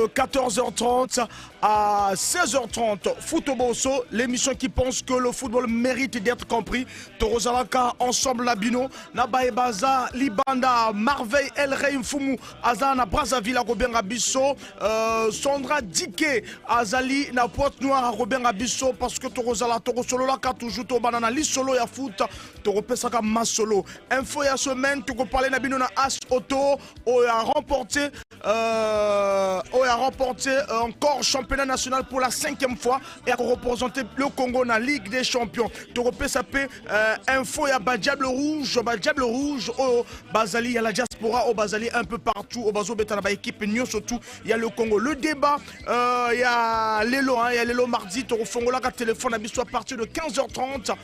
de 14h30 à 16h30. Footbosso, l'émission qui pense que le football mérite d'être compris. Torozalaka, ensemble Labino, Nabaebaza, Libanda, Marveille, El Rey, Mfumu, Azana, Brazzaville, Robin Abisso, Sandra Dike, Azali, na Pointe Noire, Robin Abisso, parce que Torozala, Torosolo, Laka, toujours Tobanana, Lissolo, ya foot, Toropesaka, Masolo. Info ya semaine, tu peux parler Nabino na As Auto, a remporté encore championnat national pour la 5e fois et a représenté le Congo dans la Ligue des Champions. Toropé sapé info ya Diable Rouge, au Bazali, il y a la diaspora au Bazali un peu partout, au Bazo Betana équipe Nyon surtout, il y a le Congo. Le débat, il y a Lelo, il y a Lelo mardi, Torofongo là, téléphone à partir de 15h30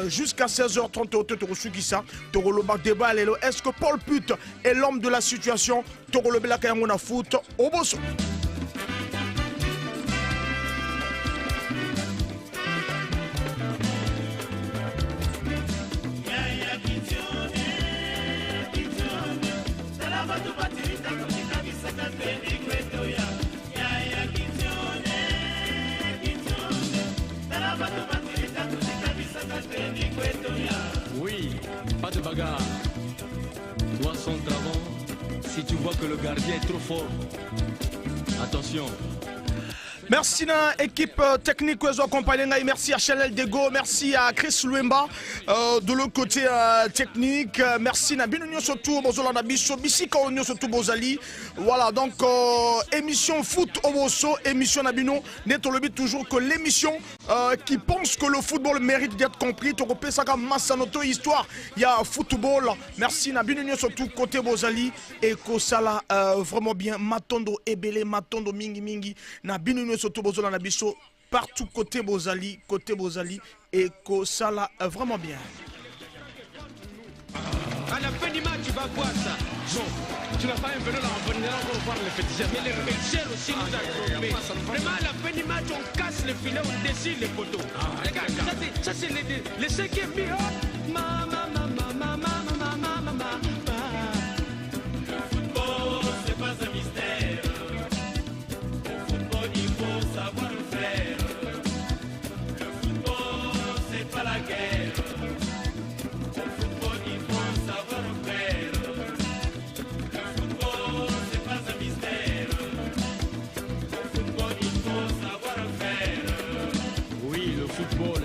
jusqu'à 16h30 au Torosugisa, Toroloba débat Lelo. Est-ce que Paul Put est l'homme de la situation? Torolobela Kayangona foot au Bosso. Oui, pas de bagarre. Toi son travail. Si tu vois que le gardien est trop fort, attention. Merci à l'équipe technique qui nous accompagne. Merci à Chanel Dego, merci à Chris Luemba de l'autre côté technique. Merci à Binunio surtout, Bozola Nabiso, Bissika Onio surtout Bozali. Voilà donc émission foot au Bosso, émission Nabino. N'est-on le but toujours que l'émission qui pense que le football mérite d'être compris. Toropé Saka Massanoto histoire. Il y a football. Merci à Binunio surtout côté Bozali et Kosala vraiment bien. Matondo Ebele, Matondo Mingi Mingi. Na Binunio surtout Bozola Nabiso partout côté Bozali et Kosala vraiment bien. À la fin du match, tu vas voir ça. Non, tu n'as pas un vélo là, on va voir le petit jamais. Les repêcheurs aussi nous a trompés. Vraiment, à la fin du match, on casse le filet, on dessine les poteaux. Regarde, ça c'est les 5e but. Maman. Le football, c'est pas un mystère. Au football, il faut savoir le faire. Le football, c'est pas la guerre.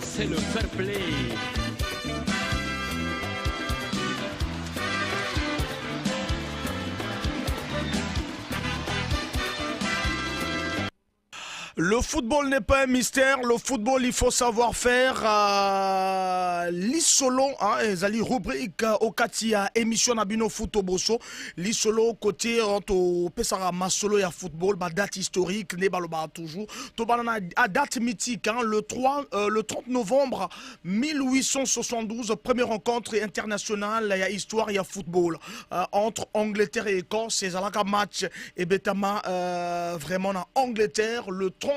C'est le fair play. Le football n'est pas un mystère, le football il faut savoir faire. L'Isolo, les rubrique au Katia, émission Nabino Foot au Bosso. L'Isolo côté au Pesara Masolo et football, date historique, n'est pas toujours. À date mythique, le 30 novembre 1872, première rencontre internationale, il y a histoire, il y a football. Entre Angleterre et Écosse, c'est un match et Betama vraiment en Angleterre, le 30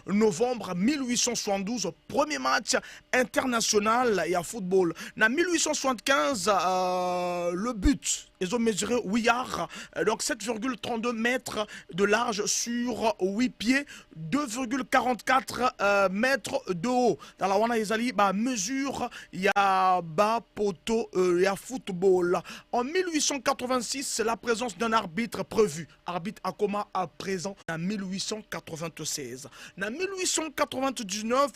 novembre 1872, premier match international, il y a football. En 1875, le but, ils ont mesuré 8 yards, donc 7,32 mètres de large sur 8 pieds, 2,44 mètres de haut. Dans la Wana Izali, mesure, il y a bas poteau, il y a football. En 1886, c'est la présence d'un arbitre prévu. Arbitre Akoma à présent en 1896. En 1899,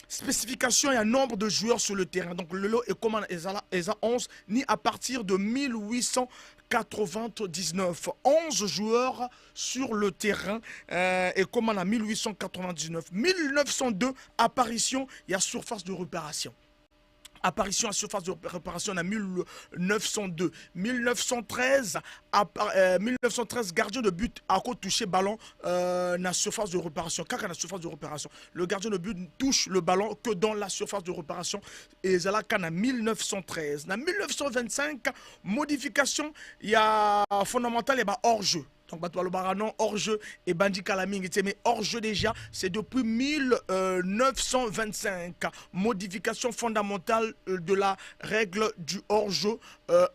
spécification et un nombre de joueurs sur le terrain. Donc le lot est comme ESA 11, ni à partir de 1899. 11 joueurs sur le terrain et comme en 1899. 1902, apparition, il y a surface de réparation. Apparition à surface de réparation en 1902. 1913, 1913 gardien de but à côté toucher ballon na surface de réparation. Car la surface de réparation, le gardien de but touche le ballon que dans la surface de réparation. Et c'est là qu'en 1913. En 1925, modification, il y a fondamental et hors jeu. Donc, non hors-jeu et Bandi Kalaming, mais hors-jeu déjà, c'est depuis 1925. Modification fondamentale de la règle du hors-jeu.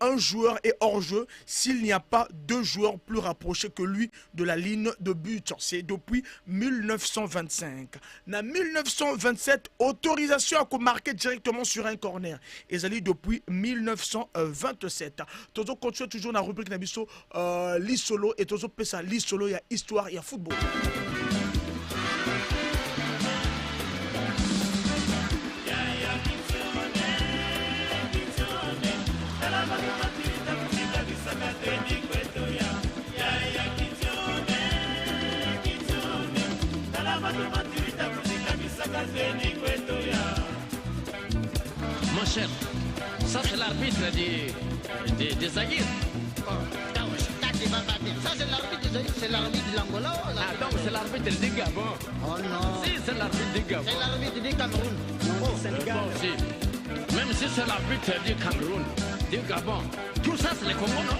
Un joueur est hors-jeu s'il n'y a pas deux joueurs plus rapprochés que lui de la ligne de but. C'est depuis 1925. En 1927, autorisation à marquer directement sur un corner. Et ça depuis 1927. Toujours continue toujours dans la rubrique Nabiso l'Isolo et toujours pesa l'Isolo, il y a histoire, il y a football. Mon cher, ça c'est l'arbitre des Zaguir. Ça c'est l'arbitre de l'Angola. Ah donc c'est l'arbitre du Gabon. Oh non. Si c'est l'arbitre du Gabon. C'est l'arbitre du Cameroun. Oh, bon, si. Même si c'est l'arbitre du Cameroun, du Gabon, tout ça c'est les Congo, non?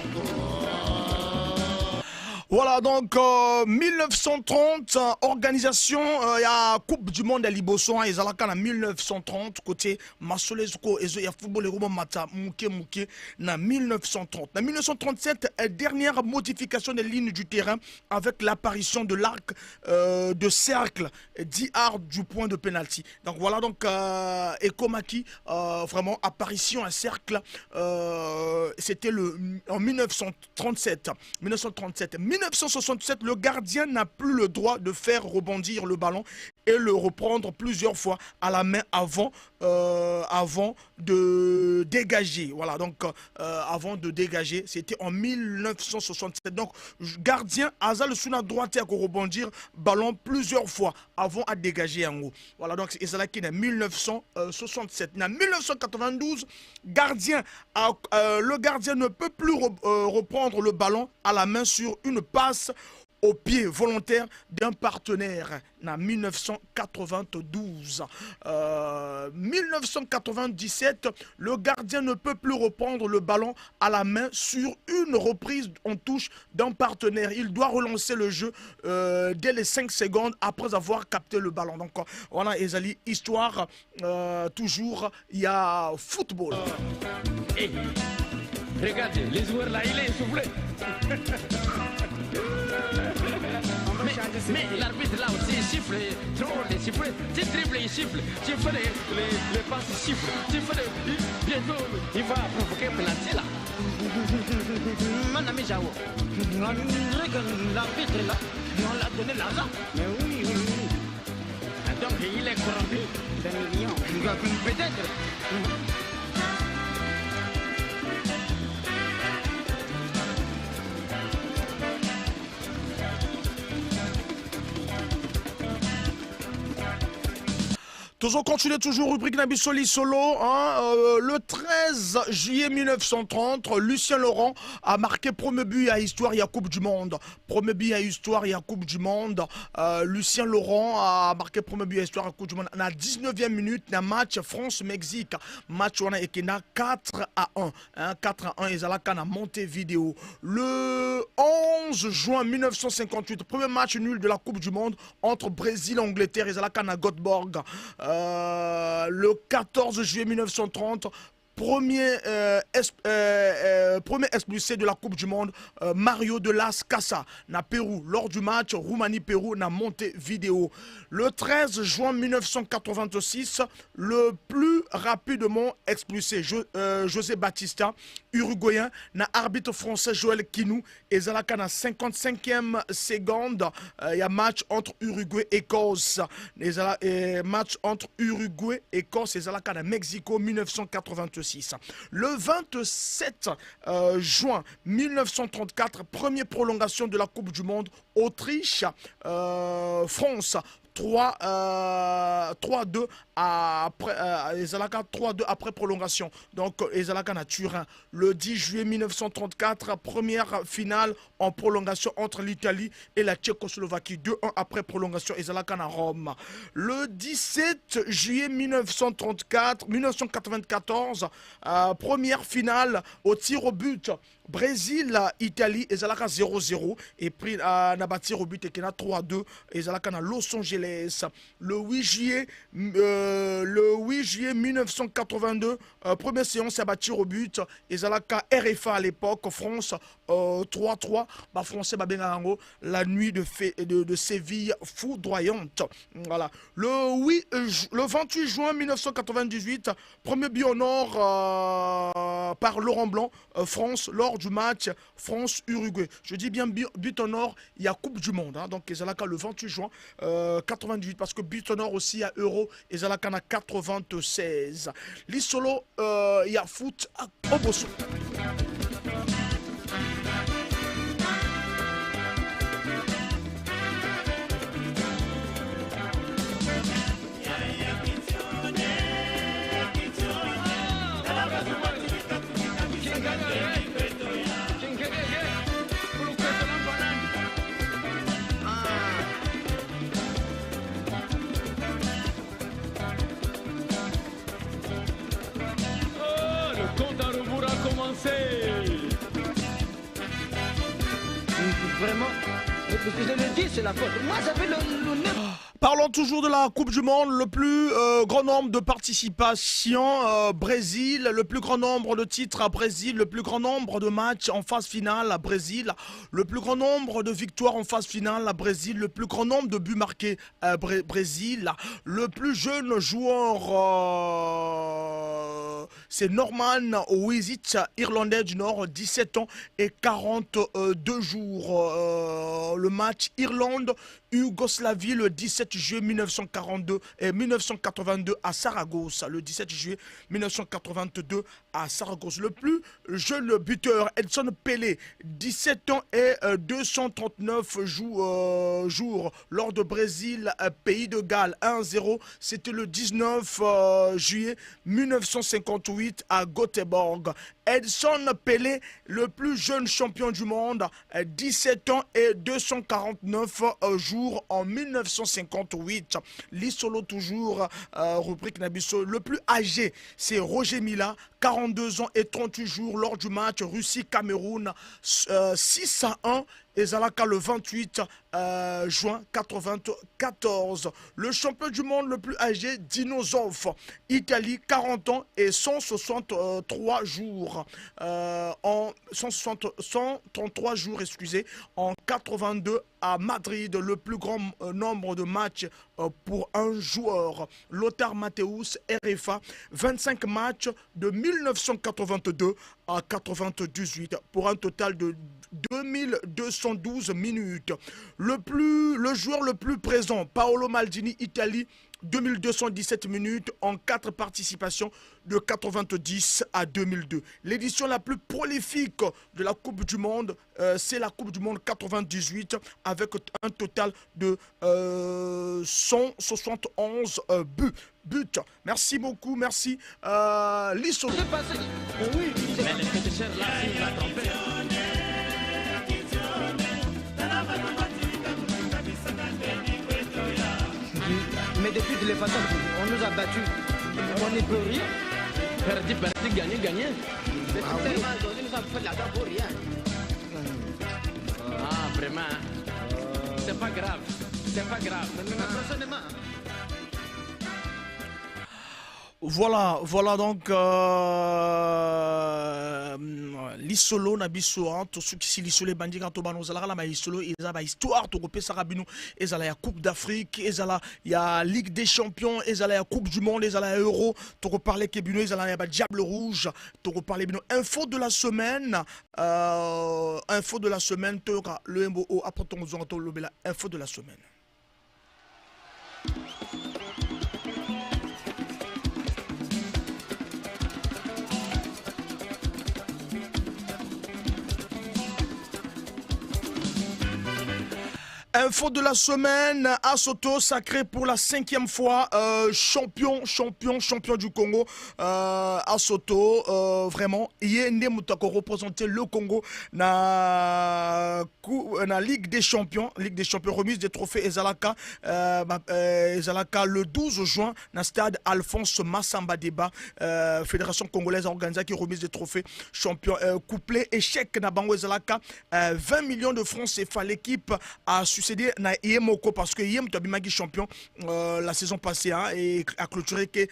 Voilà, donc 1930, organisation, il y a Coupe du Monde à Liboso, ils ont en 1930, côté Masolezko, il y a football et Roman Mata, Mouké, en 1930. En 1937, dernière modification des lignes du terrain avec l'apparition de l'arc de cercle, 10 arts du point de pénalty. Donc voilà, donc Ekomaki, vraiment apparition à cercle, c'était en 1937. 1967, le gardien n'a plus le droit de faire rebondir le ballon et le reprendre plusieurs fois à la main avant de dégager. Voilà, donc avant de dégager, c'était en 1967. Donc, gardien, Azal Souna droite à rebondir ballon plusieurs fois avant à dégager en haut. Voilà, donc c'est ça qui est en 1967. En 1992, le gardien ne peut plus reprendre le ballon à la main sur une passe au pied volontaire d'un partenaire en 1992. 1997, le gardien ne peut plus reprendre le ballon à la main sur une reprise en touche d'un partenaire. Il doit relancer le jeu dès les 5 secondes après avoir capté le ballon. Donc voilà, Ezali, histoire, toujours, il y a football. Hey, regardez, les joueurs là, il est essoufflé. Mais l'arbitre là aussi il siffle, trop les siffle, tu dribbles il siffle, tu fais les passes il siffle, tu fais bientôt il va provoquer penalty là. Mon ami Jao, l'arbitre là, on l'a donné l'argent. Mais oui. Donc il est corrompu. 20 millions. Peut-être. Toujours continuer, toujours rubrique Nabissoli Solo. Le 13 juillet 1930, Lucien Laurent a marqué premier but à Histoire, il y a Coupe du Monde. Premier but à Histoire, il y a Coupe du Monde. Lucien Laurent a marqué premier but à Histoire, à Coupe du Monde. À la 19e minute, un match France-Mexique. Match on a 4-1. 4-1, ils allaient à Montevideo. Le 11 juin 1958, premier match nul de la Coupe du Monde entre Brésil et Angleterre. Ils allaient à Göteborg. Le 14 juillet 1930, premier expulsé de la Coupe du Monde, Mario de las Casas, na Pérou, lors du match Roumanie-Pérou, na Montevideo. Le 13 juin 1986, le plus rapidement expulsé, José Batista, uruguayen, na arbitre français Joël Kinou, et Zalaka na 55e seconde, il y a match entre Uruguay et Écosse. Match entre Uruguay et Écosse, et Zalaka na Mexico 1986. Le 27 juin 1934, première prolongation de la Coupe du Monde, Autriche, France. 3-2 après 3-2 après prolongation. Donc Ezalaka na Turin. Le 10 juillet 1934, première finale en prolongation entre l'Italie et la Tchécoslovaquie. 2-1 après prolongation. Ezalaka na Rome. Le 17 juillet 1994, première finale au tir au but Brésil, Italie, ezalaka 0-0 et puis na bâtir au but et 3-2 ezalaka na Los Angeles. Le 8 juillet 1982, première séance à bâtir au but ezalaka RFA à l'époque, France 3-3, bah français ba bengango la nuit de Séville foudroyante. Voilà. Le 28 juin 1998, premier but au nord par Laurent Blanc, France lors du match France-Uruguay. Je dis bien but au nord, il y a Coupe du Monde, hein, donc ezalaka le 28 juin 98 parce que but au nord aussi à Euro ezalaka na 96. L'Isolo il y a foot au Bosso. Vraiment, je le dis, c'est la faute. Moi, j'avais le nez. Parlons toujours de la Coupe du Monde, le plus grand nombre de participations, Brésil, le plus grand nombre de titres à Brésil, le plus grand nombre de matchs en phase finale à Brésil, le plus grand nombre de victoires en phase finale à Brésil, le plus grand nombre de buts marqués à Brésil, le plus jeune joueur, c'est Norman Wizic, Irlandais du Nord, 17 ans et 42 jours. Le match Irlande-Yougoslavie le 17 juillet 1942 et 1982 à Saragosse. Le 17 juillet 1982 à Saragosse. Le plus jeune buteur, Edson Pelé, 17 ans et 239 jours lors de Brésil, Pays de Galles, 1-0. C'était le 19 juillet 1958 à Göteborg. Edson Pelé, le plus jeune champion du monde, 17 ans et 249 jours en 1958. L'Isolo toujours, rubrique Nabiso. Le plus âgé, c'est Roger Mila, 42 ans et 38 jours lors du match Russie-Cameroun, 6-1. Et Zalaka le 28 juin 1994. Le champion du monde le plus âgé, Dino Zoff, Italie, 40 ans et 163 jours. En 133 jours, excusez, en 82 à Madrid, le plus grand nombre de matchs pour un joueur. Lothar Matthäus, RFA, 25 matchs de 1982 à 98 pour un total de 2212 minutes. Le joueur le plus présent, Paolo Maldini, Italie, 2217 minutes en 4 participations de 90 à 2002. L'édition la plus prolifique de la Coupe du Monde, c'est la Coupe du Monde 98 avec un total de 171 buts. Merci beaucoup, merci. L'Isso. Oui, Mais les féticheurs là, ils la trompette. mais depuis de les façons, on nous a battus. On n'y peut rien. Perdu, gagné. Mais Ah oui. aujourd'hui, nous avons fait la dent pour rien. Ah, vraiment. C'est pas grave. C'est pas grave. Mais personnellement, Voilà donc l'Isolo na biso hein, to suki si l'Isolo bandi quand on nous la ma Isolo ezala histoire to kopesa rabino ezala ya Coupe d'Afrique ezala ya Ligue des Champions ezala ya Coupe du Monde ezala ya Euro to reparler ke bino ezala ya ba Diable Rouge to reparler bino info de la semaine to le MBO après ton zonto le info de la semaine. Info de la semaine, Asoto sacré pour la 5e fois champion du Congo. Asoto, vraiment, Yende Moutako représenté le Congo na Ligue des Champions, remise des trophées Ezalaka, Ezalaka le 12 juin dans stade Alphonse Massamba Deba, Fédération congolaise organisée qui remise des trophées champion, couplé échec na Bango Ezalaka, 20 millions de francs CFA. L'équipe a succédé na Yemoko parce que Yem Tabimagi champion la saison passée et a clôturé que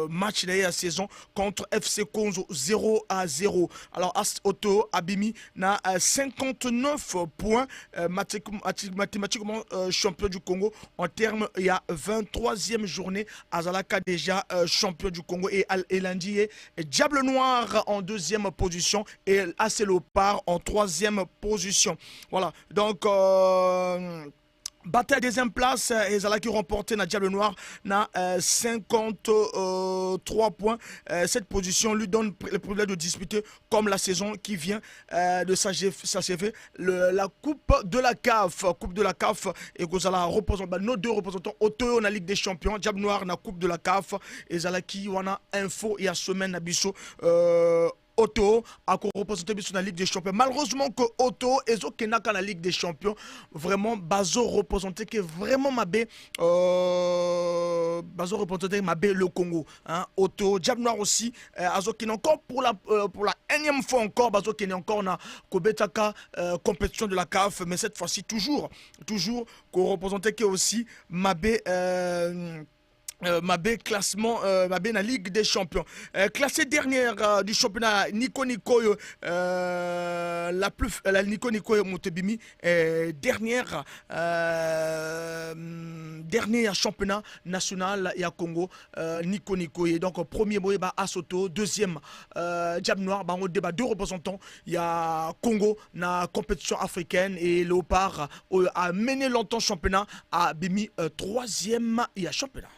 match de la saison contre FC Konzo 0-0. Alors Asoto Abimi na 59 points mathématiquement champion du Congo en termes il y a 23e journée Azalaka déjà champion du Congo et lundi Diable Noir en 2e position et AC Léopard en 3e position. Voilà donc bataille à 2e place, Ezala qui remporté na Diable Noir na 53 points. Cette position lui donne le privilège de disputer comme la saison qui vient de s'achever la Coupe de la CAF. Coupe de la CAF et Gozala représente nos deux représentants Oto na Ligue des Champions, Diable Noir na Coupe de la CAF. Ezala qui wana info et à semaine na biso Otto a représenté la Ligue des Champions. Malheureusement que Otto et Zokenaka la Ligue des Champions, vraiment Bazo représenté que vraiment Mabé le Congo. Hein? Otto, Diable Noir aussi, Azokine encore pour la énième fois encore, Bazo qui est encore na Kobetaka compétition de la CAF, mais cette fois-ci toujours qu'on représentait que aussi Mabé. Mabé classement Mabé na Ligue des Champions classée dernière du championnat Nico Nikoyo la Nico Nikoyo Motebimi dernière championnat national ya Congo Nico Nikoyo donc premier boy ba Asoto deuxième Diable Noir ba on débat deux représentants il y a Congo na compétition africaine et Léopard a mené longtemps championnat a bimi troisième il y a championnat.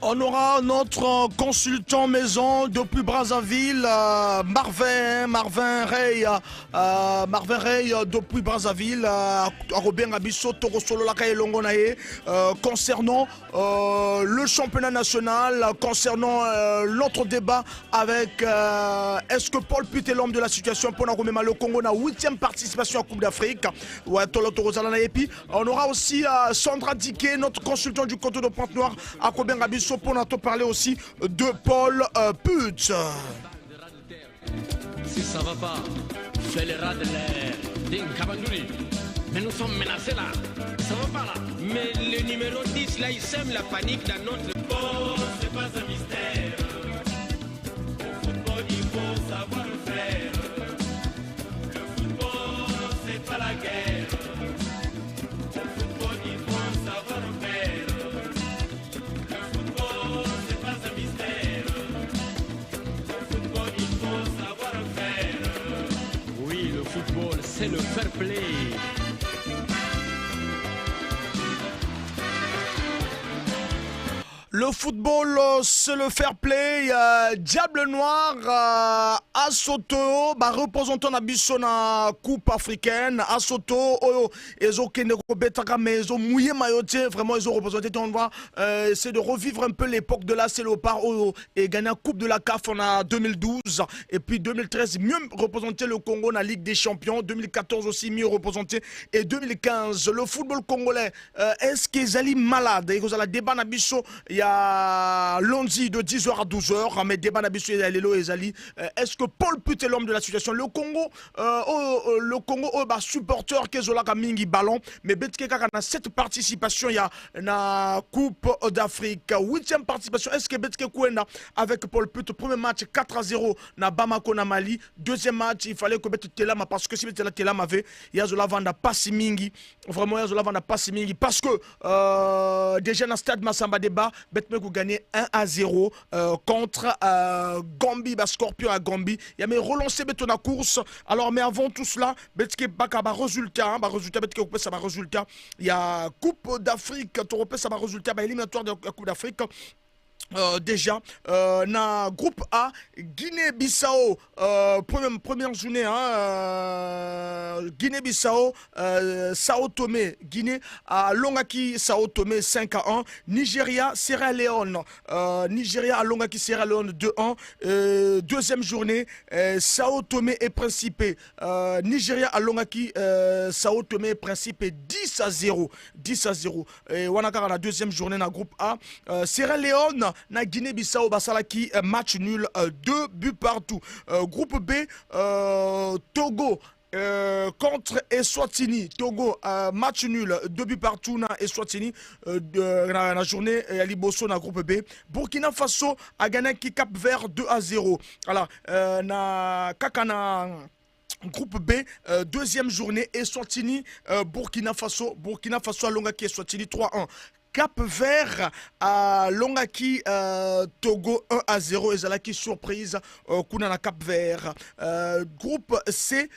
On aura notre consultant maison depuis Brazzaville, Marvin Rey depuis Brazzaville, concernant le championnat national, concernant l'autre débat avec est-ce que Paul Put est l'homme de la situation pour le Congo na 8e participation à Coupe d'Afrique. Et puis on aura aussi Sandra Diké, notre consultant du canton de Pointe-Noire à Kobeng Abisso pour nous parler aussi de Paul Put. Si ça va pas, fais les rats de l'air. Ding Kabandouri. Mais nous sommes menacés là. Ça va pas là. Mais le numéro 10 là, il sème la panique dans notre... Oh, c'est pas un mystère. Au football, il faut savoir le faire. Le football, c'est pas la guerre. Au Le football, c'est le fair play. Diable Noir, Asoto, représentant na biso na Coupe africaine. Asoto, ils ont mouillé mailloté, vraiment ils ont représenté. On va essayer de revivre un peu l'époque de la Célopard et gagner la Coupe de la CAF en 2012. Et puis 2013, mieux représenté le Congo dans la Ligue des Champions. 2014 aussi mieux représenté. Et 2015, le football congolais, est-ce qu'ils allaient malades? Ils ont la débat na biso. Il y a lundi de 10h à 12h, mais débat d'habitude est-ce que Paul Put est l'homme de la situation? Le Congo, supporter Kezolaka Mingi Ballon, mais Betke Kaka na cette participation, il y a la Coupe d'Afrique, 8e participation. Est-ce que Betke Kouenda avec Paul Put, premier match 4-0 na Bamako na Mali, deuxième match, il fallait que Betke Telama, parce que si Betke Telama avait, il y a Zola Vanda Passi vraiment il y a Zola Vanda Passi parce que déjà dans le stade Massamba Débat, Betmekou gagné 1-0 contre Gambie, Scorpion à Gambie. Il y a mais relancé Beton la course. Alors, mais avant tout cela, Betke Baka résultat, résultat. Il y a Coupe d'Afrique, Toropé, ça va résultat, éliminatoire de la Coupe d'Afrique. Déjà, na groupe A, Guinée-Bissau, première journée, Guinée-Bissau, Sao Tomé, Guinée, à Longaki, Sao Tomé 5-1, Nigeria, Sierra Leone, Nigeria à Longaki, Sierra Leone 2-1, deuxième journée, Sao Tomé et Principe, Nigeria à Longaki, Sao Tomé et Principe 10-0, et Wanakara la deuxième journée, na groupe A, Sierra Leone, na Guinée-Bissau Basalaki, match nul, 2 buts partout. Groupe B, Togo contre Eswatini. Togo, match nul, 2 buts partout na Eswatini, la journée à Liboso na groupe B. Burkina Faso a gagné qui Cap Vert 2-0. Voilà, na Kakana. Groupe B, deuxième journée, Eswatini, Burkina Faso à Longaki, Eswatini 3-1. Cap Vert à Longaki, Togo 1-0 et Zalaki surprise Kunana Cap Vert. Groupe C,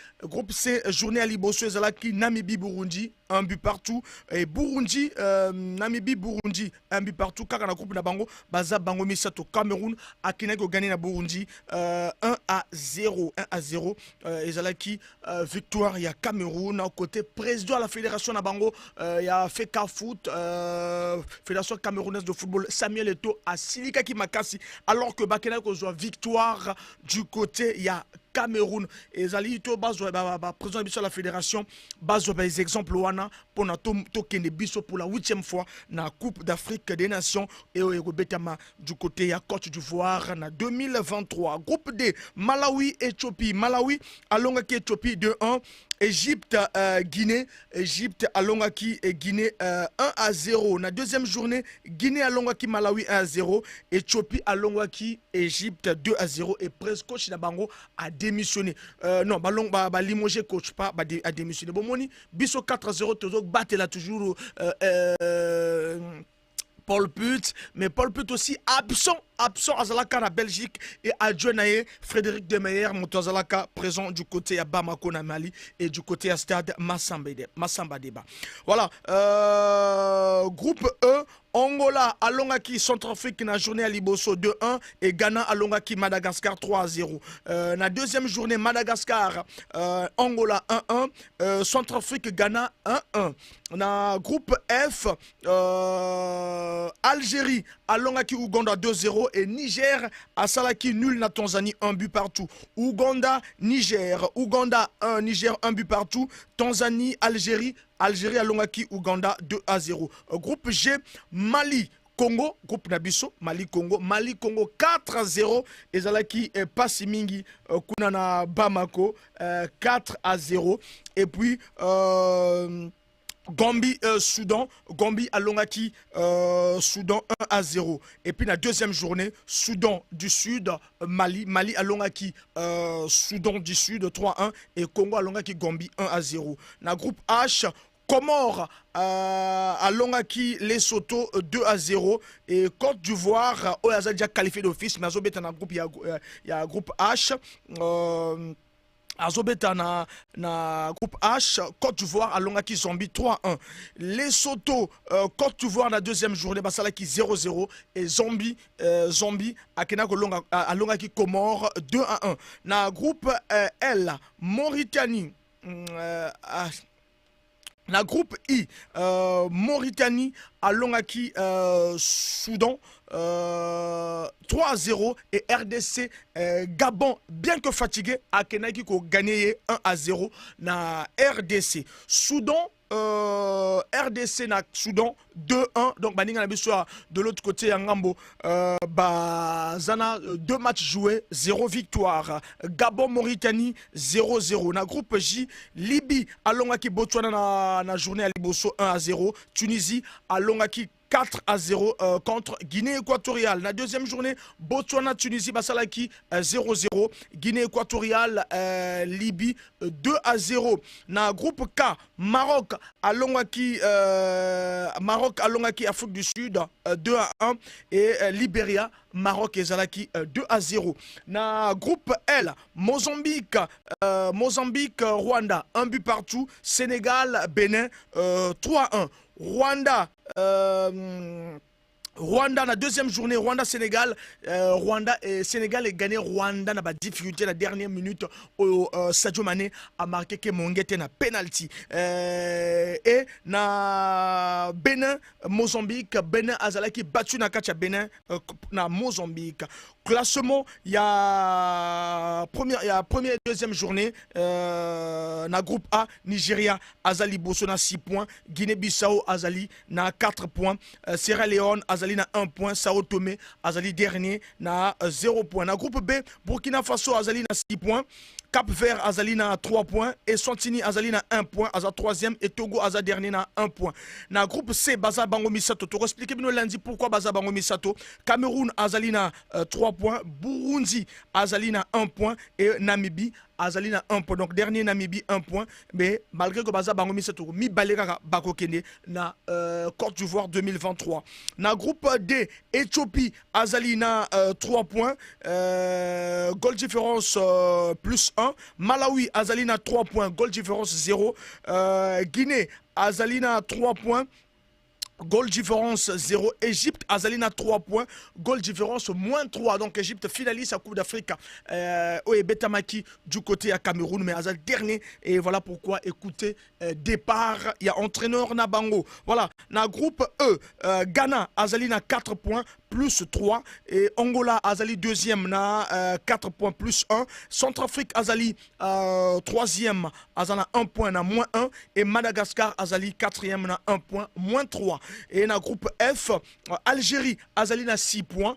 journée à Liboso et Zalaki Namibie Burundi 1 but partout et Burundi Namibie Burundi 1 but partout. Car dans la groupe na bango baza bango misato Cameroun akinako gagné na Burundi 1-0 et Zalaki victoire il y a Cameroun côté président de la fédération na bango il y a Feka Foot Fédération camerounaise de football Samuel Eto'o à Silika Kimakasi alors que Bakena kozwa victoire du côté il y a Cameroun et Zalito bazo président de la fédération bazo des exemples wana pour na tokende biso pour la 8e fois na Coupe d'Afrique des Nations et au Betama du côté ya Côte d'Ivoire na 2023. Groupe D, Malawi Éthiopie. Malawi à Longaki Éthiopie 2-1. Égypte, Guinée, Égypte à Longaki et Guinée 1-0. La deuxième journée, Guinée à Longaki, Malawi 1-0. Éthiopie à Longaki, Égypte 2-0. Et presque coach Nabango a démissionné. Non, limogé coach pas a démissionné. Bon, moni, biso 4-0, toujours battre là toujours. Paul Put, mais Paul Put aussi absent à Zalaka la Belgique et adjoint Frédéric Demeyer, Moutazalaka présent du côté à Bamako na Mali et du côté à Stade Massamba Débat. Voilà, groupe E, Angola à Longaki, Centrafrique na journée à Liboso 2-1 et Ghana à Longaki, Madagascar 3-0. La deuxième journée, Madagascar, Angola 1-1, Centrafrique, Ghana 1-1. Na groupe F, Algérie à Longaki, Ouganda 2-0 et Niger à Salaki nul na Tanzanie 1 but partout. Ouganda, Niger, Ouganda 1, Niger 1 but partout. Tanzanie, Algérie à Longaki, Ouganda 2-0. Groupe G, Mali, Congo, groupe Nabiso, Mali, Congo 4-0. Et Zalaki Passimingi, Kunana Bamako 4-0. Et puis, Gambie, Soudan, Gambie à Longaki, Soudan 1-0. Et puis la deuxième journée, Soudan du Sud, Mali à Longaki, Soudan du Sud 3-1 et Congo à Longaki, Gambie 1-0. La groupe H, Comores à Longaki, Lesotho 2-0 et Côte d'Ivoire, Oyaza déjà qualifié d'office, mais dans le groupe il y a groupe H. Azobeta na groupe H, Côte d'Ivoire alongaki Zambie 3-1. Lesotho, Côte d'Ivoire na deuxième journée basalaki 0-0 et Zambie akena alongaki Comores 2-1. Na groupe L, Mauritanie na groupe I, Mauritanie alongaki Soudan 3-0 et RDC Gabon, bien que fatigué, a gagné 1-0 na RDC. Soudan, RDC na Soudan 2-1. Donc baninga na biso de l'autre côté en Ngambo, zana 2 matchs joués, 0 victoire. Gabon Mauritanie 0-0. Na groupe J, Libye alongaki Botswana na journée à Liboso 1-0. Tunisie alongaki 4-0 contre Guinée équatoriale. La deuxième journée, Botswana, Tunisie, Basalaki 0-0. Guinée équatoriale, Libye 2-0. Na groupe K, Maroc, Alongaki, Afrique du Sud 2-1. Et Libéria, Maroc et Zalaki 2-0. Na groupe L, Mozambique, Rwanda, 1 but partout. Sénégal, Bénin 3-1. Rwanda, la deuxième journée, Rwanda-Sénégal. Rwanda et Sénégal est gagné. Rwanda n'a pas de difficulté la dernière minute. Sadio Mané a marqué que Mongete na penalty. Et na Bénin, Mozambique, Bénin Azalaki battu na kacha Bénin na Mozambique. Classement, il y a première et deuxième journée. Na groupe A, Nigeria, Azali Bosso na 6 points. Guinée-Bissau, Azali na 4 points. Sierra Leone, Azali na 1 point. Sao Tomé, Azali dernier na 0 points. Na groupe B, Burkina Faso, Azali na 6 points. Cap Vert, Azali na 3 points. Et Santini, Azali na 1 point. Aza 3e. Et Togo, Aza dernier na 1 point. Na groupe C, Baza Bango Misato. Tu expliquez bien lundi pourquoi Baza Bango Misato. Cameroun, Azali na 3 points. Burundi, Azali na 1 point. Et Namibie, Azali na 1 point. Donc dernier Namibie 1 point. Mais malgré que Baza Bango Misato, mi balera bako kene na Côte d'Ivoire 2023. Na groupe D, Éthiopie, Azali na 3 points. Goal différence plus 1. Malawi, Azali na 3 points. Goal différence 0. Guinée, Azali na 3 points. Goal différence 0. Égypte, Azalina 3 points. Goal différence moins 3. Donc Égypte finaliste à Coupe d'Afrique. Et Betamaki du côté à Cameroun. Mais Azal dernier. Et voilà pourquoi, écoutez, départ. Il y a entraîneur Nabango. Voilà. Na groupe E, Ghana, Azalina 4 points. Plus 3. Et Angola, Azali deuxième, na 4 points plus 1. Centrafrique, Azali troisième, Azana 1 point, na moins 1. Et Madagascar, Azali quatrième, na 1 point, moins 3. Et na groupe F, Algérie, Azali na 6 points.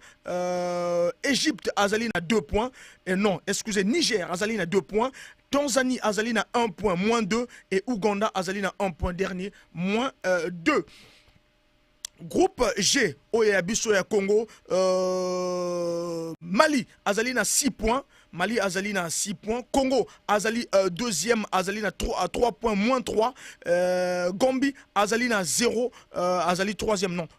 Égypte, Azali na 2 points. Et non, excusez, Niger, Azali na 2 points. Tanzanie, Azali na 1 point, moins 2. Et Ouganda, Azali na 1 point dernier, moins 2. Groupe G, Oyabiso ya Congo, Mali, Azali na 6 points. Mali, Azali na 6 points. Congo, Azali deuxième, Azali na 3 points, moins 3. Gambie, Azali na 0. Azali troisième, non.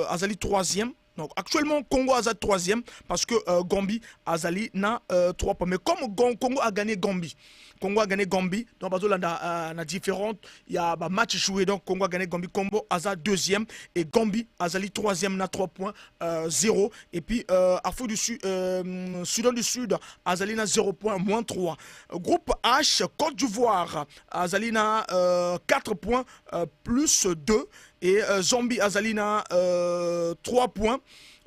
Azali troisième. Donc actuellement, Congo a 3e parce que Gambie, Azali na 3 points. Mais comme Congo a gagné Gambie, donc la différente, il y a un match joué, donc Congo a gagné Gambie, Congo a 2e et Gambie, Azali 3e, na 3 points, 0. Et puis Afrique du Sud, Soudan du Sud, Azali na 0 points, moins 3. Groupe H, Côte d'Ivoire, Azali na 4 points, plus 2. Et Zambie, Azalina 3 points,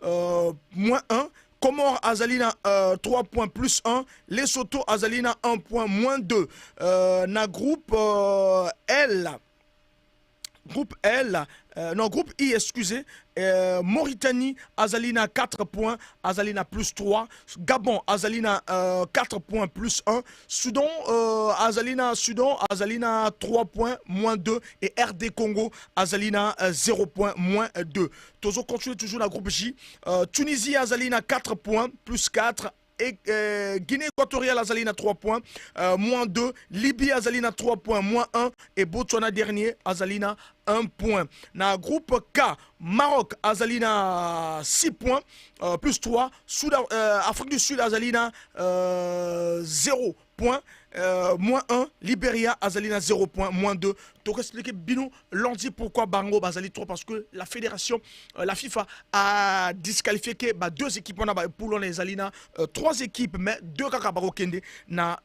moins 1. Comores, Azalina 3 points, plus 1. Lesotho, Azalina 1 point, moins 2. Na groupe L. Groupe L, non, groupe I, excusez. Mauritanie, Azalina 4 points, Azalina plus 3. Gabon, Azalina 4 points, plus 1. Soudan, Azalina 3 points, moins 2. Et RD Congo, Azalina 0 points, moins 2. Tozo continue toujours la groupe J. Tunisie, Azalina 4 points, plus 4. Et Guinée équatoriale, Azalina 3 points, moins 2. Libye, Azalina 3 points, moins 1. Et Botswana dernier, Azalina 1 point. Na groupe K, Maroc, Azalina 6 points, plus 3. Afrique du Sud, Azalina 0 points. moins 1, Libéria Azalina 0 points, moins 2. Donc expliquer Bino lundi pourquoi Bango Bazali 3 parce que la fédération, la FIFA a disqualifié que 2 équipes on a pour les Azalina 3 équipes mais 2 Kakabaro Kende na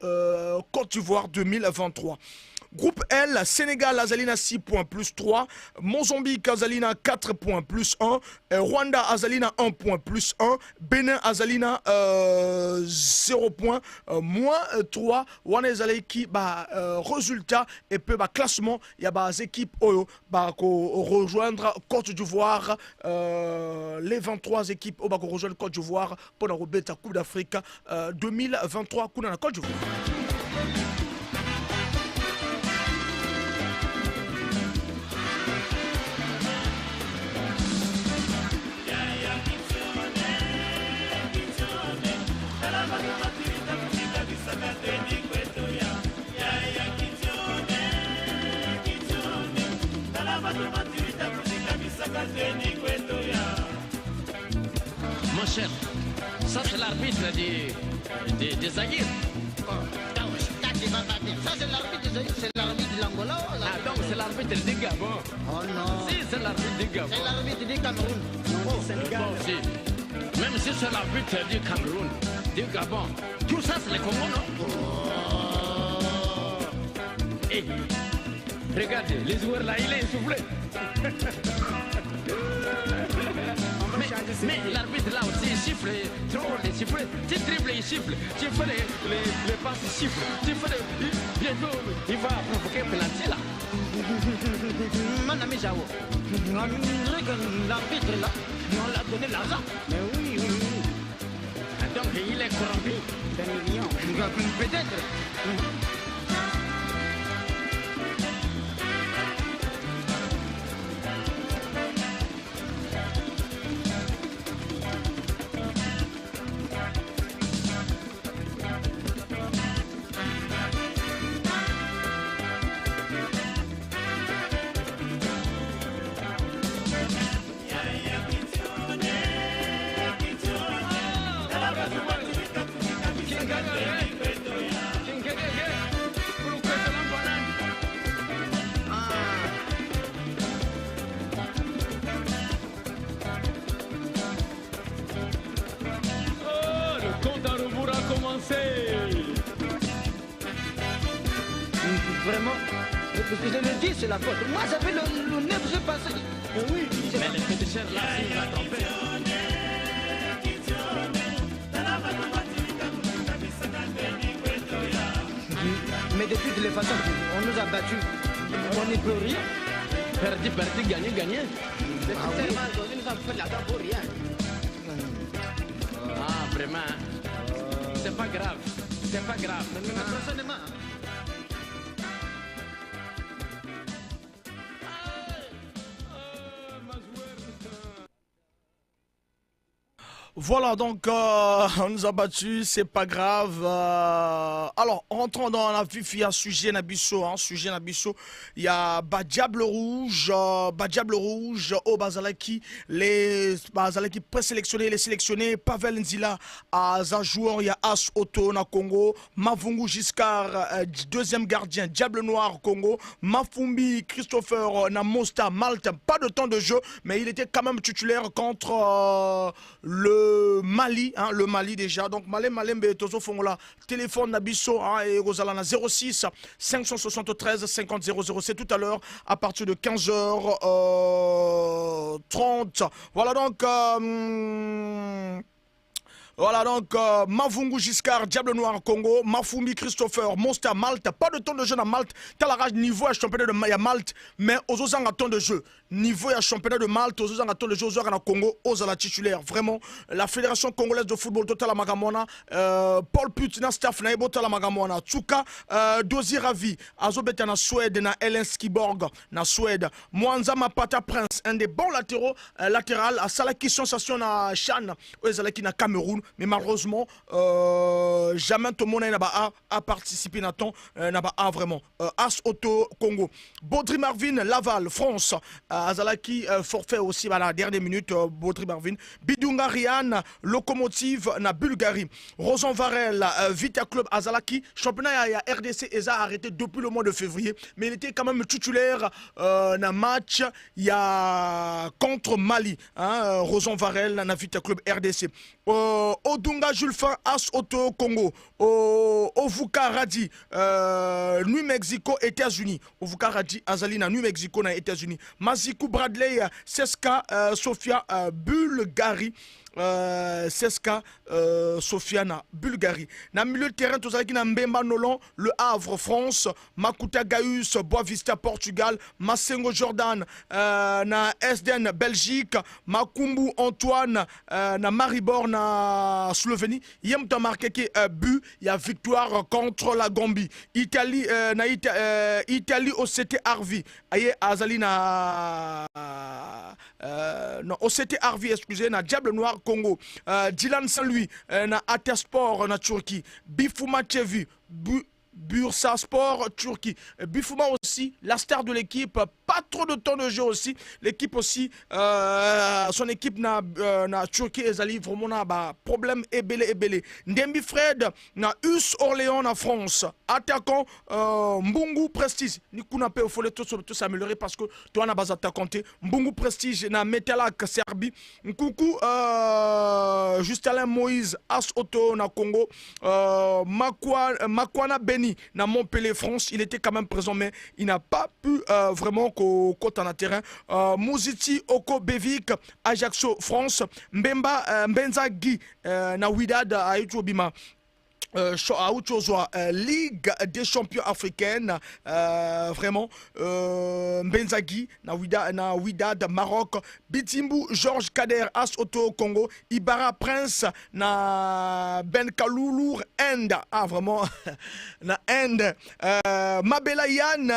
Côte d'Ivoire 2023. Groupe L, Sénégal, Azalina 6 points plus 3, Mozambique, Azalina 4 points plus 1, Rwanda, Azalina 1 point plus 1, Bénin, Azalina 0 points moins 3, Wana Azaliki, résultat et peu classement, il y a des équipes rejoindre Côte d'Ivoire, les 23 équipes qui rejoindre Côte d'Ivoire pour la Coupe d'Afrique 2023 Coupe de Côte d'Ivoire. Mon cher, ça c'est l'arbitre des Zaïre. Ça c'est l'arbitre de Zaïre, c'est l'arbitre de l'Angola. Ah donc c'est l'arbitre du Gabon. Oh non. Si c'est l'arbitre du Gabon. C'est l'arbitre du Cameroun. Bon, si. Même si c'est l'arbitre du Cameroun, du Gabon, tout ça c'est le Congo, non? Et regardez, les joueurs là, il est essoufflé. Mais l'arbitre là aussi il siffle, trop les siffle, tu dribbles il siffle, tu fais les passes il siffle, tu fais bientôt il va provoquer un penalty là. Mon ami Jao, l'arbitre là, on l'a donné l'argent. Mais oui. Donc il est corrompu. Peut-être. Vraiment, je le dis, c'est la faute. Moi, j'avais le 9 jeux passé. Oui, mais les féticheurs là, il va tromper. Mais depuis de les façons, on nous a battus. On n'y peut rien. Perdu, gagné. Ah oui. Ils nous ont fait la dent pour rien. Ah, vraiment. C'est pas grave. Personnellement. Voilà, donc on nous a battu, c'est pas grave. Alors, rentrons dans la vif, il y a sujet Nabisso, il y a Diable Rouge, au Bazalaki, les Bazalaki présélectionnés, les sélectionnés, Pavel Nzila, à joueur, il y a As Otto na Congo, Mavungu Giscard, deuxième gardien, Diable Noir Congo, Mafumbi Christopher na Mosta Malte, pas de temps de jeu, mais il était quand même titulaire contre le Mali, le Mali déjà. Donc Malembe Tozo Fongola, téléphone Nabisso et Rosalana 06 573 50 00. C'est tout à l'heure à partir de 15h30. Voilà donc. Voilà donc Mavungu Giscard, Diable Noir Congo, Mafumbi Christopher, Monster Malte, pas de temps de jeu à Malte, Talarage niveau à championnat de Malte, mais aux autres en temps de jeu, niveau à championnat de Malte, aux autres en temps de jeu, aux autres en Congo, aux à la titulaire, vraiment, la Fédération Congolaise de Football Total Magamona, Paul Putin, staff na Total Magamona, Tsuka, Dozi Ravi, Azobet na Suède, na Helsinki Borg, na Suède, Mwanza Mapata Prince, un des bons latéraux, latéral, à Salaki Sensation na Chan, aux Alaki na Cameroun, mais malheureusement jamais tout le monde n'a pas à participer n'a pas vraiment As Auto Congo Baudry Marvin Laval France Azalaki forfait aussi à la dernière minute Baudry Marvin Bidunga Rian Locomotive na Bulgarie Rosan Varel Vita Club Azalaki championnat ya RDC a arrêté depuis le mois de février mais il était quand même titulaire na match contre Mali Rosan Varel na Vita Club RDC Odunga Julfin As Auto Congo Ovuka Radi New Mexico États-Unis Ovuka Radi Azali na New Mexico na États-Unis Mazikou Bradley Seska Sofia Bulgarie Seska Sofia na Bulgarie na milieu de terrain tozalaki na Mbemba Nolan Le Havre France Makuta Gaius Boavista Portugal Masengo Jordan na Esden Belgique Makumbu Antoine na Maribor na Slovénie yem ta marqué que but il y a victoire contre la Gambie Italie na Italie OCT Arvi aye azali na non OCT Arvi excusez na Diable Noir Congo Dylan Saint-Louis na Atasport na Turquie Bifouma Tchevu Bursa Sport Turquie Bifouma aussi la star de l'équipe pas trop de temps de jeu aussi l'équipe aussi son équipe na Turquie ezali vraiment na ba problème ebele Ndembi Fred na US Orléans na France attaquant Mbungu Prestige ni kuna pe faut tout s'améliorer parce que toi na base attaquant Mbungu Prestige na Metalak Serbie Nkuku Justin Moïse As Auto na Congo Makwana Beni na Montpellier France il était quand même présent mais il n'a pas pu vraiment côté en terrain Mouziti Oko Bevik Ajaccio France Mbemba Mbenza Guy na Widad Aïtobima Ligue des champions africaines vraiment Mbenzagi na Widad Maroc Bitimbu Georges Kader As Auto Congo Ibara Prince na Ben Kaloulou End vraiment na End Mabela Yann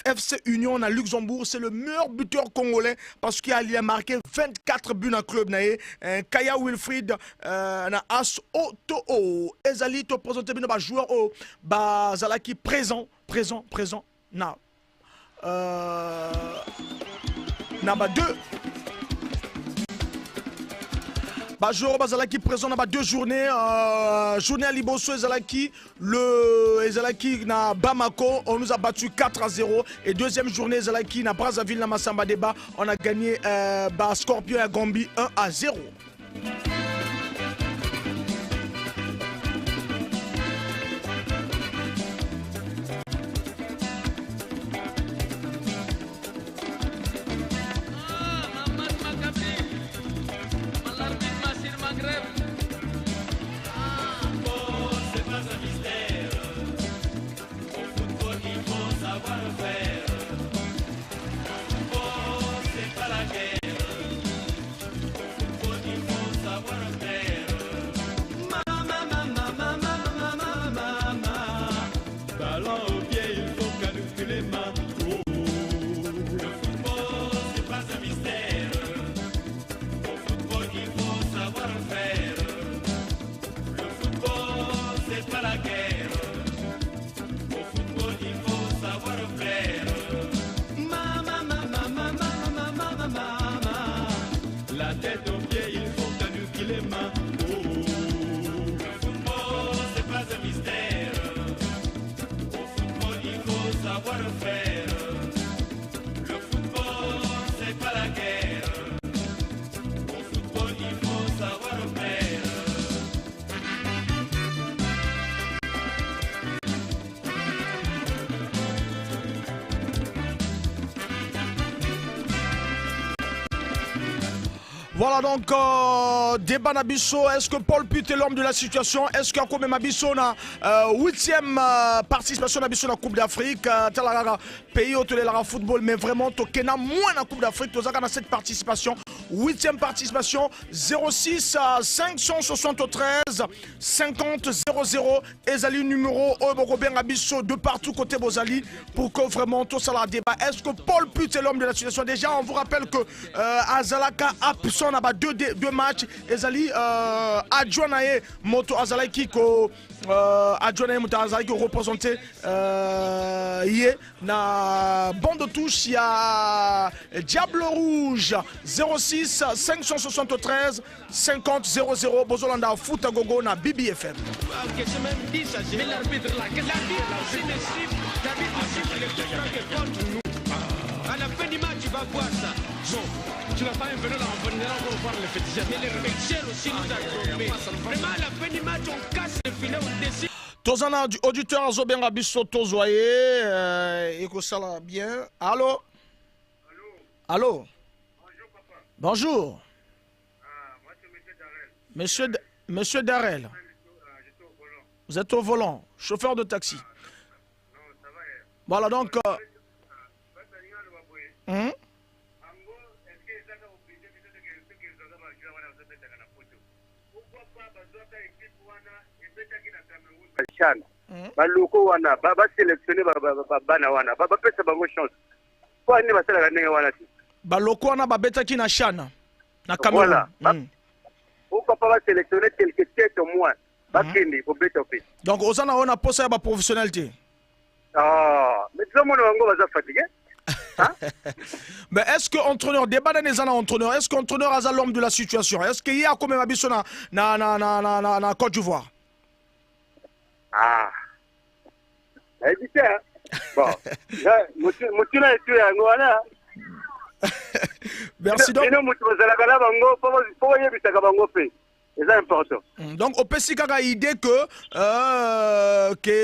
RFC Union na Luxembourg c'est le meilleur buteur congolais parce qu'il a marqué 24 buts dans le club Kaya Wilfried na As Auto Ezali to présenter bino ba joueur au ba zalaki présent na ba deux ba joueur ba zalaki présent na ba deux journées journée à Liboso Ezalaki Ezalaki na Bamako on nous a battu 4-0 et deuxième journée Ezalaki na Brazzaville na Massamba Deba on a gagné ba Scorpion à Gambie 1-0. Voilà donc débat Nabiso. Est-ce que Paul Put est l'homme de la situation? Est-ce qu'il y a même Nabiso na 8e participation Nabiso na Coupe d'Afrique? Tel pays au la football, mais vraiment Tokena moins na Coupe d'Afrique. Tozaka na cette participation. 8e participation 06 573 50 00 Ezali numéro Obokobeng Abisso de partout côté Bozali pour que vraiment tout ça la débat. Est-ce que Paul Put est l'homme de la situation? Déjà on vous rappelle que Azalaka a l'instant on a deux matchs ezali adjoint na ye moto azalaki ko adjoint na ye moto azalaki ko représenter ye na bande de touche ya Diable Rouge 06 573 50 00 bozolanda foot gogo na BBFM. C'est même dit ça, mais l'arbitre là, l'arbitre aussi ne siffle, l'arbitre siffle les coups francs et contre nous. À la fin du match, tu vas voir ça. Bon, tu n'as pas un vélo là, on va encore voir les féticheurs. Mais les réflexeurs aussi nous a trompés. Vraiment, à la fin du match, on casse le filet, on décide. Tozana auditeur Azobenga biso tozoye et que ça va bien. Allô? Allô? Bonjour papa. Bonjour. Moi c'est Monsieur Darel. Monsieur Darel. J'étais au volant. Vous êtes au volant, chauffeur de taxi. Non, ça va. Voilà donc. Baloko wana ba sélectionner bana wana ba pesa bango chance. Kwa nini basala ndenge wana ti? Baloko wana ba betaki na Chana na Cameroun. Voilà. Pourquoi pas sélectionner quelques têtes au moins? Ba kende au betope. Donc ozana ona posa ya ba professionnalité. Ah, mais tout le monde bango baza fatigué. Mais est-ce que entraîneur débat dans les entraîneurs, est-ce qu'entraîneur a l'homme de la situation? Est-ce qu'il y a comme Mabiso na Côte d'Ivoire? Ah. Évitez, hein. Bon. Mutuna etu ya ngwana. Merci donc. C'est important. Donc au PC kaka idée que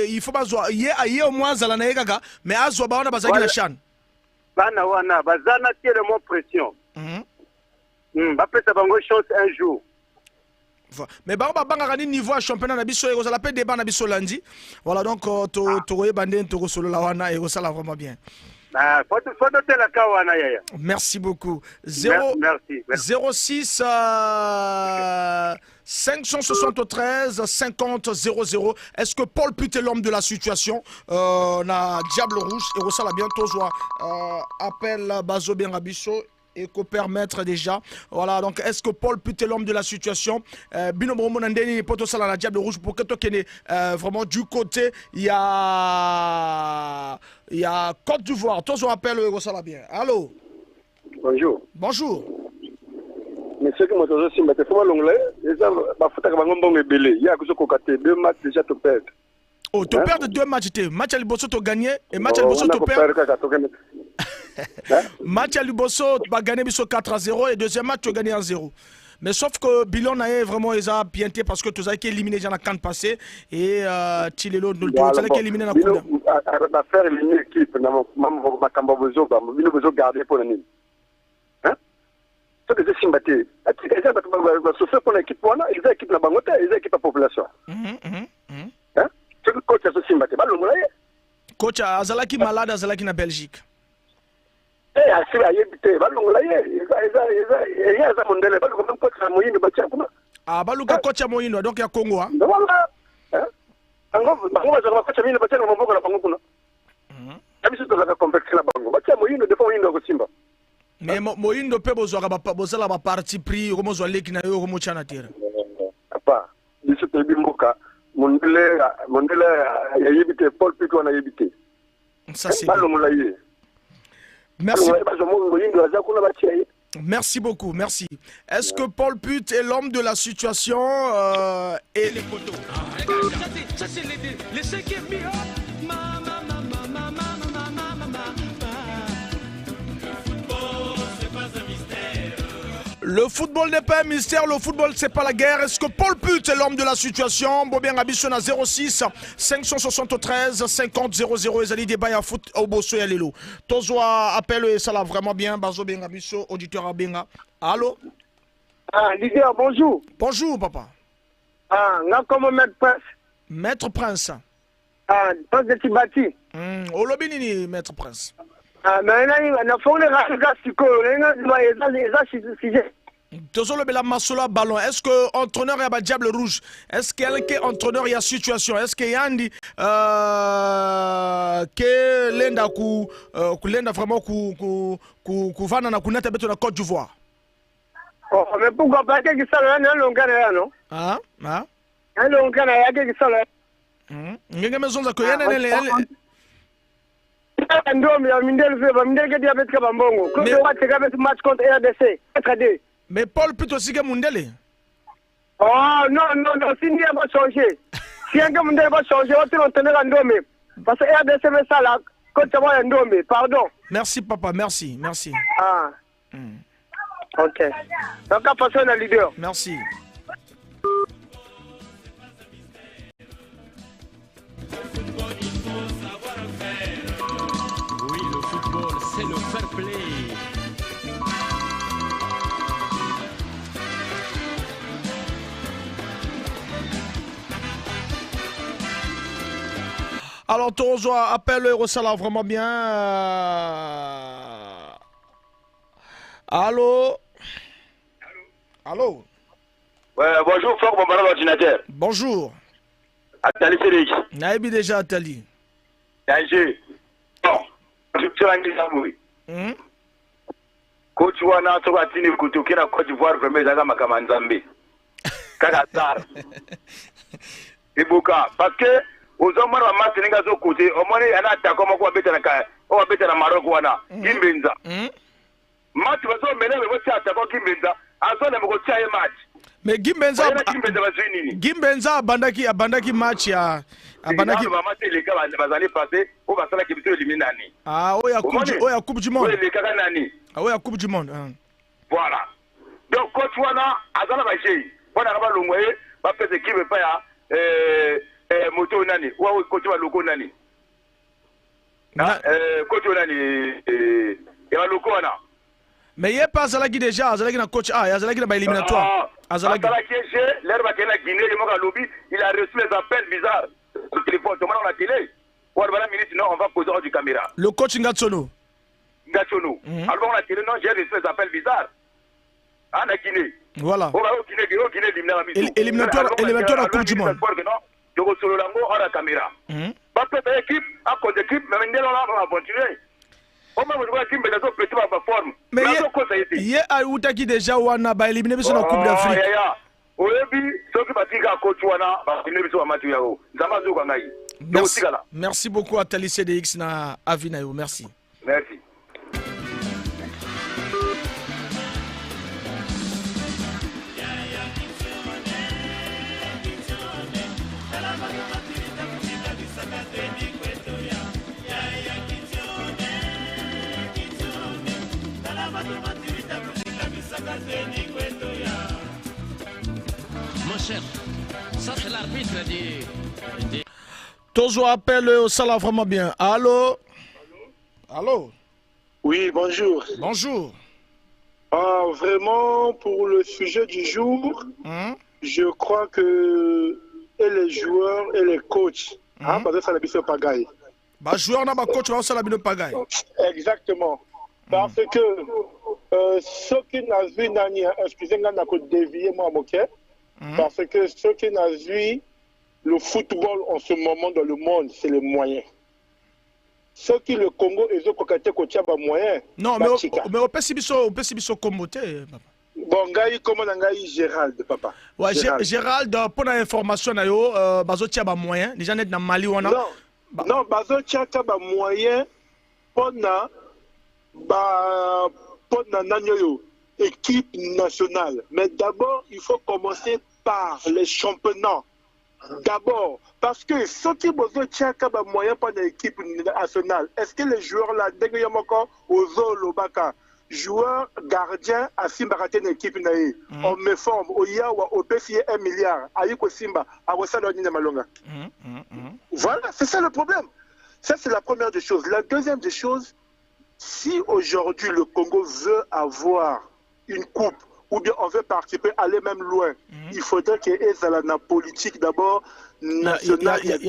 il faut pas jouer hier au moins zala na kaka mais azwa ba wana bazaki na Chan. Bana wana bazana tellement pression. Ba pesa bango chance un jour. Mais banga banga niveau à championnat na biso eko zala pe débat na biso lundi. Voilà donc to yebande to solo la wana eko sala vraiment bien. Merci beaucoup. Merci. 06 573 50 00. Est-ce que Paul Put est l'homme de la situation? Na Diable Rouge et Rossa la bientôt joie appelle Bazo Benrabiso et qu'on permettre déjà. Voilà, donc est-ce que Paul Put est l'homme de la situation? Bino Bromo Nandeni poto sala la Diable Rouge pour que toi qui vraiment du côté il y a Côte d'Ivoire. Tous on appelle Rossa la bien. Allô? Bonjour. Bonjour. Monsieur qui m'a aussi mais faut l'anglais, et ça ba futa ka bango mbongo ebele. Ya kuzo kokate deux matchs déjà to perdre. Oh, tu perds deux matchs. Match à Liboso, tu gagné et match à Liboso, tu perds. Match à Liboso, tu vas gagner 4-0 et deuxième match, tu gagnes 1-0. Mais sauf que Bilon a vraiment bien été parce que tu as été éliminé dans la canne passée et tu as été éliminé dans la coupe. Tu as fait éliminer l'équipe, tu as gardé pour le hein? Ce que c'est Simbaté. C'est pour l'équipe, ils ont équipe la bangote, ils ont équipe la population. C'est le coach à ce Simbaté. Coach Azalaki malade, Azalaki na Belgique. Eh, assez à éviter. Ah, Baluka coach à Moïno, donc il y a Congo. Voilà. Mais Moïno peut besoin de la partie pris, comme on l'a dit, comme on l'a dit. Papa, il se peut bien Mondele a évité, Paul Pico a évité. Ça c'est merci. Merci beaucoup, merci. Est-ce que Paul Put est l'homme de la situation et les poteaux? Ça c'est les 5e minutes. Le football n'est pas un mystère, le football c'est pas la guerre. Est-ce que Paul Put est l'homme de la situation? Bobien Abisson à 06 573 50 00 et Zali débat à foot au Bosso et à Lelo. Tozoa appelle et ça l'a vraiment bien. Bazo Ben Abisson, auditeur à Benga. Allô? Ah, Lydia, bonjour. Bonjour papa. Ah, non, comment Maître Prince? Maître Prince. Ah, Prince de Tibati. Olobinini, Maître Prince. Ah, mais il faut les Tozolo Bela Masola ballon. Est-ce que entraîneur y a Diable Rouge? Est-ce qu'il y a entraîneur y a situation? Est-ce qu'il y a Andy que l'enda ku lenda vraiment ku vana na kunata beto na Côte d'Ivoire? Oh, mais pourquoi pas que ça là non ngana non? Ah, ah. Non ngana ya que ça là. Ngenge mezonza ko yana nele. Ndomi ya mindel fe ba mindel ke diabet ka bambongo. Ko wa teka bet match contre RDC. 4-2. Mais Paul plutôt sige mundele. Oh non, si Ndia va changer. Si un gars Mundele va changer, on va tenir à Ndomé. Parce que RDC met ça là, quand tu vas à Ndomé, pardon. Merci papa, merci. Ah. Ok. Donc à passer à leader. Merci. Oui, le football, c'est le fair play. Alors Tozo appelle Rosala vraiment bien. Allô? Allô? Ouais, bonjour, Fort Bombara l'ordinateur. Bonjour. Attali Félix. Naïbi déjà Attali. Danger. Bon, je suis en Guinée. Coach wana to batini kutokea Côte d'Ivoire vraiment zaga makama Nzambe. Kaka sar. Ibuka parce que aux hommes wa match ninga zo côté au moins ana attaque comme quoi beta na ka o beta na Maroc wana Kimbenza. Match bazo mena me bota attaque Kimbenza azo na mko tia match. Mais Gimbenza abandaki match ya abandaki match les gars bazali passer ou basala ki biso éliminer nani. Ah oya coupe du monde. Les gars nani. Ah oya coupe du monde. Voilà. Donc coach wana azala ba jei. Bona ka ba longwe ba pese équipe pa ya moto nani. Wa coach wa loko nani. Coach nani ya loko wana. Mais il n'y a pas Azalagi déjà, Azalagi na coach A, Azalagi na ba éliminatoire. Azalagi l'air va la Guinée, il a reçu les appels bizarres sur le téléphone. Tout le monde à la télé. On va poser hors du caméra. Le coach Ngatsono. Ngatsono. Alors la télé, non, j'ai reçu les appels bizarres. En Guinée. Voilà. On va au Guinée, éliminatoire à Coupe du Monde. Je reçois le hors la caméra. Pas peut-être équipe, à cause d'équipe, mais maintenant on va continuer. Mais il y a Outaki déjà wana ba éliminé sur la Coupe d'Afrique. Merci beaucoup à Tali CDX na Avinayo, merci. Merci. Mon cher, ça c'est l'arbitre dit. Tozo appelle au Salah vraiment bien. Allô? Allô? Oui, bonjour. Bonjour. Vraiment, pour le sujet du jour, je crois que et les joueurs et les coachs, parce que ça n'a pas pagaille. Bah, joueur n'a pas coach, ça n'a pas pagaille. Exactement. Parce que ceux qui n'ont vu, excusez-moi, n'a dévié moi, parce que ceux qui n'ont vu le football en ce moment dans le monde, c'est les moyens. Ceux qui le Congo, ils ont coquetté au moyen. Non, mais au Pessibiso Comboté, papa. Bon, Gaï, comment on Gérald, papa? Ouais, Gérald, pour l'information, Bazo Tiaba moyen, les gens sont dans Mali ou non? Non, Bazo Tiaba moyen, pour équipe nationale. Mais d'abord, il faut commencer par les championnats. D'abord, parce que ceux qui ont moyen pour l'équipe nationale, est-ce que les joueurs là, joueurs gardiens à Simba raté une équipe naïe, on me forme au Yawa au PCA 1 milliard, à Yiko Simba, à Wassalo Malonga. Voilà, c'est ça le problème. Ça, c'est la première des choses. La deuxième des choses, si aujourd'hui le Congo veut avoir une coupe, ou bien on veut participer, aller même loin, il faudrait qu'il y ait la politique d'abord nationale. Il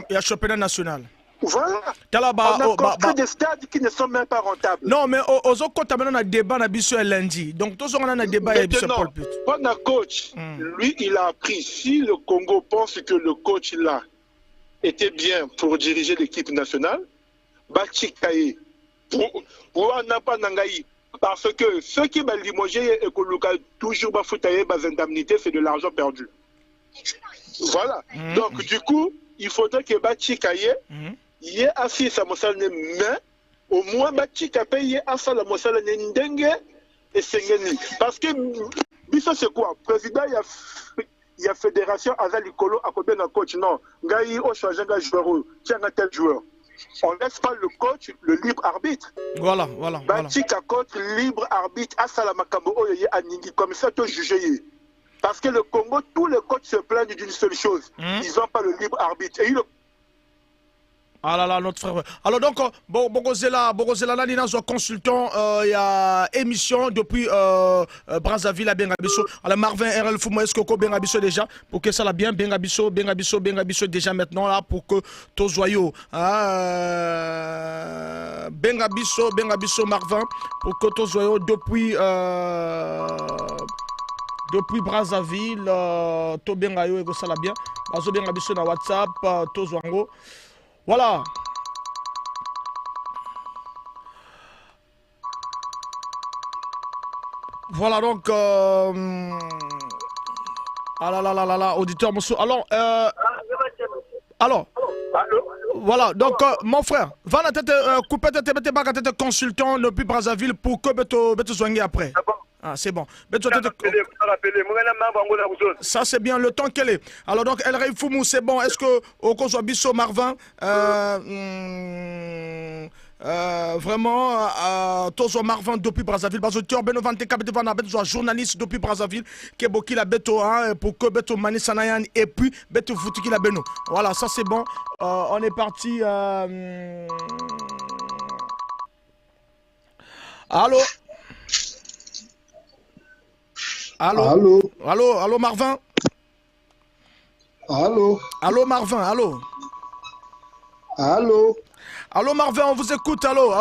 y a championnat national. Voilà. On a construit des stades qui ne sont même pas rentables. Non, mais aux autres côtés, on a un débat lundi. Donc, tous on a un débat avec Paul Put. Pendant coach, lui, il a appris. Si le Congo pense que le coach là était bien pour diriger l'équipe nationale, Bachikaye, pour n'a pas Nangaï, Parce que ceux qui ont limogé et que toujours des indemnités, c'est de l'argent perdu. Voilà. Donc, du coup, il faudrait que Bachikaye y ait assis sa mossale, mais au moins Bachika y ait assis la mossale Ndenge et Sengeni. Parce que, ça c'est quoi? Président, il y a fédération Azalikolo à combien de coach? Non. Gaï, au change un joueur, tiens un tel joueur. On ne laisse pas le coach le libre arbitre. Voilà. Bachika coach libre arbitre à Salamakambo Oye Aningi, comme ça, tu juges. Parce que le Congo, tous les coachs se plaignent d'une seule chose. Ils n'ont pas le libre arbitre. Et Ah là là, notre frère. Alors donc, Bogozela, là, il y a un consultant, il y a émission depuis Brazzaville à Bengabisso. Alors Marvin RL Fumo, est-ce que Bengabisso déjà, pour que ça la bien, Bengabisso déjà maintenant là, pour que tous joyeux. Bengabisso Marvin, pour que tous joyeux depuis Brazzaville, to Bengayo et que ça la bien. Bazo Bengabisso na WhatsApp, tous joyeux. Voilà. Voilà donc. Ah là, auditeur, monsieur. Alors, voilà, donc mon frère, va la tête, couper tête consultant depuis Brazzaville pour que tu soigner après. Ah, c'est bon. Ça, c'est bien le temps qu'elle est. Alors, donc, El Rey Foumou, c'est bon. Est-ce que, au Bisso Marvin, vraiment, Tozo Marvin depuis Brazzaville, parce que tu as un journaliste depuis Brazzaville, qui est beaucoup la bête pour que Beto Mani Sanayan et puis Beto Foutiki la Beno. Voilà, ça, c'est bon. On est parti. Allô? Allô, Marvin? Allô, Marvin, allô? Allô, Marvin, on vous écoute, allô?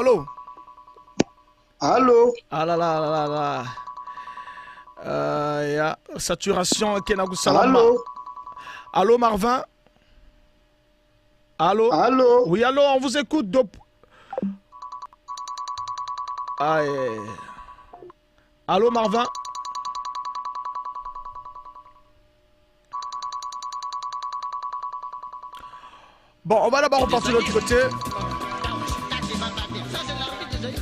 Ah là. Y a saturation, Kenagu Salama. Allô, Marvin? Allô? Oui, allô, on vous écoute. Allô, Marvin? Bon, on va d'abord repartir de l'autre côté.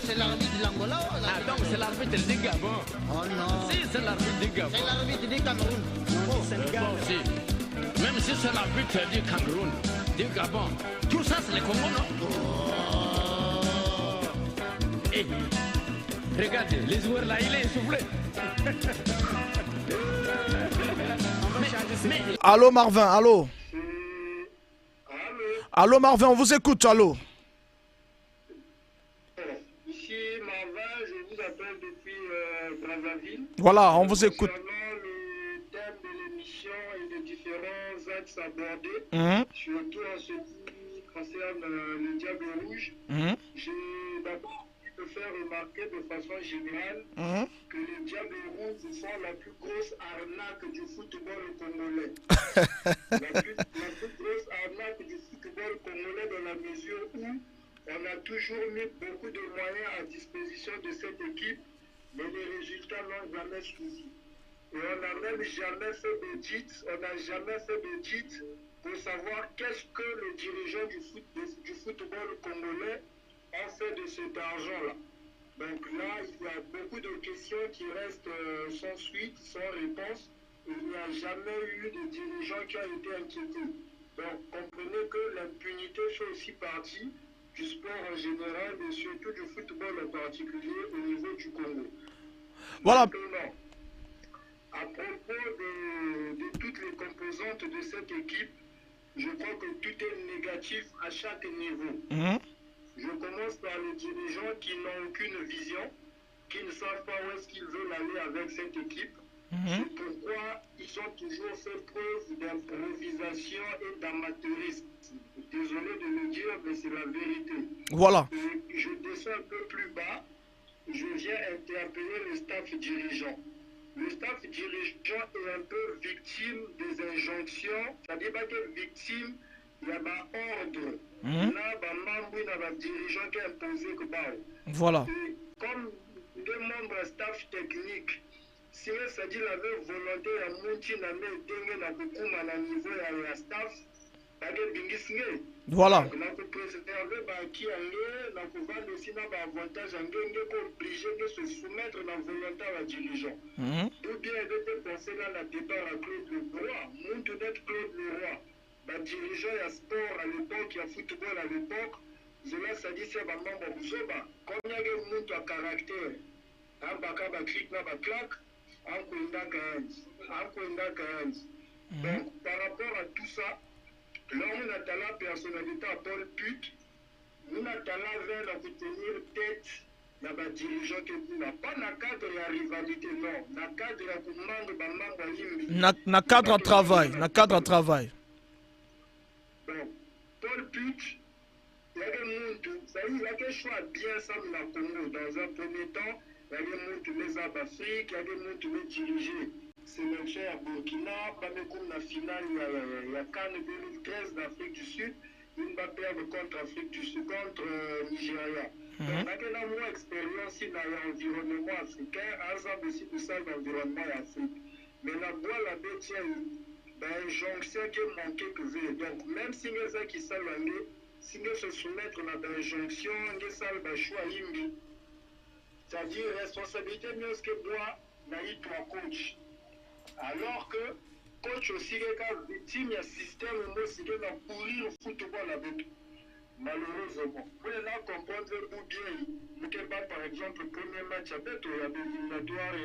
C'est l'arbitre de l'Angola. Ah, donc c'est l'arbitre du Gabon. Oh non. Si, c'est l'arbitre du Gabon. C'est l'arbitre du Cameroun. Non, Sénégal aussi. Même si c'est l'arbitre du Cameroun, du Gabon, tout ça c'est les Congo, non? Et regardez, les joueurs là, il est essoufflé. Allô, Marvin, allô? Allô, Marvin, on vous écoute, allô? Ici, Marvin, je vous appelle depuis Brazzaville. Voilà, on vous écoute. Concernant le thème de l'émission et les différents axes abordés, surtout en ce qui concerne le diable rouge, j'ai d'abord envie de faire remarquer de façon générale que les diables rouges sont la plus grosse arnaque du football congolais. la plus grosse arnaque du football congolais dans la mesure où on a toujours mis beaucoup de moyens à disposition de cette équipe, mais les résultats n'ont jamais suivi. Et on n'a même jamais fait d'audit, pour savoir qu'est-ce que les dirigeants du football congolais ont fait de cet argent-là. Donc là, il y a beaucoup de questions qui restent sans suite, sans réponse. Il n'y a jamais eu de dirigeants qui ont été inquiétés. Donc comprenez que l'impunité fait aussi partie du sport en général et surtout du football en particulier au niveau du Congo. Voilà. Maintenant, à propos de toutes les composantes de cette équipe, je crois que tout est négatif à chaque niveau. Je commence par les dirigeants qui n'ont aucune vision, qui ne savent pas où est-ce qu'ils veulent aller avec cette équipe. C'est pourquoi ils ont toujours fait preuve d'improvisation et d'amateurisme. Désolé de le dire, mais c'est la vérité. Voilà. Et je descends un peu plus bas, je viens interpeller le staff dirigeant. Le staff dirigeant est un peu victime des injonctions, c'est-à-dire pas que victime, il y a un ordre. Là, il y a un dirigeant qui a imposé que voilà. Et comme deux membres de staff technique. Si c'est-à-dire la volonté ya munchi na me denge na kukuma na niveau ya staff, bage bingisnge. Voilà. Na ko préserver ba ki angé, na ko vendre aussi na ba avantage angé, ngé ko obligé de se soumettre na volonté à dirigeant. Ou bien de penser dans la départ à Claude Leroy, muntu net Claude Leroy. Ba dirigeant ya sport à l'époque, ya football à l'époque, cela ça dit c'est ba mambo buzoba. Combien de muntu à caractère. Abaka ba clic na ba claque. Donc, par rapport à tout ça, là, on a la personnalité à Paul Put, on a vers la tenir tête dans le dirigeant que vous n'avez pas dans le cadre de la rivalité, non, dans le cadre de la commande, dans le cadre de travail, dans le cadre de travail. Donc, Paul Put, il y a des gens, ça y est, il y a quelque chose bien ça dans le Congo. Dans un premier temps, il y a des gens qui les ont d'Afrique, il y a des gens qui les dirigent. Sélection à Burkina, pas comme la finale, il y a Cannes 2013 d'Afrique du Sud, il va perdre contre Afrique du Sud, contre Nigeria. Donc, on a une expérience dans l'environnement africain, ensemble aussi pour ça, l'environnement africain. Mais la boîte, la bête, ben, jonction qui manquait que veut. Donc, même si les gens qui savent l'anglais, si nous se soumettre à l'injonction, nous savons le choix imbi. C'est-à-dire, responsabilité mieux que moi, naït toi coach. Alors que coach aussi les cas victime il y a système où c'est que dans pourrir le football avec malheureusement pour là comprendre ou bien le Québec par exemple le premier match avec il y a des éliminatoires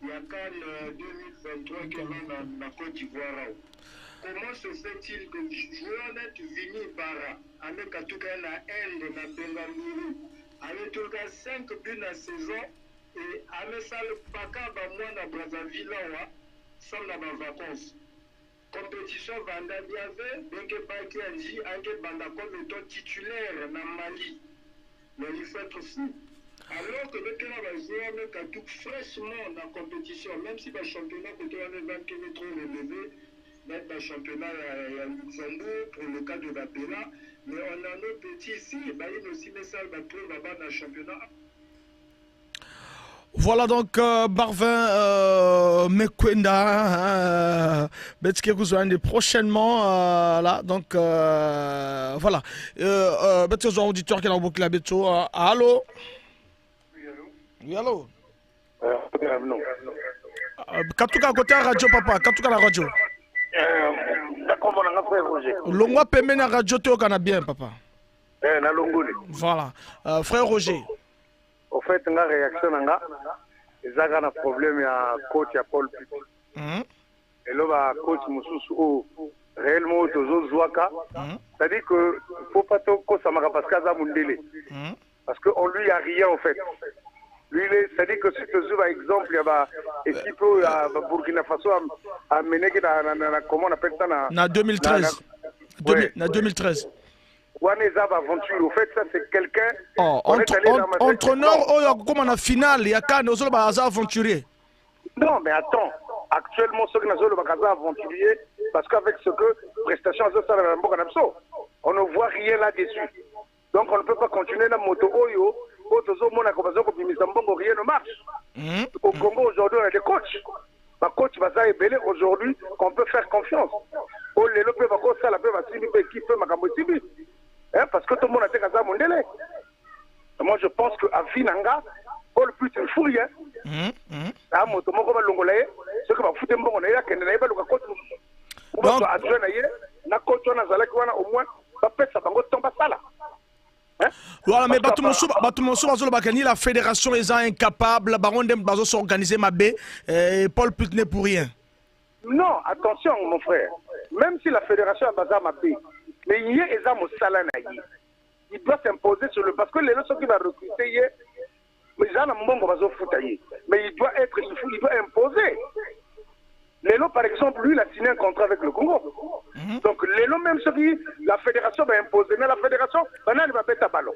il y a Cannes 2023 qui est dans la Côte d'Ivoire. Comment se fait-il que joueur net Vini Bara avec en tout cas la Inde na Bengaluru avec tout cas 5 buts la saison et avec ça le Paka ba moi na Brazzaville là ça na ba vacances compétition vanda biave donc pas qui a dit ange banda comme étant titulaire na Mali mais il faut être fou alors que le Kenya va jouer avec un tout fraîchement dans la compétition même si le championnat côté on est 20 trop relevé même le championnat à Luxembourg pour le cas de la Pena mais on a nos petits ici il y a aussi des salles là-bas dans le championnat. Voilà donc Barvin Mekwenda Betske Kuzouande prochainement là donc voilà Betske Kuzouande auditeur qui est dans le boucle la Beto allô oui allô Katuka côté radio papa Katuka la radio Longwa pembe na radio te okana bien papa na longoli voilà frère Roger. Au fait, une réaction, il y a un problème à coach à Paul Put. Et là, coach Moussou, réellement, c'est-à-dire qu'il ne faut pas tout que ça m'a parce parce qu'on lui a rien en fait. Lui, c'est-à-dire que si tu as par exemple, il y a une équipe à Burkina Faso à mener, comment on appelle ça? En 2013. En 2013. Aventure. Au fait, ça c'est quelqu'un. Entraîneur, comme en finale, il y a qu'un aventurier. Non, mais attends. Actuellement, ceux qui sont aventuriers, parce qu'avec ce que prestation, on ne voit rien là-dessus. Donc on ne peut pas continuer dans la moto. Rien ne marche. Au Congo, aujourd'hui, on a des coachs. Ma coach va s'aider aujourd'hui qu'on peut faire confiance. Parce que tout le monde a été casé à mon délai. Moi, je pense qu'à Vinanga, Paul Put est fou, hein. Voilà, mais la fédération est incapable, de s'organiser ma baie, Paul Put n'est pour rien. Non, attention, mon frère. Même si la fédération a basé ma baie, mais il y a des salaires. Il doit s'imposer sur le. Parce que les gens qui vont recruter, mais il doit être, il doit imposer. Lélo, par exemple, lui, il a signé un contrat avec le Congo. Donc, Lélo, même ce qui, la fédération va imposer. Mais la fédération, maintenant, elle va mettre à ballon.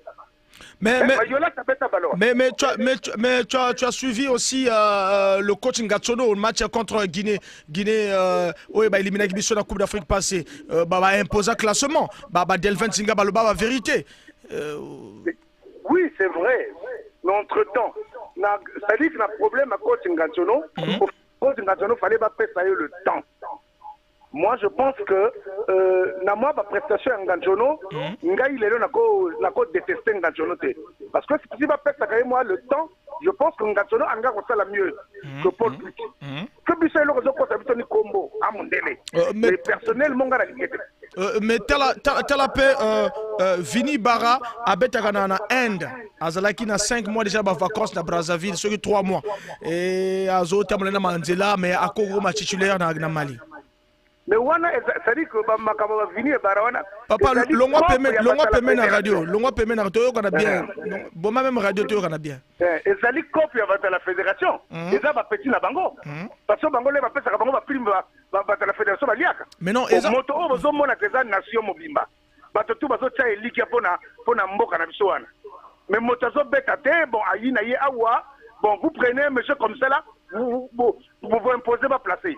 Mais tu as suivi aussi le coach Ngatsono au match contre Guinée. Guinée, il a éliminé la Coupe d'Afrique passée. Il a imposé un classement. Delvin Singa, la vérité. Oui, c'est vrai. Mais entre-temps, c'est-à-dire que le problème à coach Nganchono, coach Nganchono, il fallait pas faire le temps. Moi, je pense que na moi ma prestation à Nganchono, Nga il est là n'a qu'à détester Nganchono. Parce que si va faire ça moi le temps, je pense que Nganchono a encore ça la mieux que Paul Puit. Que Bissau le réseau quoi ça bitoni combo à mon délai. Mais personnellement mon gars mais tala paix Vini Bara a betagana na Inde. Azalaki na 5 mois déjà ba vacances na Brazzaville, ceux qui 3 mois. Et azo tamona na Mandela mais à Congo ma titulaire na Mali. Mais wana c'est-à-dire que makaba Vini Bara wana papa longwa peme na radio, longwa peme na radio kana bien. Bon même radio to kana bien. Et ça dit copie avant la fédération. Et ça va petit na bango. Parce que bango les va pesa bango va prime va la fédération va liaka. Mais non, et ça moto o bozo mona keza nation mobimba. Bato tu bazo tia eliki pona mboka na biso wana. Mais moto zo beta te bon ayi na ye awa bon vous prenez un monsieur comme ça là vous imposez pas placer.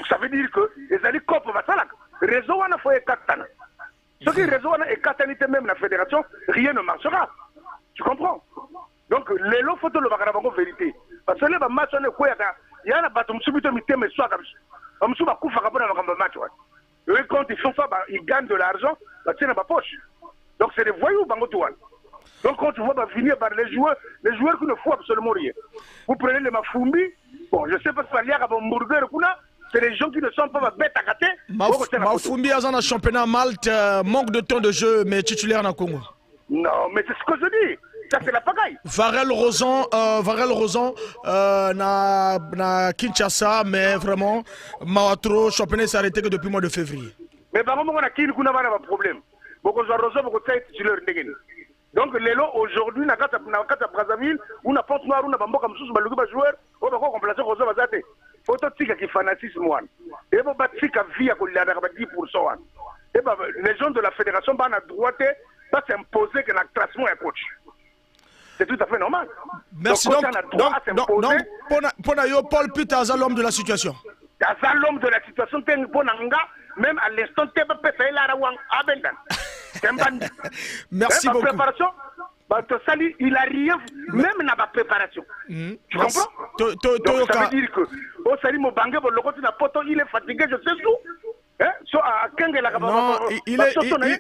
Ça veut dire que les alliés cop va ça là. Réseau wana faut ekatana. Ce qui réseau wana ekatanité même la fédération, rien ne marchera. Tu comprends? Donc les lots faut le bagabango vérité. Parce que les matchs on est quoi il y a na bato msubito miteme soit comme ça. Msuba kufa kapona makamba match ouais. Et quand ils font ça ils gagnent de l'argent, bah tiens dans ma poche. Donc c'est des voyous bango touane. Donc quand tu vois finir par les joueurs qui ne font absolument rien. Vous prenez les Mafumbi, bon je sais pas si ça lié à Hamburger kuna. C'est les gens qui ne sont pas bêtes à gâter. Mafumbi a un championnat Malte, manque de temps de jeu, mais titulaire dans Congo. Non, mais c'est ce que je dis. Ça, c'est la pagaille. Varel Rosan, na Kinshasa, mais vraiment, Mawatro, championnat s'est arrêté que depuis le mois de février. Mais par contre, on a Kinshasa, pas de problème. Beaucoup de Rosan, beaucoup de titulaire. Donc, les lots aujourd'hui, na kata Brazzaville, on a Pont Noir, on a Bamboka Moussous, Balouki, joueur, on va remplacer Rosan Bazate. Faut tika qui fanatisme one. Et bon tika via ko la 10%. Et ben les gens de la fédération ba na droite pas s'imposer que na classement est coach. C'est tout à fait normal. Merci donc pour yo Paul Puit à l'homme de la situation. À l'homme de la situation ten bonanga même à l'instant te ba pesa la rawang abendan. Merci beaucoup. Préparation Sali, il a rien, même dans la préparation. Tu comprends? Donc, ça veut dire que au Sali Mobangé, le côté n'a pas il est fatigué, je sais tout. Non,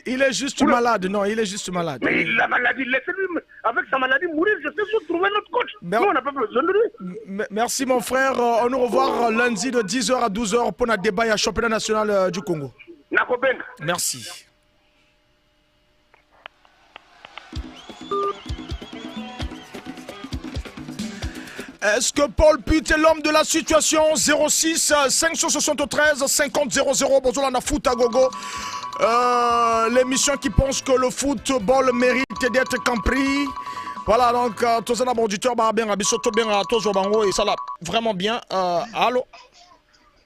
il est juste malade. Non, il est juste malade. Mais la maladie, laissez-lui avec sa maladie mourir, je sais tout trouver notre coach. Nous, on n'a pas besoin de lui. Merci mon frère. On nous revoit lundi de 10h à 12h pour notre débat à championnat national du Congo. Merci. Est-ce que Paul Puit est l'homme de la situation? 06 573 50 00. Bonjour, on a foot à gogo. L'émission qui pense que le football mérite d'être compris. Voilà, donc, tous les auditeurs, bien, surtout bien à tous, et ça là, vraiment bien. Allô?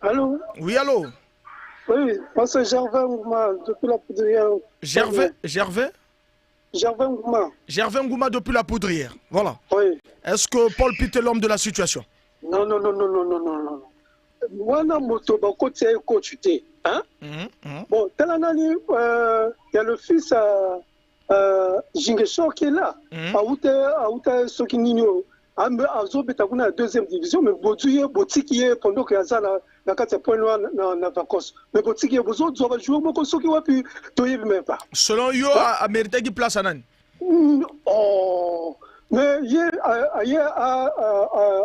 Allô? Oui, allô? Oui, moi c'est Gervais Ngouma, depuis la Poudrière. Gervais Ngouma. Gervais Ngouma depuis la Poudrière, voilà. Oui. Est-ce que Paul Puit est l'homme de la situation? Non. Moi, je suis côté coach. Bon, il y a le fils Jingesho qui est là. Aouta Sokinino. Azo Betakuna deuxième division, mais Botiki est pendant qu'il y a na kati point noir na vacances. Mais Botiki est besoin de jouer beaucoup ceux qui ont pu toyer même pas. Selon yo, a mérité qui place à Nan. Oh. Mais hier,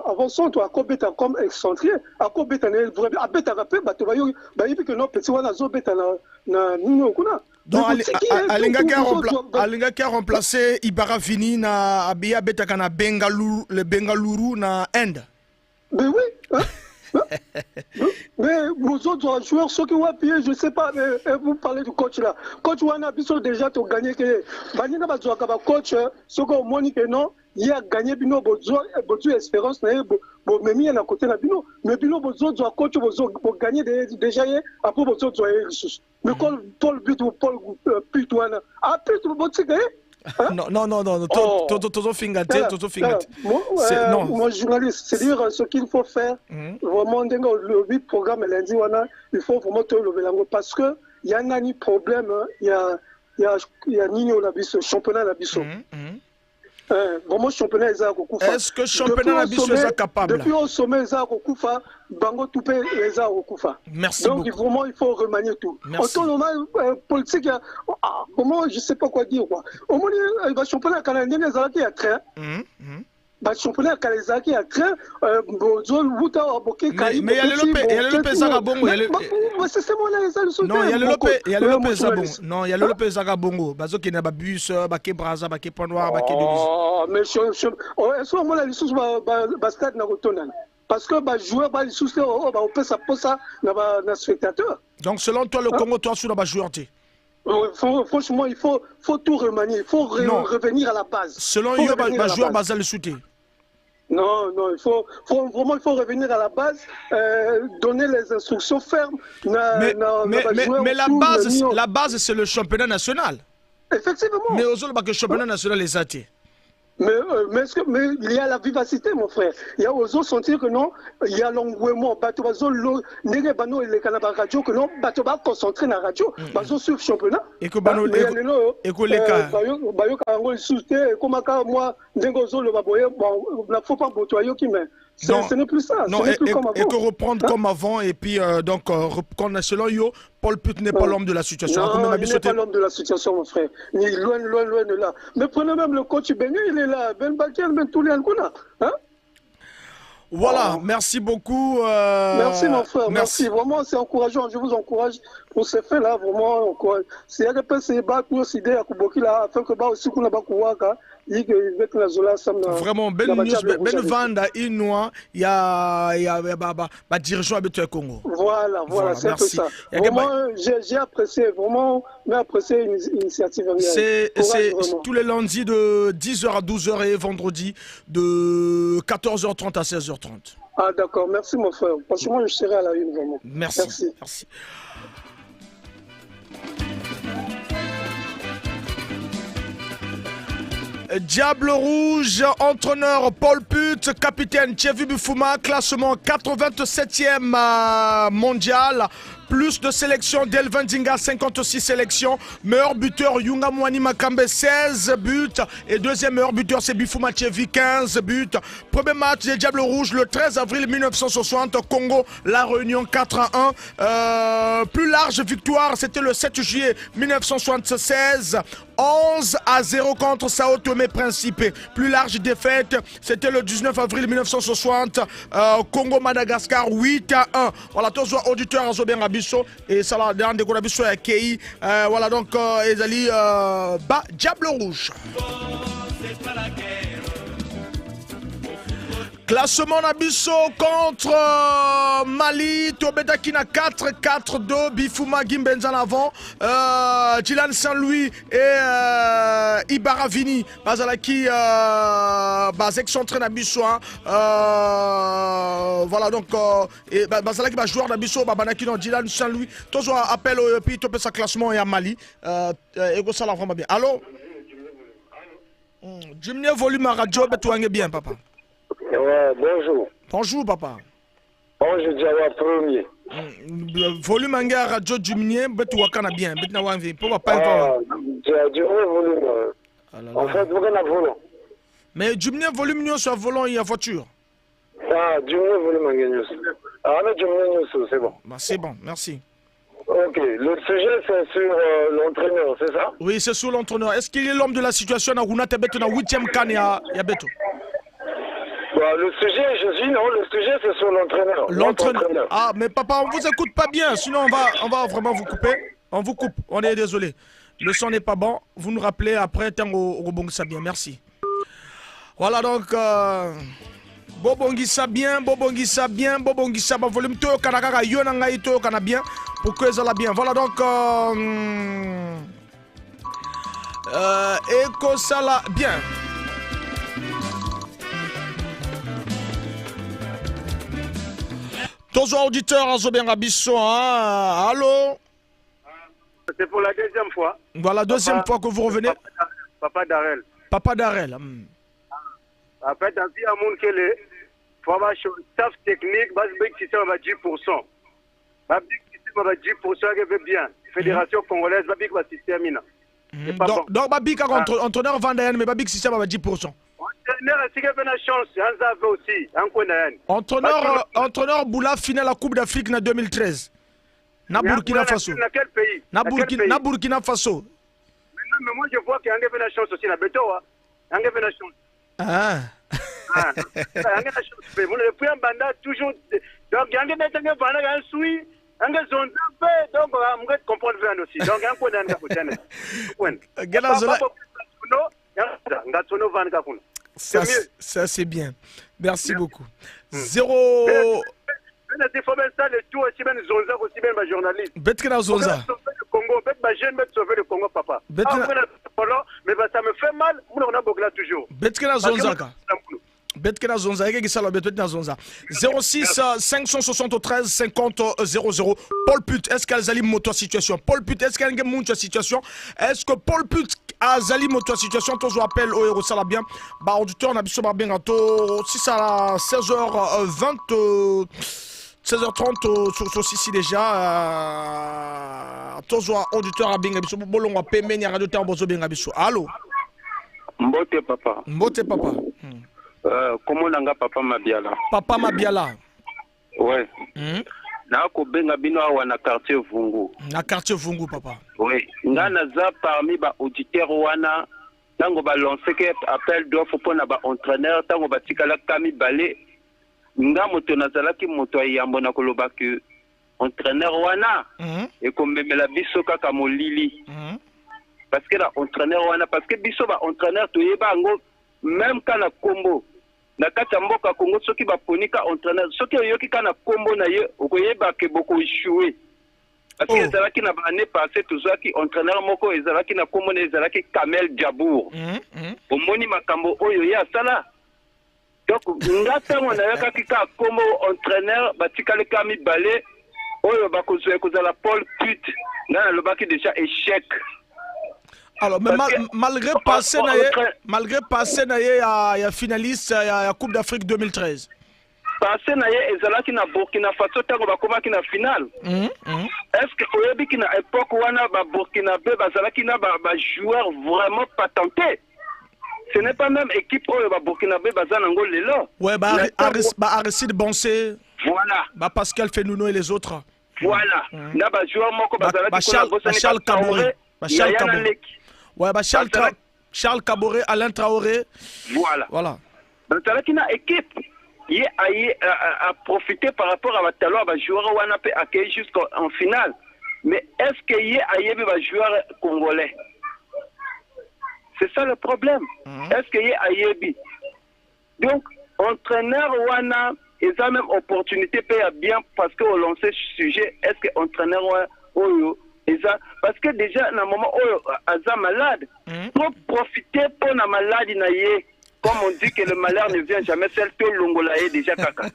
avant ça, tu as Kobeta comme excentré. À Kobeta, à Beta rappel, tu vas y que non, petit ou nazo Beta na Nino Kuna. Donc, Alinga qui a remplacé Ibara Vini na Abia Beta Kana le Bengaluru na Inde. Mais oui, mais vos autres joueurs, ceux qui ont appuyé, je ne sais pas, mais vous parlez du coach là. Coach Wana Biso déjà tu gagné que Banina Bazouaka coach, ce qu'on m'a que non, il a gagné Bino Bozo Espérance, mais il y a un côté là Bino. Mais Bino Bozo doit coach pour gagner déjà après Bozo doit ressources. Mais Paul But ou Paul Putoana, après tout le monde c'est gagné. Non, Toto Fingate. Moi, journaliste, c'est-à-dire ce qu'il faut faire, vraiment, le 8 programme lundi, il faut vraiment te lever la main parce qu'il y a un problème, il y a Nino Labisso, championnat Labisso. Vraiment, championnat est à Kokufa. Est-ce que championnat est capable? Depuis au sommet, les Kokufa, Bango Toupé, les Kokufa. Merci donc, beaucoup. Vraiment, il faut remanier tout. En on a politique, comment, je ne sais pas quoi dire. Quoi. Au moins, le championnat canadien, les Alaki a train. Le championnat canadien a train. Mais il y a le Lopez Agabongo. Non, il y a le Lopez Agabongo. Non, il y a le Lopez Agabongo. Bazo qui n'a pas bus, baké Braza, baké Point Noir, baké Denis. Oh, mais est-ce que moi, la licence va stade n'a retourné? Parce que les joueurs va licence au pesa posa na spectateur. Donc selon toi le Congo toi sur la joueur t. Franchement, il faut tout remanier, il faut revenir à la base. Selon eux, le joueur basal le soutien. Non, il faut revenir à la base, donner les instructions fermes. Mais la base, c'est le championnat national. Effectivement. Mais aux autres, le championnat national est athée. Mais il y a la vivacité, mon frère. Il y a aux autres sentir que non, il y a l'engouement. Bateau nege bano il est canaba radio que non, bateau va concentrer na radio. Bateau sur le championnat. Et que bano et que les cas. Bayo kango soutien comme aka moi ndengo zo le baboye bon, n'a faut pas botoyer qui mais ce n'est plus ça. Non, et que reprendre comme avant et puis donc reprendre selon yo. Paul Put n'est pas l'homme de la situation. Non, il n'est pas l'homme de la situation, mon frère. Il est loin de là. Mais prenez même le coach Benny, il est là. Ben Bakiel, Ben Toulian Kuna. Hein? Voilà, merci beaucoup. Merci, mon frère. Merci. Vraiment, c'est encourageant. Je vous encourage pour ces faits-là. Vraiment, s'il y a des personnes qui ont décidé à Kuboki, afin que aussi qu'on a pas vraiment, Ben Vanda, il y a dirigeant habituel Congo. Voilà, c'est un peu ça. Vraiment, j'ai apprécié, vraiment, l'initiative. C'est tous les lundis de 10h à 12h et vendredi de 14h30 à 16h30. Ah d'accord, merci mon frère. Franchement, je serai à la une vraiment. Merci. Diable Rouge, entraîneur Paul Put, capitaine Thierry Bufuma, classement 87e mondial. Plus de sélections d'Elvin Dinga, 56 sélections. Meilleur buteur Yunga Mwani Makambe, 16 buts. Et deuxième meilleur buteur c'est Bifuma Thierry, 15 buts. Premier match des Diables Rouges le 13 avril 1960. Congo, La Réunion 4-1. Plus large victoire, c'était le 7 juillet 1976. 11-0 contre Sao Tomé Principe. Plus large défaite, c'était le 19 avril 1960. Congo-Madagascar 8-1. Voilà, tous les auditeurs à Zobien Rabisso. Et ça l'a dans des Rabisso à Kei. Voilà donc, Ezali Diable Rouge. Classement Nabisso contre Mali, Tobedakina 4-4-2, Bifuma Gimbenza en avant, Dylan Saint-Louis et Ibaravini, Bazalaki, excentré Nabisso. Voilà donc, Bazalaki va joueur Nabisso, Babanaki non, Dylan Saint-Louis, tous appel au pays, topé sa classement et à Mali, et ça la vraiment bien. Allô? Diminuer volume à radio, mais tu es bien, papa. Ouais, bonjour. Bonjour, papa. Bonjour, Diawa premier. Volume à radio diminué, mais tu es bien. Mais tu n'as pas envie. Pourquoi pas? Du volume. En fait, vous avez un volant. Mais diminuer volume sur volant et à voiture. Ah, diminuer volume. Ah, mais diminuer, c'est bon. Bah, c'est bon, merci. Ok, le sujet c'est sur l'entraîneur, c'est ça? Oui, c'est sur l'entraîneur. Est-ce qu'il est l'homme de la situation à Runa Tebet dans 8e can à Beto? Le sujet, je dis non, le sujet c'est sur l'entraîneur. L'entraîneur. Ah, mais papa, on vous écoute pas bien, sinon on va vraiment vous couper. On vous coupe, on est désolé. Le son n'est pas bon, vous nous rappelez après, tant au rebondissement bien, merci. Voilà donc, Bobongissa bien, volume to kanaka yonanga ito kana bien, pour que ça la bien. Voilà donc, Eko Sala bien. Tous auditeurs à Zobien Rabisso, allô? C'est pour la deuxième fois. Voilà, deuxième fois que vous revenez. Papa Darel. Papa Darel. En fait, dans vie à mon kele, faut avoir staff technique, base big système à 10%. Bas big système à 10% qui veut bien. Fédération congolaise, bas big système. Donc Babik entraîneur Vandayan mais Babik système à 10%. Entraîneur Boula finale la Coupe d'Afrique en 2013. Na Burkina Faso. Dans quel pays? Na Burkina Faso. Mais moi je vois qu'il y a une chance aussi na Beto. Il y a une chance. Ah. Il y a une chance. Mais le point banda toujours donc il y a une banda qui suit. Donc, on va comprendre bien aussi. Donc, ça c'est bien. Merci beaucoup. 0. Il faut mettre ça le tout aussi bien Zonza aussi bien les journalistes. Betkena Zonza. Le Congo, sauver le Congo papa. Mais ça me fait mal, on a beaucoup là toujours. Betkena Zonza. Betkena Zonza, Betkena Zonza. 06 573 50 00. Paul Put, est-ce qu'Azali moto situation? Paul Put, est-ce qu'il y a une situation? Est-ce que Paul Put Azali moto situation? Tous je rappelle au héros ça la bien. Bah auditeur on a bien bien gâteau. Si ça à 16h20 16h30 sur Sissi déjà. Tous auditeur a bien gâteau. Bolon a payé mais radio temps bozo bien gâteau. Allô. Mbote papa. Mbote papa. Comment nanga papa Mabiala? Papa Mabiala. Ouais. Na ko benga bino awa na quartier Vungu. Na quartier Vungu papa. Oui. Nga naza parmi ba auditeurs wana tango ba lancer que appel d'offre pour na ba entraîneur tango ba tikala kami balé. Nga moto nazala ki moto yambo na koloba que entraîneur wana et comme memela biso kaka molili. Parce que la entraîneur wana parce que biso ba entraîneur to yeba ngo même quand na combo na kati ya mboka Congo soki baponika entraîneur soki oyoki kana combo na ye okoyeba ke beaucoup échoué parce que ezalaki na année passée tozwaki entraîneur moko ezalaki na combo na ezalaki Kamel Diabour omoni makambo oyo ye asala donc nga ntango nayokaki ka combo entraîneur batikali ka mibale oyo bakozwa kozala Paul Put nga nalobaki déjà échec. Alors, mais malgré passé na ya finaliste ya Coupe d'Afrique 2013. Passé na ye ezalaki na Burkina Faso tango bakomaki na finale. Est-ce que oyebi ki na époque wana ba Burkinabé bazalaki na ba joueurs vraiment patentés? Ce n'est pas même équipe oyo ba Burkinabé bazana ngo lelo. Ouais, Aristide Bansé. Voilà. Pascal Fenouno et les autres. Voilà. Na ba joueur moko bazalaki Charles Kaboré. Charles Kaboré. Ouais, Charles Kaboré, Alain Traoré. Voilà. Donc, là, qui a équipe, il a profité par rapport à Batalo, à joueur ou à accueillir jusqu'en finale. Mais est-ce qu'il y a un joueur congolais? C'est ça le problème. Est-ce qu'il y a un donc, entraîneur Wana, ils ont même opportunité paye bien parce qu'on lance ce sujet. Est-ce que entraîneur Wana, parce que déjà, dans le moment où Aza malade, pour profiter pour la maladie, comme on dit que le malheur ne vient jamais, c'est le Longolaye déjà caca.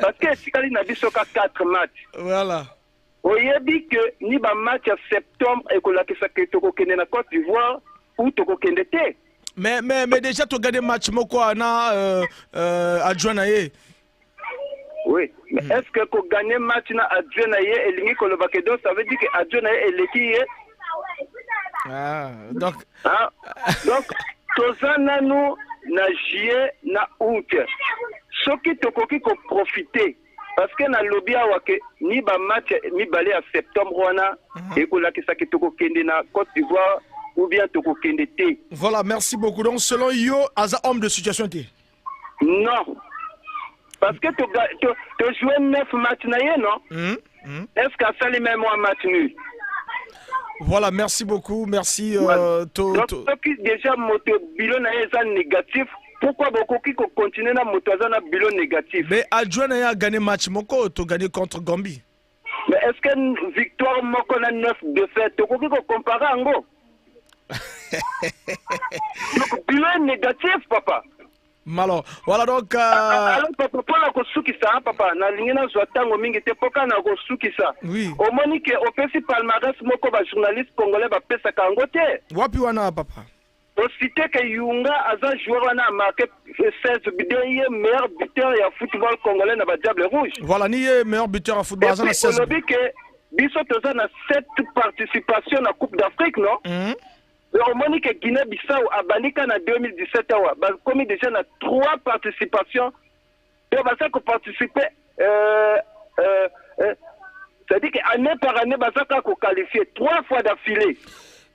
Parce que si il n'a pas 4 matchs. Voilà. On y a dit que ni un match en septembre et que la Côte d'Ivoire ou Toko Kendete. Mais déjà, tu as gagné match Moko Ana adjoint. Oui, mais est-ce que pour gagner match na Adjonaye et Lingi Kolobakedo, ça veut dire que Adjonaye est l'équipe? Donc, Tozana nous na juillet na août. Ce qui te coquille qu'on profiter. Parce que na lobby a wake ni ba match ni balé à septembre wana et que là que ça qui te coquille na Côte d'Ivoire ou bien te coquille té. Voilà, merci beaucoup. Donc selon Yo, Aza homme de situation té. Non. Parce que tu joues 9 matchs, non? Est-ce qu'à ça, les mêmes un match nul? Voilà, merci beaucoup. Merci. Donc, déjà, moto bilan est négatif. Pourquoi beaucoup qui continuent à moto à bilan négatif? Mais adjoint a gagné match Moko, tu as gagné contre Gambie. Mais est-ce qu'une victoire Moko a 9 défaites? Tu as comparé à Ngo? Donc, bilan négatif, papa. Malo, voilà donc. Alors, papa, pour la Kosukisa, papa, na lingena zoatango mingi te poka na Kosukisa. Oui. Au monique, au PC palmarès, moko ba journaliste congolais ba pesa kangote. Wapi wana papa. Au cité que Yunga Azan joueur wana a marqué 16 buts, meilleur buteur et football congolais na ba Diable Rouge. Voilà, ni meilleur buteur à football Azan a 16. Biso toza na 7 participations na Coupe d'Afrique, non? au Monique Guinée-Bissau à Bandika en 2017 comme déjà na 3 participations et on va ça que participer c'est-à-dire qu'année par année on va qualifier 3 fois d'affilée.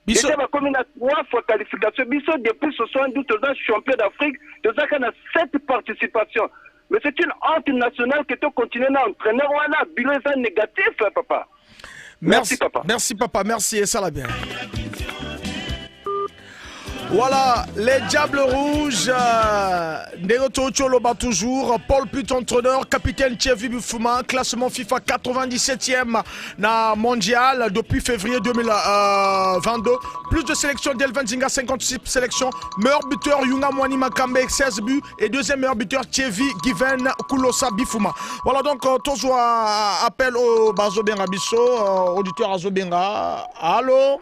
Déjà comme on a 3 fois qualification biso depuis 72 ans champion d'Afrique de ça qu'on a 7 participations. Mais c'est une honte nationale que tu continues à entraîner on a bilan négatif papa. Merci papa. Merci papa, merci et ça va bien. Voilà, les Diables Rouges, Neoto Choloba toujours, Paul Put entraîneur, capitaine Thierry Bufuma, classement FIFA 97e na mondial depuis février 2022. Plus de sélections d'Elvin Zinga, 56 sélections. Meilleur buteur Yunga Mwani Makambe, 16 buts. Et deuxième meilleur buteur Thierry Given Kulosa Bifuma. Voilà donc, toujours appel au Bazo Benga Bisso, auditeur Azo Benga. Allô?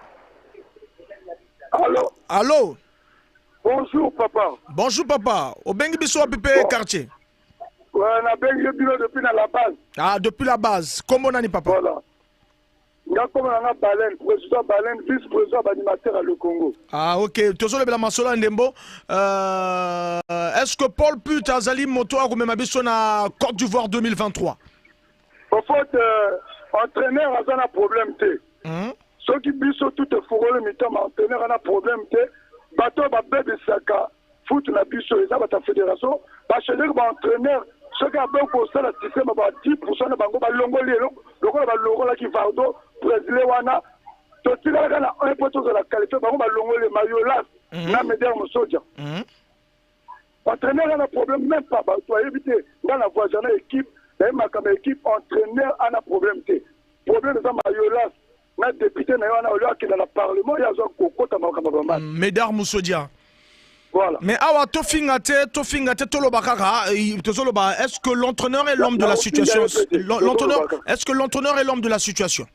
Allô? Allô? Bonjour papa. Bonjour papa. Au Bengi Bisso à Pépé quartier. Ouais, on a Bengi Bisso depuis la base. Ah, depuis la base. Comment on a dit papa? Voilà. Il y a comme on a Baleine, président Baleine, vice-président animateur à le Congo. Ah ok. Toujours le Masolo Ndembo. Est-ce que Paul Put Azali Moto a même Bisso na Côte d'Ivoire 2023? En fait, entraîneur a un problème. Ceux qui Bisso tout est fourré le mi-temps, entraîneur a un problème. Bateau va bébé saka, foot la Bisso, les a la fédération, parce que l'entraîneur, ceux qui ont beaucoup de le système, 10% de bango, longoli, le logo là qui va au Brésil, wana, tout ce qui est là, 1% de la qualité, bango, longoli, maillot là, na médias, mon soja. Entraîneur a un problème, même pas, toi éviter, dans la voisin équipe, dans ma équipe, entraîneur a un problème, problème de maillot là. Na député na yana olio qui dans le parlement ya zo kokota makamba Médard Moussodia. Voilà. Mais awa tofingate tolobakaka tozoloba, est-ce que l'entraîneur est l'homme de la situation? L'entraîneur, est-ce que l'entraîneur est l'homme de la situation?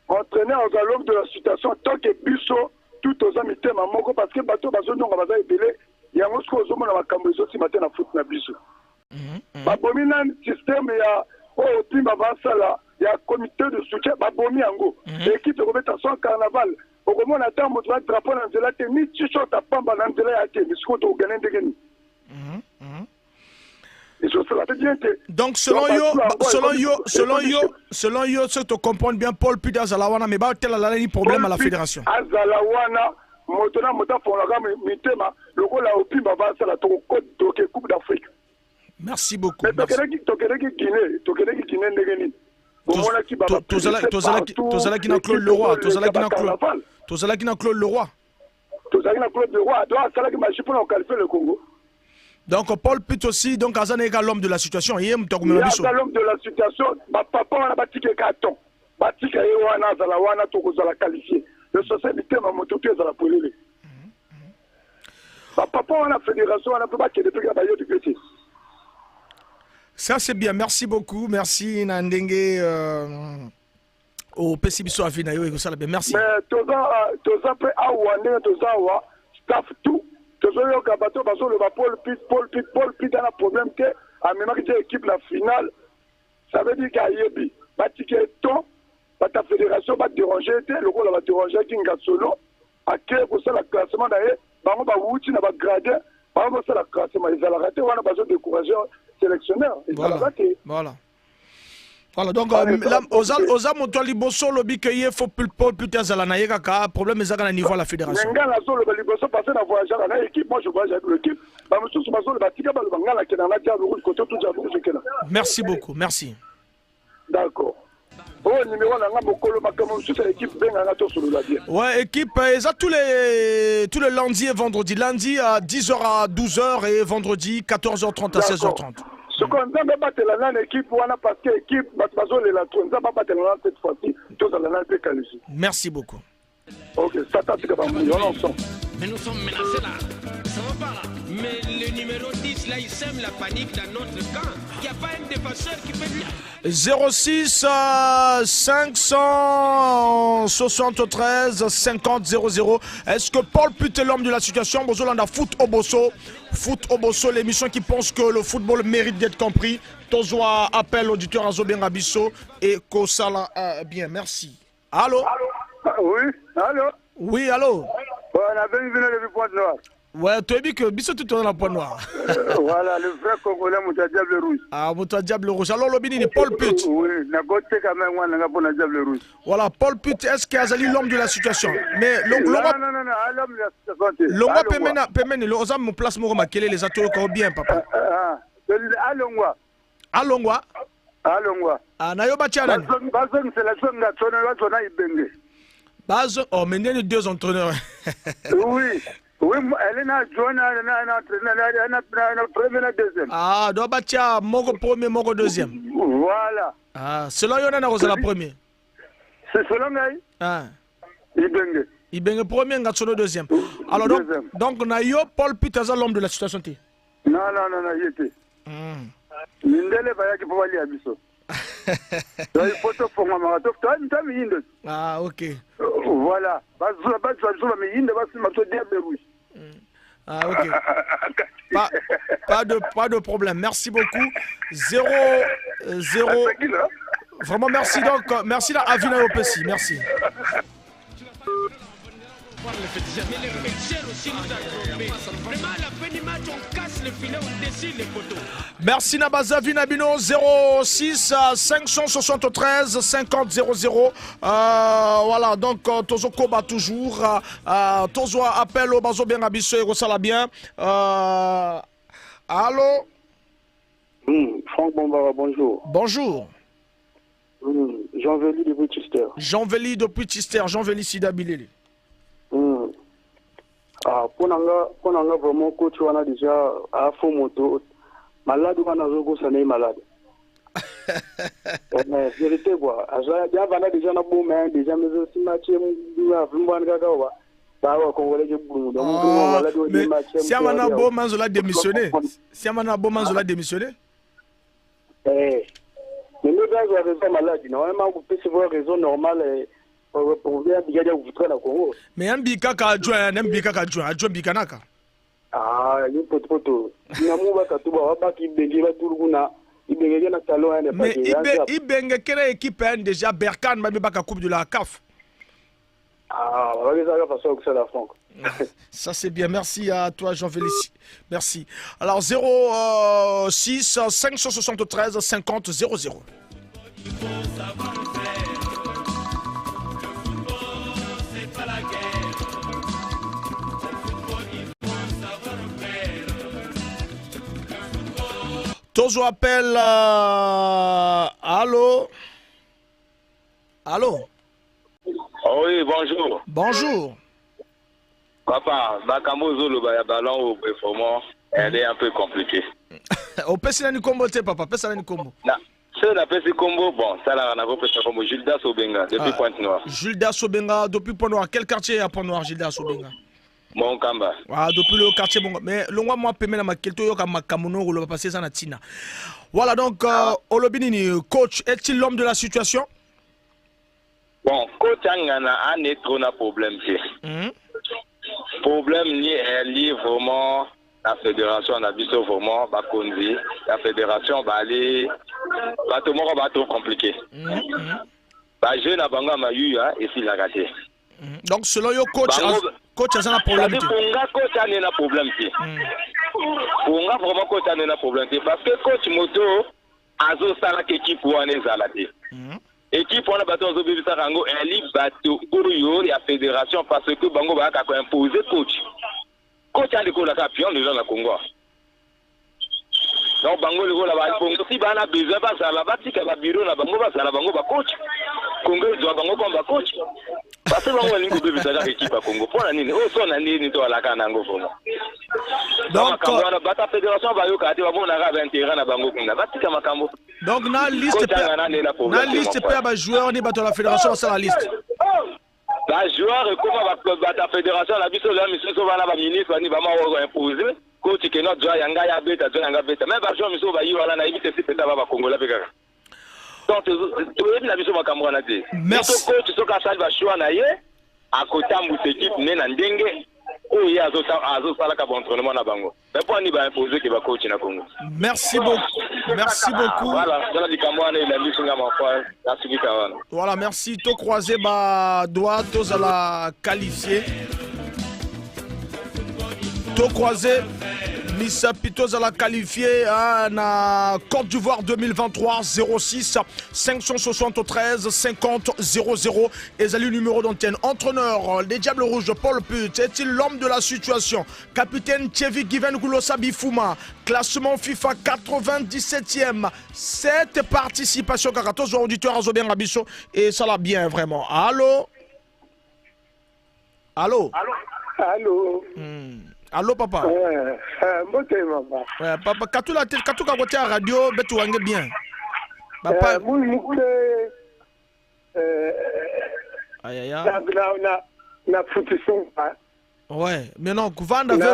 Entraîneur est l'homme de la situation tant que Bisso tout aux amis tema moko parce que bato bazo ndonga baza ebele ya mosko zo mona makambo zo si matin na foot na Bisso. Ba bomina système ya o timba basala. Il y a un comité de soutien, Babomi Ango. L'équipe de compétition carnaval. Au moment où on attend, on doit drapeau dans le lac, ni t-shirt à Pamba dans le lac, mais ce qu'on doit gagner de gagner. Donc selon yo, ce que tu comprends bien, Paul Put Azalawana, mais pas tel a problème à la fédération. Azalawana, Motona Mota pour la gamme Mitema, le rôle à Opima va à la Coupe d'Afrique. Merci beaucoup. Mais Tokédeki Guinée, Tozala qui n'a Claude Leroy. Tozala qui n'a Claude Leroy. Donc Paul Put aussi, donc Azan est l'homme de la situation. Il y a l'homme de la situation. Papa on a bâti que carton. Bâti que Ewana Zalawana Tokozala qualifié. Le société m'a mototé à la police. Papa on a fédération, on a pas que depuis la du petit. Ça c'est bien, merci beaucoup, merci Nandenge au Pessibiso Afina, merci. Mais tous après Awane, tous Awa, staff tout, tous les gabato, parce que le Paul Put a un problème que à même que l'équipe la finale, ça veut dire qu'à Yebi, batiquer ton, ta fédération va déranger, le rôle va déranger Kinga Solo, à quel pour ça le classement d'ailleurs, par exemple, Wouti n'a pas gradé, par exemple, ça le classement, ils ont raté, on a besoin de décourager. Sélectionneur. Voilà. Voilà, donc, Oza Motoali Bosso, le Bikeye, faut Paul Put Azalanaye, kaka, problème est à niveau de la fédération. Nenga la zone, le Bosso passé dans voyage à l'équipe, moi je voyage avec l'équipe. Merci beaucoup, merci. D'accord. Ouais, équipe, ça tous les lundis et vendredis. Lundi à 10h à 12h et vendredi 14h30 à 16h30. Ce qu'on a battu la équipe, on a passé l'équipe, cette fois-ci, merci beaucoup. Ok, ça t'a dit que mais nous sommes menacés là. Ça va pas là. Mais le numéro 10 là, il sème la panique dans notre camp. Il n'y a pas un défenseur qui peut dire. 06 573 50 00. Est-ce que Paul Put est l'homme de la situation? Bozolanda Foot au Bosso, l'émission qui pense que le football mérite d'être compris. Tozoa appel auditeur à Zobien Bisso et Kosala bien. Merci. Allô? Oui, allô? Oui, allô? Ouais, On a bien vu le point noir. Ouais, tu as dit que Bissot tout dans la point noir. Voilà, le vrai Congolais, Mouta Diable Rouge. Ah, Mouta Diable Rouge. Alors, le Bini, Paul Put. Oui, n'a pas quand même, on n'a pas Diable Rouge. Voilà, Paul Put, est-ce qu'il y a l'homme de la situation? Mais non, l'homme de la situation. L'homme peut l'homme mon place, mon remarque, les atouts bien, papa. Alongwa. Alongwa. Alongwa. Ah, Nayoba Tchanan. Bazon, c'est la zone de Ibenge. Bazon, oh, mais il y a 2 entraîneurs. Oui. Oui, elle est adjointe à la première et deuxième. Ah, doit battre Mogo premier, Mogo deuxième. Voilà. Ah, c'est là qu'il y en a la première. C'est selon lui. Ah. Ibenge. Ibenge premier, Gatsono deuxième. Alors donc, Nayo, Paul Putaza, l'homme de la situation. Non, il était. Mindele Bayaki pour aller à Bisso. Il faut te faire un marathon. Ah, ok. Voilà. Ah, ok. Pas de problème. Merci beaucoup. 0. Vraiment, merci donc. Merci à Avina Opessi. Merci. Merci Nabaza Vinabino 06 573 50 00. Voilà, donc Tozo Koba toujours. Tozo appel au Bazo bien Abisso et Rosala bien. Allô? Franck Bombara, bonjour. Bonjour. Jean Véli depuis Tister. Jean Véli depuis Tister. Jean Véli Sidabileli. Pour nous, vraiment, coach, on a déjà à fond moto. Malade, on a un malade. Mais vérité, quoi. Il y a déjà un bon main, déjà, mais aussi, Mathieu, il y a vraiment un gars. Si on a un bon manzola démissionné, si on a un bon manzola démissionné. Mais nous, gars, on a raison malade. Normalement, vous pouvez avoir raison normale. Mais un bika ka adjoint, un bika ka adjoint bika naka. Ah, il faut poto. Namuba katuba wabaki bengi baturuguna. Ibenge na salon ene mais Ibenge quelle équipe est déjà Berkane même baka coupe de la CAF. Ah, on va ça façon que ça la Franck. Ça c'est bien, merci à toi Jean-Félicie. Merci. Alors 06 573 50 00. Tozo appelle. Allô? Allô? Oui, bonjour. Bonjour. Papa, Bakamozo, le ballon au performant, elle est un peu compliquée. Au Pessinani Combo, papa, Pessinani Combo. C'est la Pessi Combo, bon, ça là, on a repris ça comme Gilda Sobenga, depuis Pointe-Noire. Gilda Sobenga, depuis Pointe-Noire. Quel quartier à Pointe-Noire, Gilda Sobenga? Mon Kamba. Ah, depuis le quartier bon. Mais le moi permet ma kelto yo ka makamuno ou le passer ça na tina. Voilà donc Olobinini, coach, est-il l'homme de la situation? Bon, coach Angana a trop na problème problème ni est lié vraiment la fédération na biso vraiment ba konzi, la fédération ba aller ba to moko ba trop compliqué. Ba jeune na bango mayuya et s'il a raté. Donc selon yo coach a un problème. Coach a un problème. Ponga vraiment coach a un problème parce que coach moto azo sala équipe wana ezala te. Équipe wana bato zo bibisa rango eli bato pour yo ya fédération parce que bango ba ka imposer coach. Coach a ko la champion de la Congo. Donc bango le la ba pongo si bana besoin ba sala ba tika ba bureau na bango ba sala bango ba coach. Congo doit bango comme ba coach. Parce que bango lingo bibisa la équipe à Congo. Pour nini o so na nini to ala kana ngo fomo. Donc la fédération va yo ka te ba mona ga 21 na bango kuna. Ba tika makambo. Donc na liste pe ba joueur ni bato la fédération ça la liste. La joueur comment la fédération la biso la mission so va na ba ministre ni ba ma imposer coach que notre joueur yanga ya beta même ba joueur mission ba yi wala na ibite si peta ba Congola pe kaka. Donc tu es na biso makambo na te. Merci coach so ka sala ba choix na ye à côté de équipe ne na ndenge o ya azo sala ka bon entraînement na bango. Mais pour ni ba imposer que ba coach na Congo. Merci beaucoup. Merci beaucoup. Voilà, merci. To croisé ba doit tous à la qualifier. to croisé Missa Pitos à la qualifiée na Côte d'Ivoire 2023 06 573 50 00 et le numéro d'antenne. Entraîneur des Diables Rouges Paul Put est-il l'homme de la situation? Capitaine Thierry Given Goulosa Bifouma, classement FIFA 97e, 7 participations, 14 auditeurs à Zobien Rabisso et ça l'a bien vraiment. Allô? Allô? Allô? Allô papa? Papa, quand tu as côté à la radio, tu vas bien. Papa. Aïe aïe aïe. Ouais, mais non, Kouvand avait.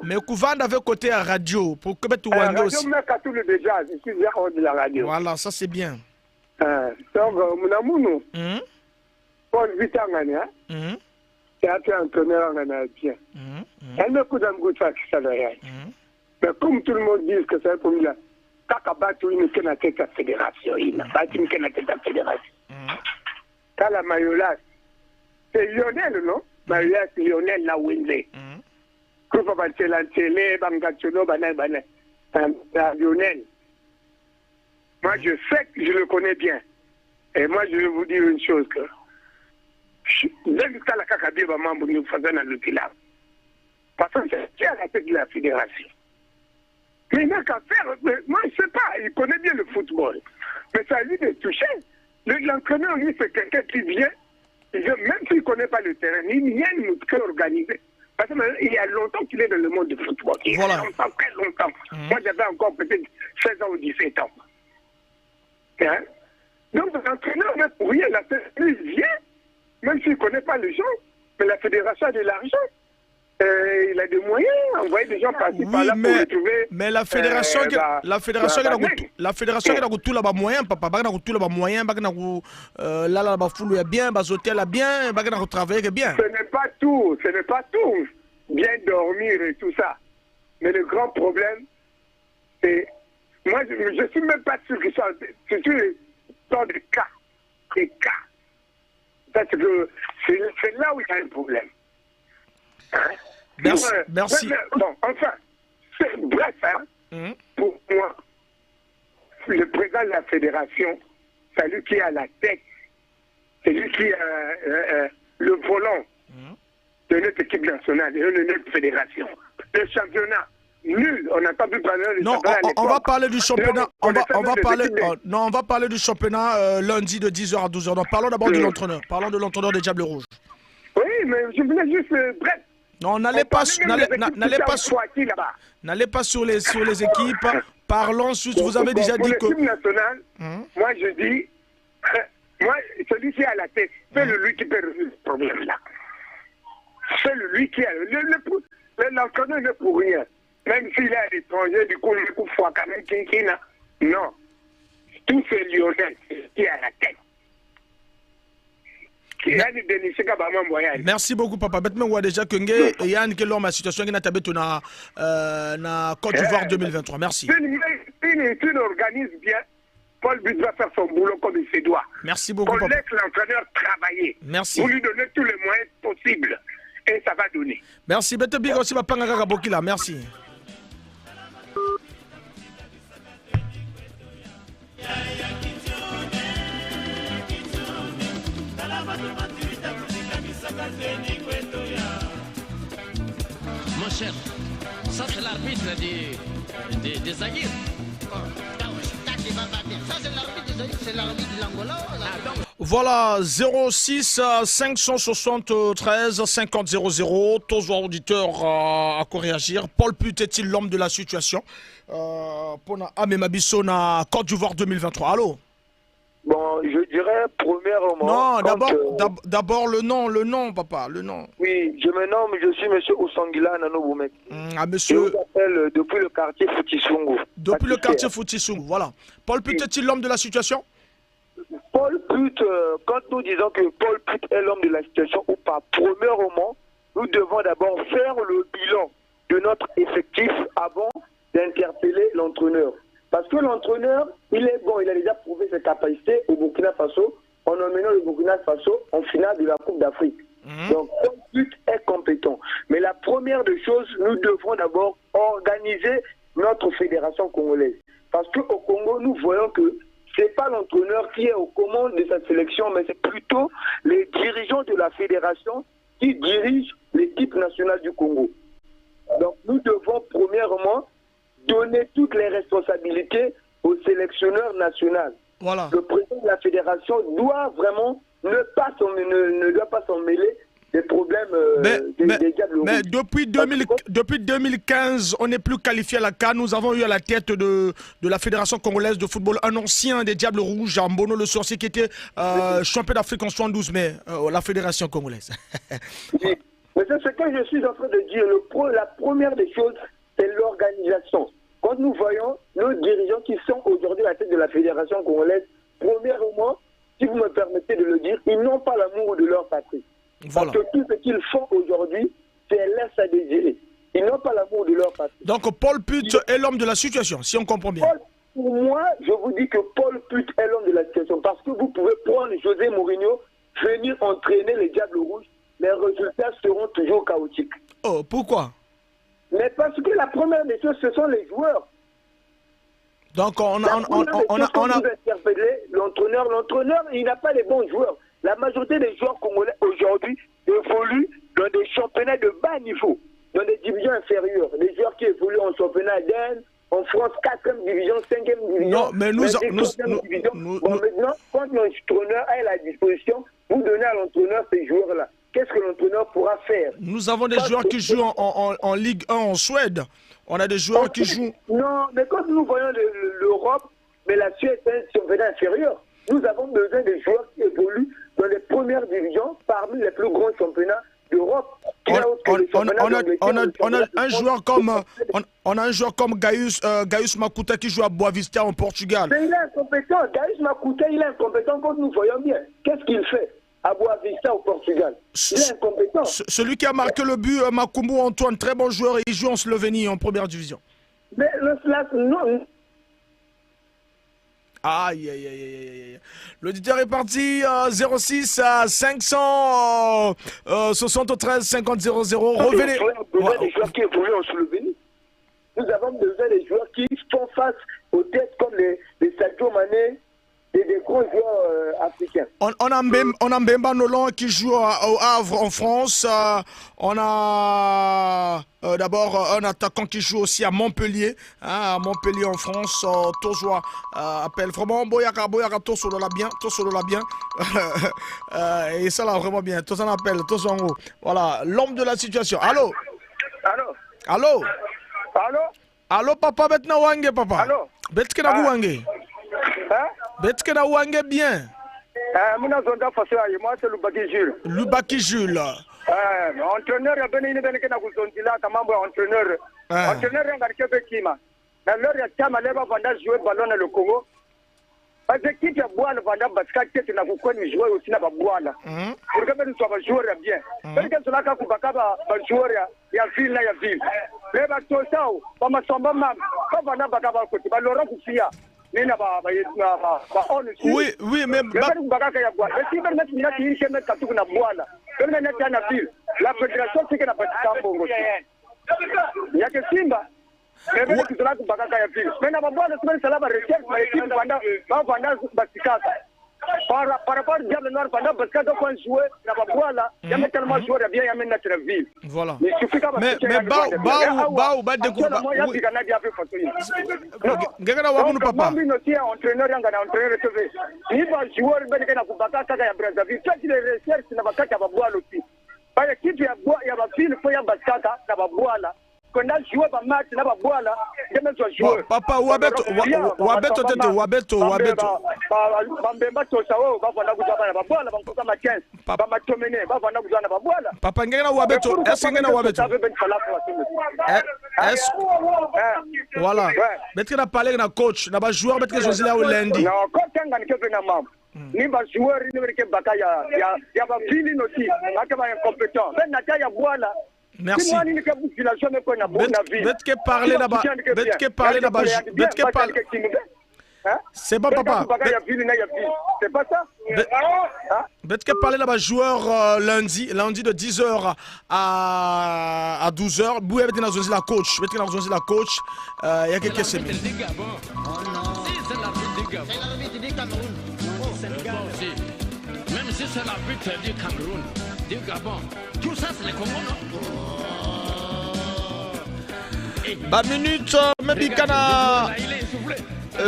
Mais Kouvand avait côté à radio pour que tu vas aussi. Je suis déjà hors de la radio. Voilà, ça c'est bien. Donc, mon amour, Paul Vitangania. C'est un entraîneur en bien. Elle ne peut pas me faire ça. Mais comme tout le monde dit que c'est pour lui, Kakabatou, il n'est pas tête à la fédération. Il n'a pas tête à la fédération. Quand la Mayolas, c'est Lionel, non? Mayolas, Lionel, la Winley. Groupe of Ancelantele, Bangachono, Banane, Lionel. Moi, je sais que je le connais bien. Et moi, je vais vous dire une chose que. Parce que c'est à la tête de la fédération. Mais il n'a qu'à faire. Moi, je ne sais pas, il connaît bien le football. Mais ça lui de toucher. L'entraîneur, lui, c'est quelqu'un qui vient, même s'il ne connaît pas le terrain, il vient nous organiser. Parce qu'il y a longtemps qu'il est dans le monde du football. Il y a longtemps, très longtemps. Moi, j'avais encore peut-être 16 ans ou 17 ans. Hein? Donc, l'entraîneur, même pour rien, la fédération, il vient. Même s'il ne connaît pas les gens, mais la fédération a de l'argent. Il a des moyens, envoyer des gens passer par là pour le trouver. Mais la fédération, la fédération qui a tout là-bas moyen, papa, il a tout là-bas moyen, il a là-bas foule bien, les hôtels bien, il a travailler bien. Ce n'est pas tout, bien dormir et tout ça. Mais le grand problème, c'est, moi je ne suis même pas sûr qu'ils soient, c'est sur des cas, c'est là où il y a un problème. Merci. Merci. Bon, enfin, bref, pour moi, le président de la fédération, c'est lui qui est à la tête, c'est lui qui a le volant de notre équipe nationale, de notre fédération. Le championnat, nul, on n'a pas pu parler du championnat. Non, on va parler du championnat. On va parler du championnat lundi de 10h à 12h. Donc parlons d'abord de l'entraîneur. Parlons de l'entraîneur des Diables Rouges. Oui, mais je voulais juste bref. Non, n'allez pas sur les équipes. Parlons sur. Vous avez déjà dit que. L'équipe nationale, moi je dis, celui qui est à la tête, c'est lui qui peut résoudre ce problème-là. C'est lui qui a. L'entraîneur n'est pour rien. Même s'il est à l'étranger, du coup, il coup fois quand même Kinkina. Non. Tout c'est Lionel qui est à la tête. Merci beaucoup papa. Betme wa déjà que nge Yann que l'homme a situation qui n'a pas besoin na Côte d'Ivoire 2023. Merci. Tu l'organises bien. Paul But va faire son boulot comme il se doit. Merci beaucoup papa. On laisse l'entraîneur travailler. Merci. Vous lui donnez tous les moyens possibles et ça va donner. Merci. Bete biga aussi bapanga kaka bokila. Merci. Mon cher, ça c'est l'arbitre des Aguirre. Ça c'est l'arbitre des Aguirre, c'est l'arbitre de l'Angola. Voilà, 06 573 50 00. Tous vos auditeurs à quoi réagir. Paul Put est-il l'homme de la situation pour Amemabiso na Côte d'Ivoire 2023. Allô? Bon, je dirais premièrement... Non, d'abord le nom, papa, le nom. Oui, je me nomme, je suis monsieur Ousangila Nanoboumek. Monsieur... Je vous appelle depuis le quartier Foutissungu. Depuis le quartier Foutissungu, voilà. Paul Put est-il l'homme de la situation? Paul Put, quand nous disons que Paul Put est l'homme de la situation ou pas, premièrement, nous devons d'abord faire le bilan de notre effectif avant d'interpeller l'entraîneur. Parce que l'entraîneur, il est bon, il a déjà prouvé ses capacités au Burkina Faso en emmenant le Burkina Faso en finale de la Coupe d'Afrique. Donc, Paul Put est compétent. Mais la première des choses, nous devons d'abord organiser notre fédération congolaise. Parce qu'au Congo, nous voyons que ce n'est pas l'entraîneur qui est aux commandes de sa sélection, mais c'est plutôt les dirigeants de la fédération qui dirigent l'équipe nationale du Congo. Donc, nous devons premièrement donner toutes les responsabilités au sélectionneur national. Voilà. Le président de la fédération doit vraiment ne doit pas s'en mêler des problèmes des Diables mais Rouges. depuis 2015, on n'est plus qualifié à la CAN. Nous avons eu à la tête de la Fédération congolaise de football un ancien des Diables Rouges, Mbono le Sorcier, qui était champion d'Afrique en 72 mai, la Fédération congolaise. Oui. Mais c'est ce que je suis en train de dire. La première des choses, c'est l'organisation. Quand nous voyons nos dirigeants qui sont aujourd'hui à la tête de la Fédération congolaise, premièrement, si vous me permettez de le dire, ils n'ont pas l'amour de leur patrie. Voilà. Parce que tout ce qu'ils font aujourd'hui, c'est laisse à désirer. Ils n'ont pas l'amour de leur patrie. Donc Paul Put est l'homme de la situation, si on comprend bien. Pour moi, je vous dis que Paul Put est l'homme de la situation. Parce que vous pouvez prendre José Mourinho, venir entraîner les Diables Rouges, les résultats seront toujours chaotiques. Oh, pourquoi? Mais parce que la première des choses, ce sont les joueurs. Donc on a interpellé l'entraîneur. L'entraîneur, il n'a pas les bons joueurs. La majorité des joueurs congolais aujourd'hui évoluent dans des championnats de bas niveau, dans des divisions inférieures. Des joueurs qui évoluent en championnat d'Inde, en France, 4e division, 5e division. Non, mais maintenant, quand l'entraîneur est à la disposition, vous donnez à l'entraîneur ces joueurs-là. Qu'est-ce que l'entraîneur pourra faire? Nous avons des joueurs qui jouent en Ligue 1 en Suède. On a des joueurs qui jouent... Non, mais quand nous voyons l'Europe, mais la Suède est un championnat inférieur. Nous avons besoin de joueurs qui évoluent dans les premières divisions parmi les plus grands championnats d'Europe. On a un joueur comme Gaius Makuta qui joue à Boavista en Portugal. Mais il est incompétent. Gaius Makuta, il est incompétent quand nous voyons bien. Qu'est-ce qu'il fait à Boavista au Portugal? Il est incompétent. Celui qui a marqué le but, Makumbu Antoine, très bon joueur, et il joue en Slovénie en première division. Mais non. Aïe, aïe, aïe, aïe. L'auditeur est parti 06 à 573 50 00. Revenez. Nous avons besoin des joueurs qui évoluent en Slovénie. Nous avons besoin des joueurs qui font face aux têtes comme les Sadio Mané et des gros joueurs africains. On a Mbemba Nolan qui joue au Havre en France. On a d'abord un attaquant qui joue aussi à Montpellier. À Montpellier en France. Tozoa appelle vraiment Boyaka Tosolola bien. Et ça là vraiment bien. Tosan appelle, Tosan haut. Voilà, l'homme de la situation. Allô? Allô? Allô papa, maintenant wange papa. Allô? Betke na wange. Betke na wange bien. Moi c'est Lubaki Jules. Lubaki Jules. Entraîneur ya bene ine kena kuzondila kamambo ya entraîneur. Entraîneur ya ngarikebe kima. Na lori ya chama leba vanda jouer ballon na le Congo. Parce que qui a boire vanda basket tete na kukoni jouer aussi na babwala. Pour que ben soit ba joueur bien. Parce que cela ka kubaka ba joueur ya ville na ya ville. Leba tosao ba masomba mam. Ba vanda bakaba ko ba loro kufia. Oui, mais la fédération c'est que n'a pas de bongo. Il y a que Simba. Mais même que cela kubaka ya ville. Mais na babwa na semaine sala ba recherche ba équipe vanda basikata. Par rapport au Diable Noir, pendant parce que quand on jouait, il n'y a pas voilà, il y a tellement de joueurs bien, il y a même notre ville. Voilà. Mais il suffit qu'à mais Bao, découvre. Gagana Wabunu papa. Moi, je suis entraîneur, entraîneur TV. Il va jouer, ben que na kubaka kaka ya Brazzaville. Toi, tu les recherches, na bakaka ya babwala aussi. Par équipe ya ba ville, faut ya baskaka na babwala. Quand on joue pas match na babwala, papa Wabeto. Bambemba tosao bavanda kuzana babwala bankuka ma 15 bamatomene bavanda kuzana babwala papa ngena Wabeto est-ce ngena Wabeto voilà betre na parler na coach na ba joueur betre José là au lundi non coach ngani ke na mam ni ba joueur ni ke baka ya ba fili no si aka ba incompétent ben na ya bwala. Merci. Betke parler là-bas. Betke parler là-bas. Betke parler. C'est bon papa. C'est pas ça. Betke parler là-bas joueur lundi de 10h à 12h. Boué betke dans la coach. Betke dans la coach. Il y a quelques semaines. C'est l'arbitre du Gabon. C'est l'arbitre du Cameroun. Même si c'est l'arbitre du Cameroun, du Gabon, tout ça c'est le Congo, non? Ba minute mebikana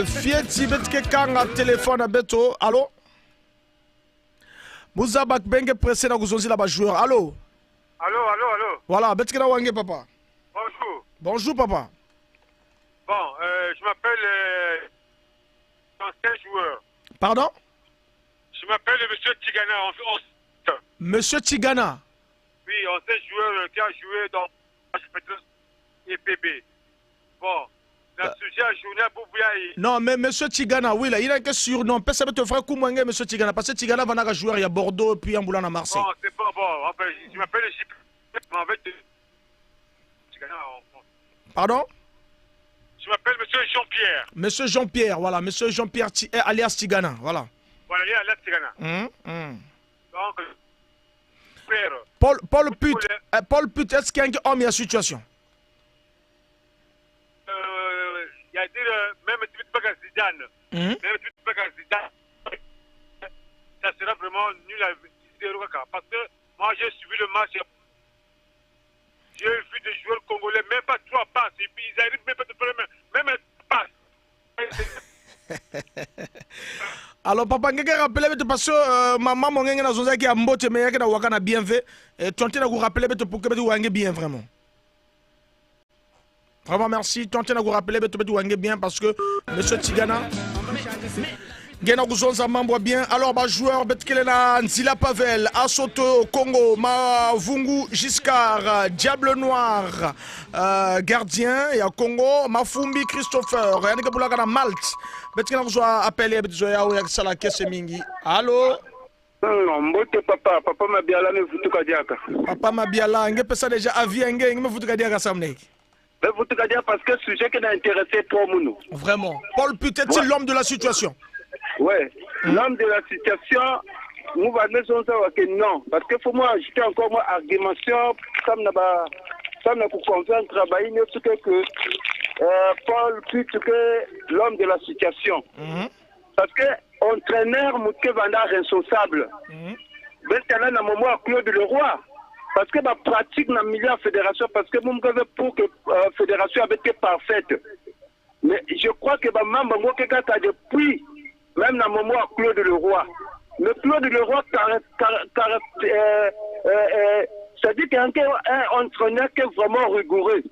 fieti betke kanga téléphone à beto. Allô? Mouzabak Benge pressé dans Gouzonzi là-bas joueur. Allô? Allô. Voilà, Betke na Wangé papa. Bonjour. Bonjour papa. Bon, je m'appelle ancien joueur. Pardon? Je m'appelle Monsieur Tigana. Monsieur Tigana? Oui, ancien joueur qui a joué dans EPB. Bon, la sujet à journée pour vous. Non, mais Monsieur Tigana, oui, là, il a que surnom. Peut-être que tu feras Koumouangé, Monsieur Tigana. Parce que Tigana va être joueur, il y a Bordeaux et puis Ambulan à Marseille. Bon, c'est pas bon. Enfin, je m'appelle Tigana. Pardon? Je m'appelle Monsieur Jean-Pierre. Monsieur Jean-Pierre, voilà. Monsieur Jean-Pierre alias Tigana, voilà. Voilà, alias Tigana. Donc, frère. Paul Put, est-ce qu'il y a un homme à la situation? Il y a dit, même si tu ne Zidane, ça sera vraiment nul à 0 parce que moi j'ai suivi le match. J'ai vu des joueurs congolais, même pas 3 passes, et puis ils arrivent même pas de faire même un passe. Alors papa, ngeke rappeler parce que maman mon ngenge na zonza ki a mbote mais yake na wakana bien fait. Et tenter na vous rappeler pour que tu wange bien vraiment. Vraiment merci, tenter na vous rappeler pour que tu wange bien parce que monsieur Tigana Gena Gouzonza membre bien. Alors bah joueur Betkelena Nzila Pavel, Asoto Congo, Mavungu Giscard, Diable Noir, gardien et à Congo, Mafumbi Christopher, Yannick Boulagana Malte. Betkelena Gouzwa appelé Betzoya ou Yaksala Kesemingi. Allô? Non, mbote papa Mabiala me vutuka diaka. Papa Mabiala, nge pesa déjà avis nge me vutuka diaka samne. Me vutuka diaka parce que sujet qui n'a intéressé pour nous. Vraiment. Paul peut-être c'est l'homme de la situation. Ouais, l'homme de la situation, nous allons dire que non. Parce que pour moi, j'étais encore moi argumentation, ça n'a pas convaincre travailler, que Paul plutôt que l'homme de la situation. Parce que entraîneur, Moutke Vanda responsable. Mais c'est là, dans le moment, Claude Leroy. Parce que ma pratique dans le milieu de la fédération, parce que mon gars pour que la fédération avait été parfaite. Mais je crois que ma maman, depuis. Même dans le moment Claude Leroy. Mais Claude Leroy, ça dit qu'il y a un entraîneur qui est vraiment rigoureux.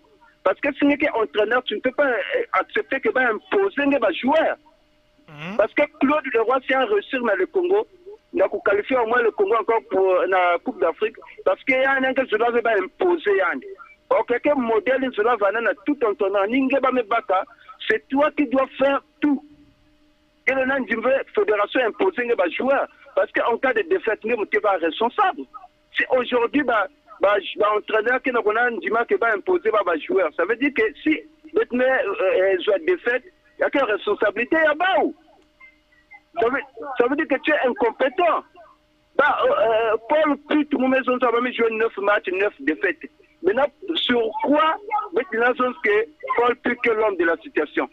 Parce que si tu es entraîneur, tu ne peux pas accepter que va imposer un joueur. Parce que Claude Leroy, si un réussir dans le Congo, il a qualifié au moins le Congo encore pour la Coupe d'Afrique. Parce qu'il y a un qui va imposer. Or, quelqu'un modèle, il va tout entraîneur. C'est toi qui dois faire tout. Et le nom d'une fédération imposée les joueurs. Parce qu'en cas de défaite, nous sommes responsables. Si aujourd'hui, l'entraîneur qui n'a pas imposer les joueurs, ça veut dire que si les joueurs défaite, il n'y a qu'une responsabilité là-bas. Ça veut dire que tu es incompétent. Paul Put, nous avons joué 9 matchs, 9 défaites. Maintenant, sur quoi que Paul Put est l'homme de la situation?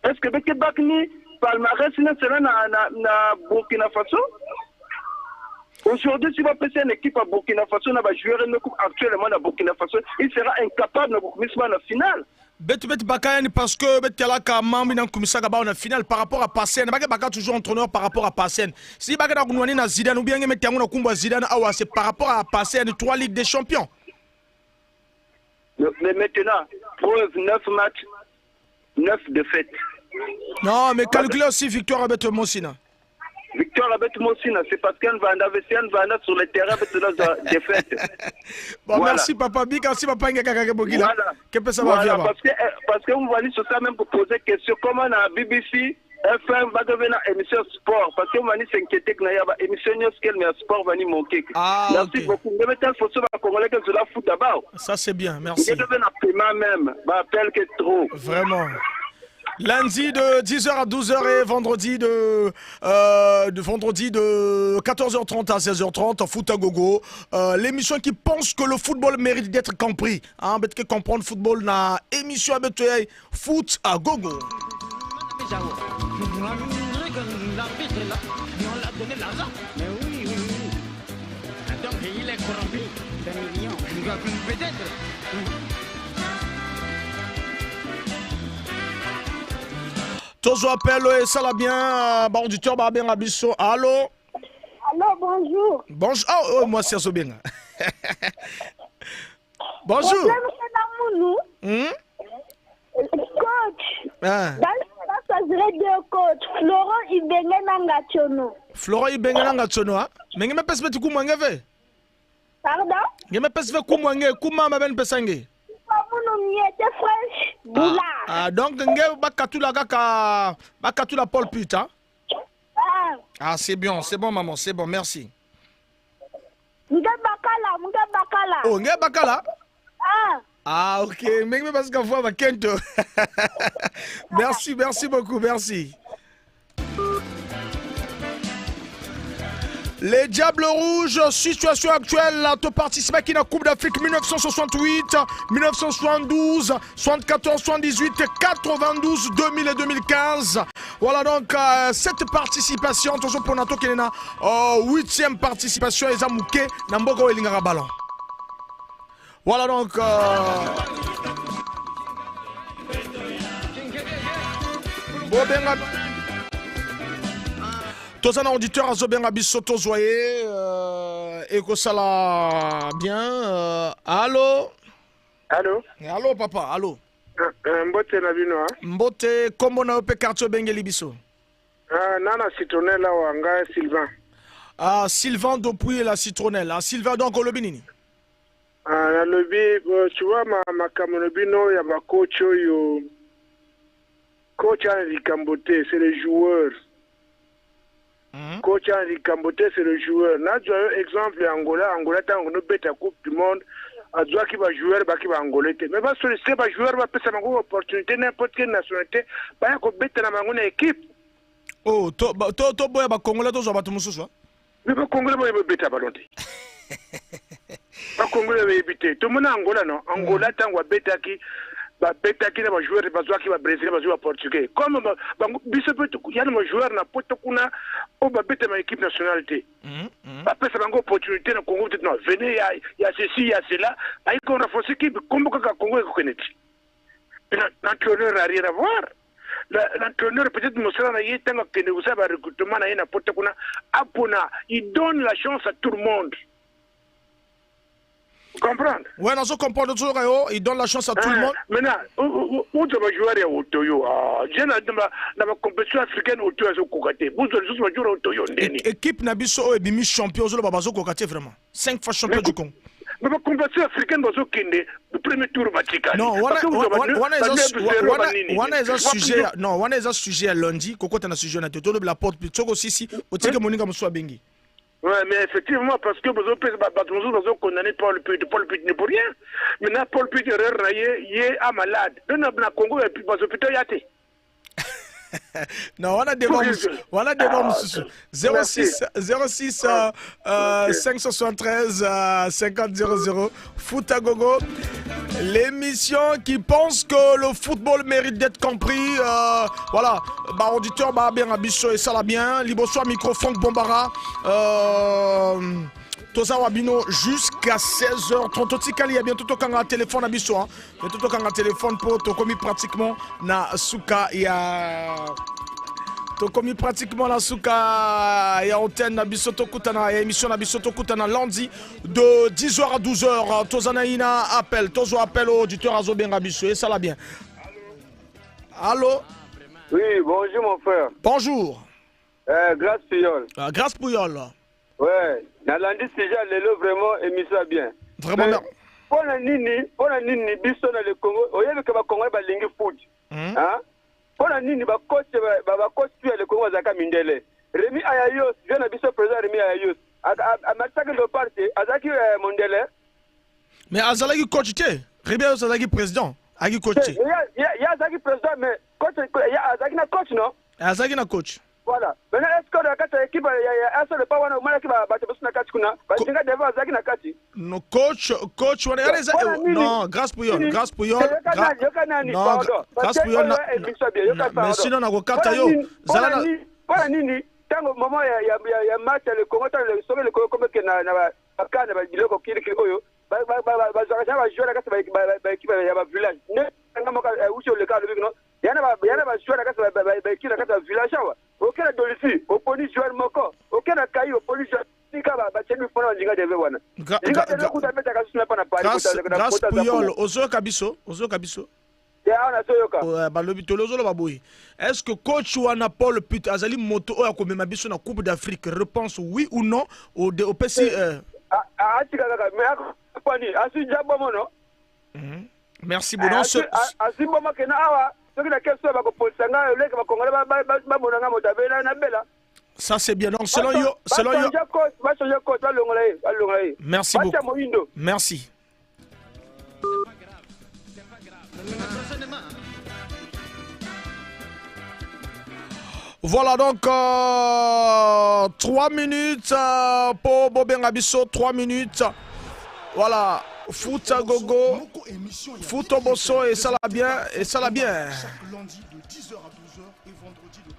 Est-ce que Bakni palmarès sera na Burkina Faso? Aujourd'hui, si on peut une équipe à Burkina Faso, on va jouer une coupe actuellement à Burkina Faso, il sera incapable de faire la finale. Bet Bakayani parce que Bet Kalaka membre dans commissaire Gaba en finale par rapport à Passen. Baka toujours entraîneur par rapport à Passen. Si Baka Gounouani na Zidane ou bien mettre un combat Zidane awa c'est par rapport à Passen 3 Ligues des Champions. Mais maintenant, preuve 9 matchs, 9 défaites. Non, mais calculez aussi victoire avec Monsina. Victoire avec Monsina, c'est parce qu'elle va sur le terrain avec la défaite. Bon, voilà. Merci papa, merci papa Ngakakabogila. Voilà, parce que vous voyez sur ça même pour poser question, comment la BBC FM va devenir émission sport, parce que vous allez s'inquiéter que la émission sport va nous manquer. Merci beaucoup. Je vais te faire ça Congolais que je la fout d'abord. Ça c'est bien, merci. Je vais devenir paiement même, appelle que trop. Vraiment. Lundi de 10h à 12h et vendredi de 14h30 à 16h30 Foot à Gogo. L'émission qui pense que le football mérite d'être compris. Hein, mais que comprendre le football na émission avec Foot à Gogo. Mais oui. Donc il est corrompu. Des millions. Peut-être. Tozo appelle et ça va bien. Auditeur, bien Abisso. Allô? Allô, bonjour. Bonjour. Oh, moi, c'est Asobien. Bonjour. Coach. Ah. Dans ça serait deux coachs. Florent Ibengenangachono. Florent Ibengenangachono, hein? Mais il m'a pas fait comment fait? Pardon? Il m'a pas fait comment m'a ben pesange? Donc, la Paul Puta. Ah, c'est bon, maman, c'est bon, merci. Oh, Bakala? Ah, ok, mais parce qu'à fois, merci beaucoup, merci. Les Diables Rouges, situation actuelle, tu participes à la Coupe d'Afrique 1968, 1972, 74, 78, 92, 2000 et 2015. Voilà donc cette participation, toujours pour Nato Kenena, 8e participation, et Zamouké, Nambogo et Lingara Ballon. Voilà donc. Tous un auditeur à Zobien Bisoto Zoye et que ça la bien. Allô? Allô? Allô, papa, allô? Mbote na bino, Mbote, comment on peut quartier Bengeli Bisso? Nana Citronnelle, Wanga, Sylvain. Ah, Sylvain depuis la Citronnelle. Ah, Sylvain donc au lobby. Le lobby, tu vois, ma Camerounbino, il y a ma coach, coach Henri Camboté, c'est les joueurs. Coach Henri Camboté, c'est le joueur. Là, tu as un exemple Angola. Angola, tu as une Coupe du Monde. Tu as qui va jouer, qui va Angola. Mais parce que c'est pas joueur, va passer une opportunité, n'importe quelle nationalité. Il y a une équipe. Oh, tu as Congolais, tu as tout le mais pas Congolais, il va bêter à ballon. Pas Congolais, il va éviter. Tout le monde Angola, non? Angola, tu as bêter qui. Qui va jouer qui va Brésil va jouer portugais comme il y a des joueurs na poto kuna au babete ma équipe nationalité après ça bango opportunité na Congo non venez il y a ceci il y a cela ay qu'on renforce équipe comme ka Congo ko connaître l'entraîneur n'a rien à voir l'entraîneur peut-être Moussa na yetanga que vous savez recrutement na poto kuna apona il donne la chance à tout le monde. Comprendre? Ouais, non, je comprends toujours, il donne la chance à tout le monde. Maintenant, où tu vas jouer à Otoyo? J'ai la compétition africaine Otoyo à Kokate. Vous allez jouer à Otoyo. Équipe Nabiso et Bimi champion, je vais Kokate vraiment. 5 fois champion du Congo. Mais la compétition africaine va Kende, le premier tour Vatican. Non, on a un sujet à lundi. Koko t'as un sujet à Toto, la porte, Tsoko Sisi, au Tika Monika Moussa Bengi. Oui, mais effectivement, parce que vous avez condamné Paul Puy pour rien. Maintenant, Paul Puy, il est un malade. Nous avons un Congo et puis, parce que il y a été. Non, on a des bombes. 06 573 50 00 Foot à Gogo. L'émission qui pense que le football mérite d'être compris. Voilà, auditeur, bien Abisso et ça la bien. Liboso microphone Bombara. Toza Wabino jusqu'à 16h30. Il y a bientôt un téléphone à Bisso. Bientôt un téléphone pour te commis pratiquement na Souka. Il y a. Commis pratiquement la Souka. Il y a antenne na Bisso Tokutana. Il y a émission na Bisso Tokutana lundi de 10h à 12h. Tozanaïna appelle. Tozo appelle au auditeur Azo bien Bisso. Et ça va bien. Allô? Oui, bonjour mon frère. Bonjour. Grâce Puyol. Grâce Puyol. Ouais, dans lundi déjà lelo vraiment émission bien. Vraiment bien. Pour la nini biso na le Congo, oyebi que ba Congo ba lingi foot. Hein? Pour la nini ba coach le Congo zaka mindele. Remi Ayayos, jeune biso président Remi Ayayos. A mataka de parti, azaki mondele. Mais azalaki coach té. Remi Ayayos azaki président. Agi coach té. Ya azaki président mais coach azaki na coach non azaki na coach voilà maintenant est-ce que na kati ya équipe ya asa le pa wana umalaki bato basu na kati kuna bazinga deva azaki na kati no coach wana yaleza non grâce Puyol non grâce Puyol mais sinon nakokata yo zala wana nini tango moment ya match le Congo tango soki le Congo comme que na bakana ba biloko kiriki oyo bazaka ba jouer kati ba équipe ya ba village ne nga moka ucho le cas le bino yana ba jouer kati ba équipe kati ya village awa okena dolisi oponi joueur moko okena kai oponi joueur tika ba chenu fona njinga deve wana njinga deve kuta meta kasu na pana pali grâce Puyol ozo kabiso ya na soyoka balobi tolozolo baboyi est-ce que coach wana Paul Put azali moto oya komema biso na Coupe d'Afrique réponse oui ou non au PC atika kaka mais kwani asija bomono merci bon asimboma kena awa soki na question bakopolisa ngai oleka bakongole bamona nga moto abela na bela ça c'est bien donc selon yo merci beaucoup merci voilà donc 3 minutes pour Bobenga Bisso 3 minutes voilà foot à gogo foot au bosso et ça l'a bien chaque lundi de 10h à 12h et vendredi de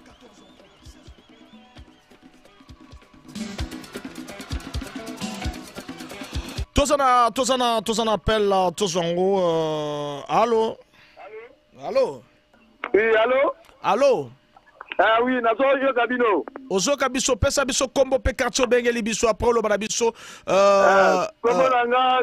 14h. Tozana appel Tozango allô oui allô ah oui nazo yo kabino ozoka biso pesa biso kombo pe quartier bengeli biso après le bana biso kombo langa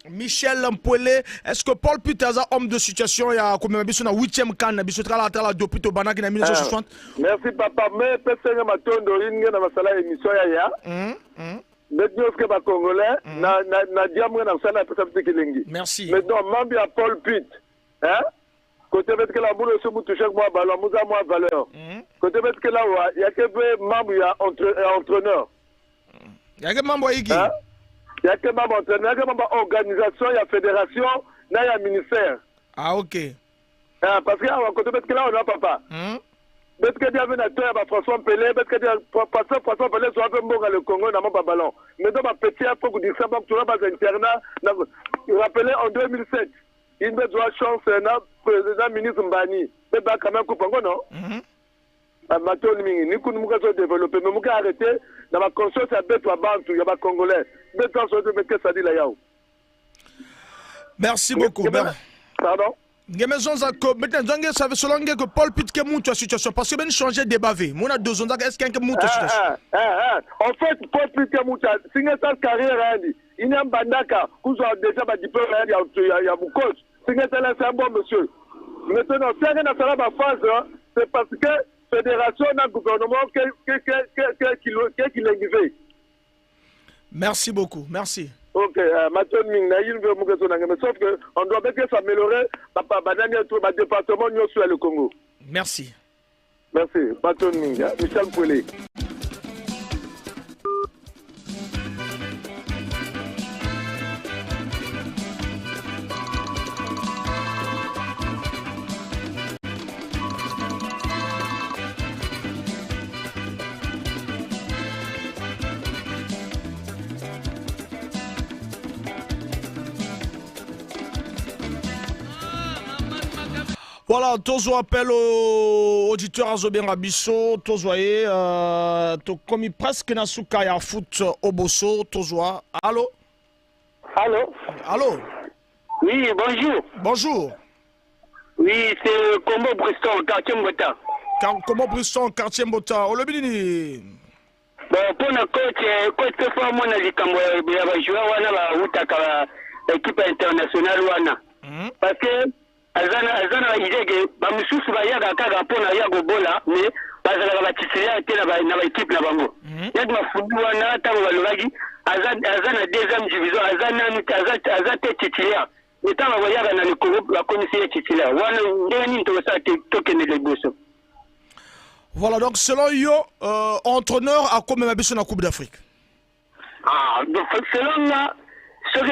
Michel Mpwele est-ce que Paul Putaza homme de situation ya komema biso na 8e kan na biso trala depuis to banaki na 1960 merci papa mais pesa nga matondo inge na masala émission ya Betioske ba congolais na diamwe na sala pesa pitikilingi merci maintenant membre ya Paul Put côté fait que la boule se touche moi ballon nous a moins valeur côté fait que là il y a que membre il y a entraîneur il y a que membre il y a que membre entraîneur il y a que membre organisation il y a fédération là il y a ministère ok parce que côté fait que là on a papa parce que il y avait nateur François Pelé parce que François Pelé soit un peu bon le Congo n'a pas ballon mais dans ma petit après que dire ça donc tu vas pas internat rappelez en 2007 il me doit chance na président ministre Mbani mais ba quand même coupe non Maton mingi ni kunu muka so développer mais muka arrêter dans ma conscience à beto bantu ya ba congolais beto so de mettre ça dit là yao merci beaucoup pardon Ngemezon zako maintenant zonge ça veut selon que Paul Pitke monte la situation parce que ben changer de bavé mon a 2 ans est-ce qu'un monte la situation en fait Paul Pitke monte singa sa carrière andi ina mbandaka kuzo déjà ba diplôme ya mon coach singa ça c'est un bon monsieur maintenant c'est rien à faire ma phase c'est parce que fédération na gouvernement qui l'engivait. Merci beaucoup merci. Ok, maintenant, sauf qu'on doit bien s'améliorer dans le département de le Congo. Merci. Merci. Maintenant, Michel Mpwele. Voilà, Tozo appelle aux auditeurs à Zobien Rabisso, Tozo to commis presque na souka ya foot au bosso, Tozo. Allô? Allô? Allô? Oui, bonjour. Bonjour. Oui, c'est Combo Briston, quartier Mbota. Combo Briston, quartier Mbota. Oh, le bini. Bon, pour le coach ce fois, moi, je vais jouer à l'équipe internationale. Parce que azana idege bamususu bayaga kaka mpona ya gobola mais bazalaka batitulaire te na baéquipe na bango yaki mafundi wana ntango balobaki aza na deuxième division aza nanu te aza te titulaire ntango bayaga na likolo bakomisi ye titulaire wana ndenge nini tokosala te tokende liboso. Voilà, donc selon yo entraîneur akomema biso na Coupe d'Afrique. Selon nga soki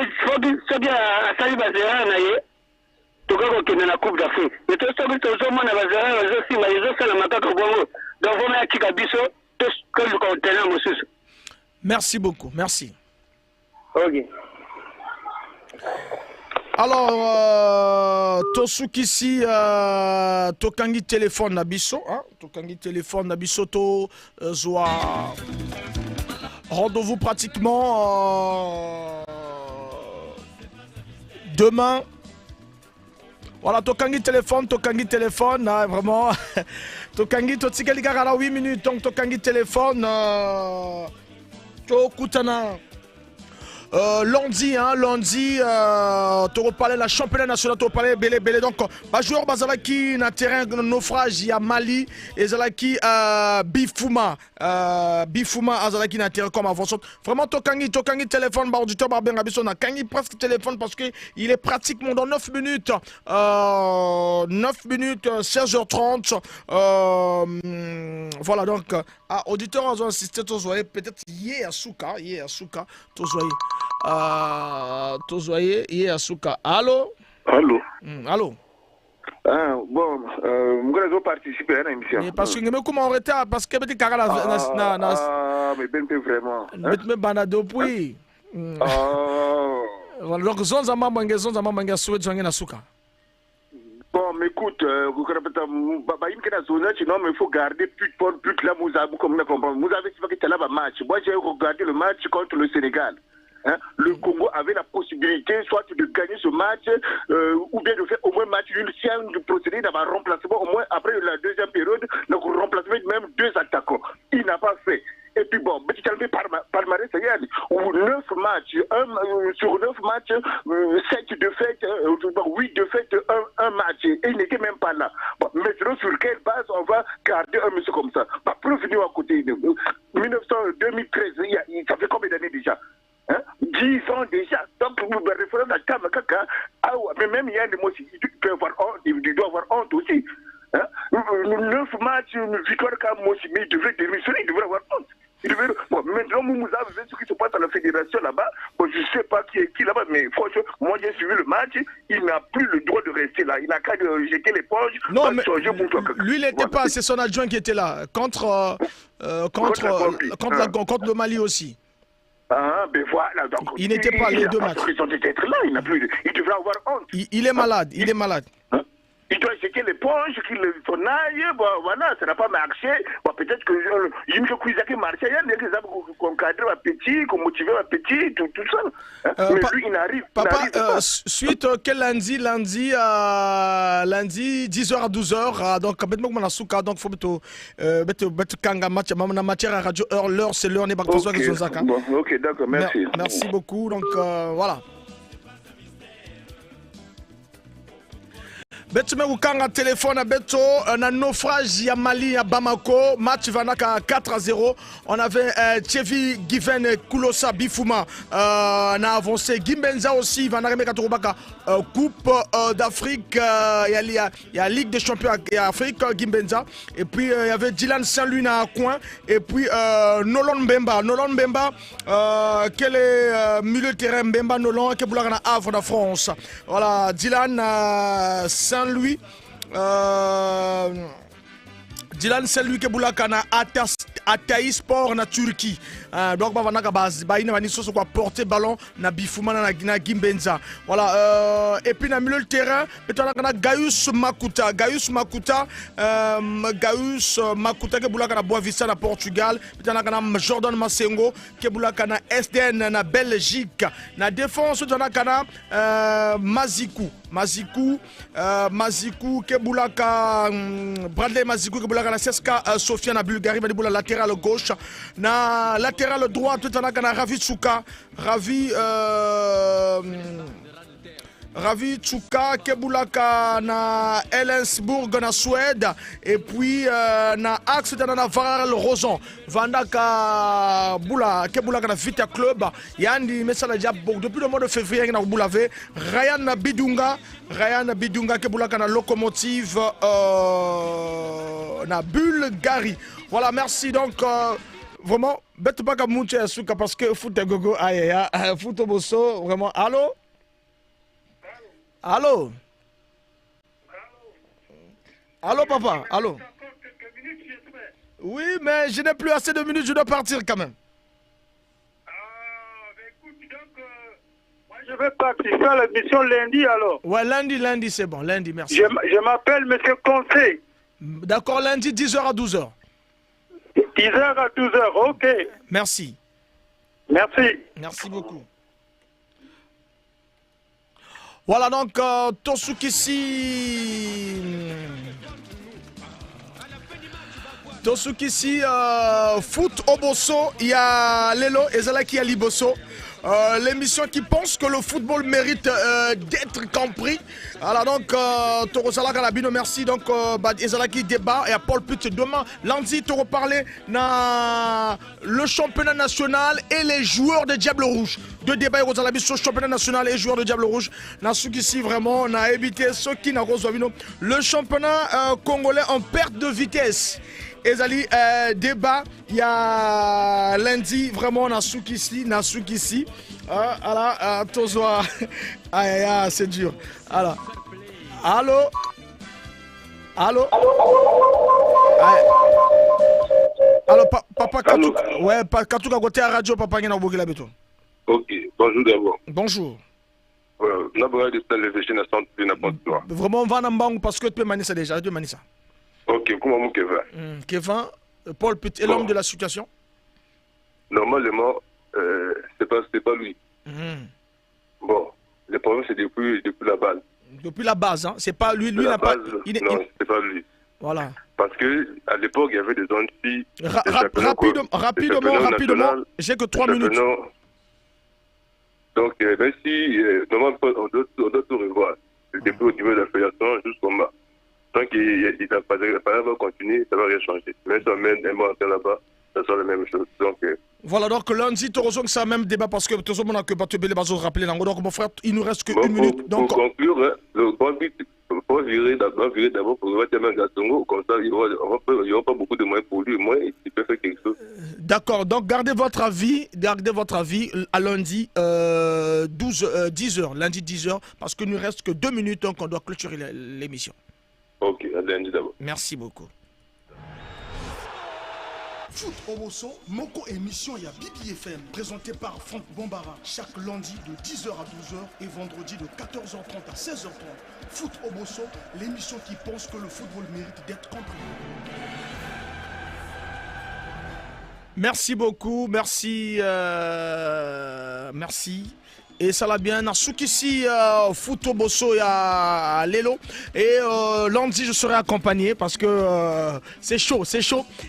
asali bazera na ye tokokokende na coupe d'Afrique mais tosoki tozomona bazala bazosimba ezosala makaka bongo donc vraiment yatika biso toluka kotena mosusu. Merci beaucoup, merci. Ok. Alors, Tosukisi, Tokangi téléphone na biso, Tokangi téléphone na biso, to zoa rendez-vous pratiquement demain. Voilà, Tokangi téléphone, vraiment. Tokangi, Totikali Garala 8 minutes, donc Tokangi téléphone, Tokutana. Lundi, tu reparles la championnat national, tu reparles belé. Donc, les joueurs bazalaki na terrain naufrage, il y a Mali et zalaki Bifuma azalaki na terrain comme avant. Vraiment, Tokangi téléphone, auditeur ben Rabison a Kangi presque téléphone parce que il est pratiquement dans 9 minutes, 16h30. Voilà donc, auditeur ont assisté, tu vois peut-être hier à Souka, tu vois. Tozoye ye asuka. Allô? Allô? Allô? Bon, je vais participer à l'émission. Mais parce que je me suis en retard, parce que je suis en retard. Mais ben vraiment. Je me suis depuis. Donc, zonza manga souhaite zonga nasuka. Bon, mais écoute, il faut garder plus là, vous avez dit que là, match. Moi, j'ai regardé le match contre le Sénégal. Hein? Le Congo avait la possibilité soit de gagner ce match ou bien de faire au moins match nul si un procédé d'avoir remplacement au moins après la deuxième période, donc remplacement même 2 attaquants. Il n'a pas fait. Et puis bon, petit calme palmarès, ça y est, 9 matchs, sur 9 matchs, 7 défaites, 8 défaites, un match. Et il n'était même pas là. Bon, maintenant, sur quelle base on va garder un monsieur comme ça? Bah, pour venir à côté, 2013, ça fait combien d'années déjà? 10 ans déjà. Donc, le référendum à Kamakaka, mais même il y a des mots, il doit avoir honte aussi. 9 matchs, une victoire comme Moshi, mais il devrait démissionner, il devrait avoir honte. Bon, maintenant, Moumouza, ce qui se passe à la fédération là-bas, bon, je ne sais pas qui est qui là-bas, mais franchement, moi j'ai suivi le match, il n'a plus le droit de rester là. Il n'a qu'à jeter l'éponge. Non, mais lui, il n'était pas, c'est son adjoint qui était là, contre le Mali aussi. Ben voilà, donc, il n'était pas les 2 matchs. Ils ont d'être là, il devrait avoir honte. Il est malade, il est malade. Il doit jeter l'éponge, qu'il s'en aille, bon, voilà, ça n'a pas marché. Bon, peut-être que il me dit qu'il marché, il y a des gens qui cadrent un petit, qui motivent un petit, tout ça. Mais lui, il n'arrive pas. Papa, suite, quel lundi, 10h à 12h, donc, donc, faut mettre Kanga matière à radio, l'heure, c'est l'heure, n'est pas besoin de Zonzaka. Ok, d'accord, merci. Merci beaucoup, donc, voilà. Beto me ukanga téléphone à Beto, un naufrage ya Mali à Bamako, match vanaka 4-0. On avait Thievi Given Koulosa Bifuma na avancé. Gimbenza aussi, Vanareme Katurubaka, Coupe d'Afrique, il y a Ligue des Champions Afrique, Gimbenza. Et puis il y avait Dylan Saint-Louis à coin. Et puis Nolon Mbemba, quel est milieu de terrain Mbemba Nolon, qui est boulard na Havre de France. Voilà, Dylan Saint-Louis, Dylan Saint-Louis qui est na Ataï Sport na Turquie. Donc bavanaka baina bani soso quoi porter ballon na Bifuma na Gimbenza. Voilà, et puis na milieu de terrain, peut-être na Gaius Makuta qui boulaka na Boavista na Portugal, peut-être na Jordan Masengo qui boulaka na SDN na Belgique. Na défense peut-être na Mazikou qui boulaka Bradley Mazikou qui boulaka na CSKA Sofia na Bulgarie, va boulaka latéral gauche na latéral droit tout en a Ravi Tsuka Ravi Tsuka Kebulaka na Ellensburg na Suède et puis na Axe na Varal Roson Vandaka Bula Kebulaka na Vita Club Yandi Messala Diabo depuis le mois de février na Boulave Ryan Bidunga Kebulaka na Locomotive na Bulgarie. Voilà, merci donc vraiment bête pas comme Mouche Suka parce que foot gogo aïe foot bosso vraiment allô. Allô, papa, allô. Oui, mais je n'ai plus assez de minutes, je dois partir quand même. Je vais participer à l'émission lundi alors. Ouais, lundi, c'est bon. Lundi, merci. Je m'appelle Monsieur Conseil. D'accord, lundi, 10h à 12h. 10h à 12h, ok. Merci. Merci. Merci beaucoup. Voilà donc, Tosukisi, foot au bosso, il y a Lelo et Zalaki à Liboso. L'émission qui pense que le football mérite d'être compris. Alors donc, Torosala Galabino, merci. Donc, Ezalaki débat et à Paul Put demain. Lundi, tu reparler dans le championnat national et les joueurs de Diable Rouge. Deux débats et Rosalabi sur le championnat national et les joueurs de Diable Rouge. Dans ce qui vraiment, on a évité ce qui n'a Rosavino. Le championnat congolais en perte de vitesse. Ezali, débat, il y a lundi, vraiment, Nasukisi. Alors, Tozoa, c'est dur. Alors, allô? Alors, papa Katou, ouais, Katou Kagote à radio, papa Yana Bogila Beto. Ok, bonjour d'abord. Bonjour. Vraiment, on va en bang parce que tu peux manier ça déjà, tu peux manier ça. Ok, comment Kevin? Kevin, Paul Put est l'homme de la situation? Normalement, c'est pas lui. Bon, le problème c'est depuis la base. Depuis la base, hein? C'est pas lui, non, c'est pas lui. Voilà. Parce que à l'époque, il y avait des zones filles. Rapidement, j'ai que 3 minutes. Donc, même si, normalement, on doit tout revoir. Depuis au niveau de la fédération jusqu'au bas. Donc, il va continuer, ça va rien changer. Même si on met un mot là-bas, ça sera la même chose. Donc, voilà, donc lundi, tu rejoins que c'est le même débat parce que tout le monde a que Bateau Bélé Bazo rappeler. Donc, mon frère, il nous reste que une minute. Donc, pour conclure, le bon but, il faut virer d'abord pour le mettre à Tongo. Comme ça, il n'y aura pas beaucoup de moyens pour lui. Moi, il peut faire quelque chose. D'accord, donc gardez votre avis à lundi 10h, lundi 10h, parce qu'il ne nous reste que 2 minutes, donc on doit clôturer l'émission. Ok, à lundi d'abord. Merci beaucoup. Foot Oboso, Moko émission il y a BBFM, présenté par Franck Bombara, chaque lundi de 10h à 12h et vendredi de 14h30 à 16h30. Foot Oboso, l'émission qui pense que le football mérite d'être compris. Merci beaucoup, merci. Et ça l'a bien. Nasukisi Foot Bosso à Lelo. Et lundi, je serai accompagné parce que c'est chaud.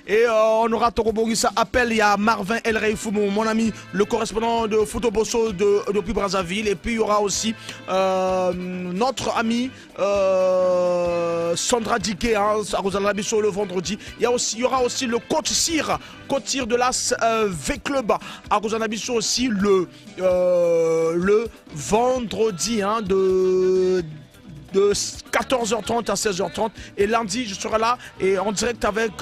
Et on aura Torobogisa appel. Il y a Marvin El Reifoumou, mon ami, le correspondant de Foot Bosso depuis Brazzaville. Et puis il y aura aussi notre ami Sandra Diké à Rosalabiso le vendredi. Il y aura aussi le coach Cyr de l'As V-Club à Rosalabiso aussi le vendredi de 14h30 à 16h30 et lundi je serai là et en direct avec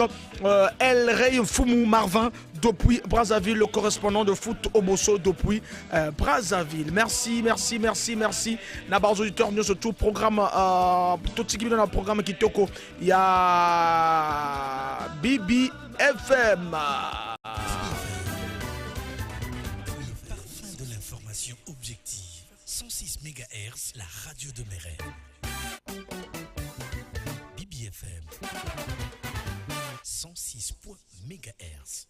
El Rey Foumou Marvin depuis Brazzaville, le correspondant de Foot Oboso depuis Brazzaville. Merci. N'abord auditeurs, nous surtout programme tout ce qui est dans le programme qui toko. Il y a BBFM. Objective 106 MHz, la radio de mes rêves. BBFM 106 MHz.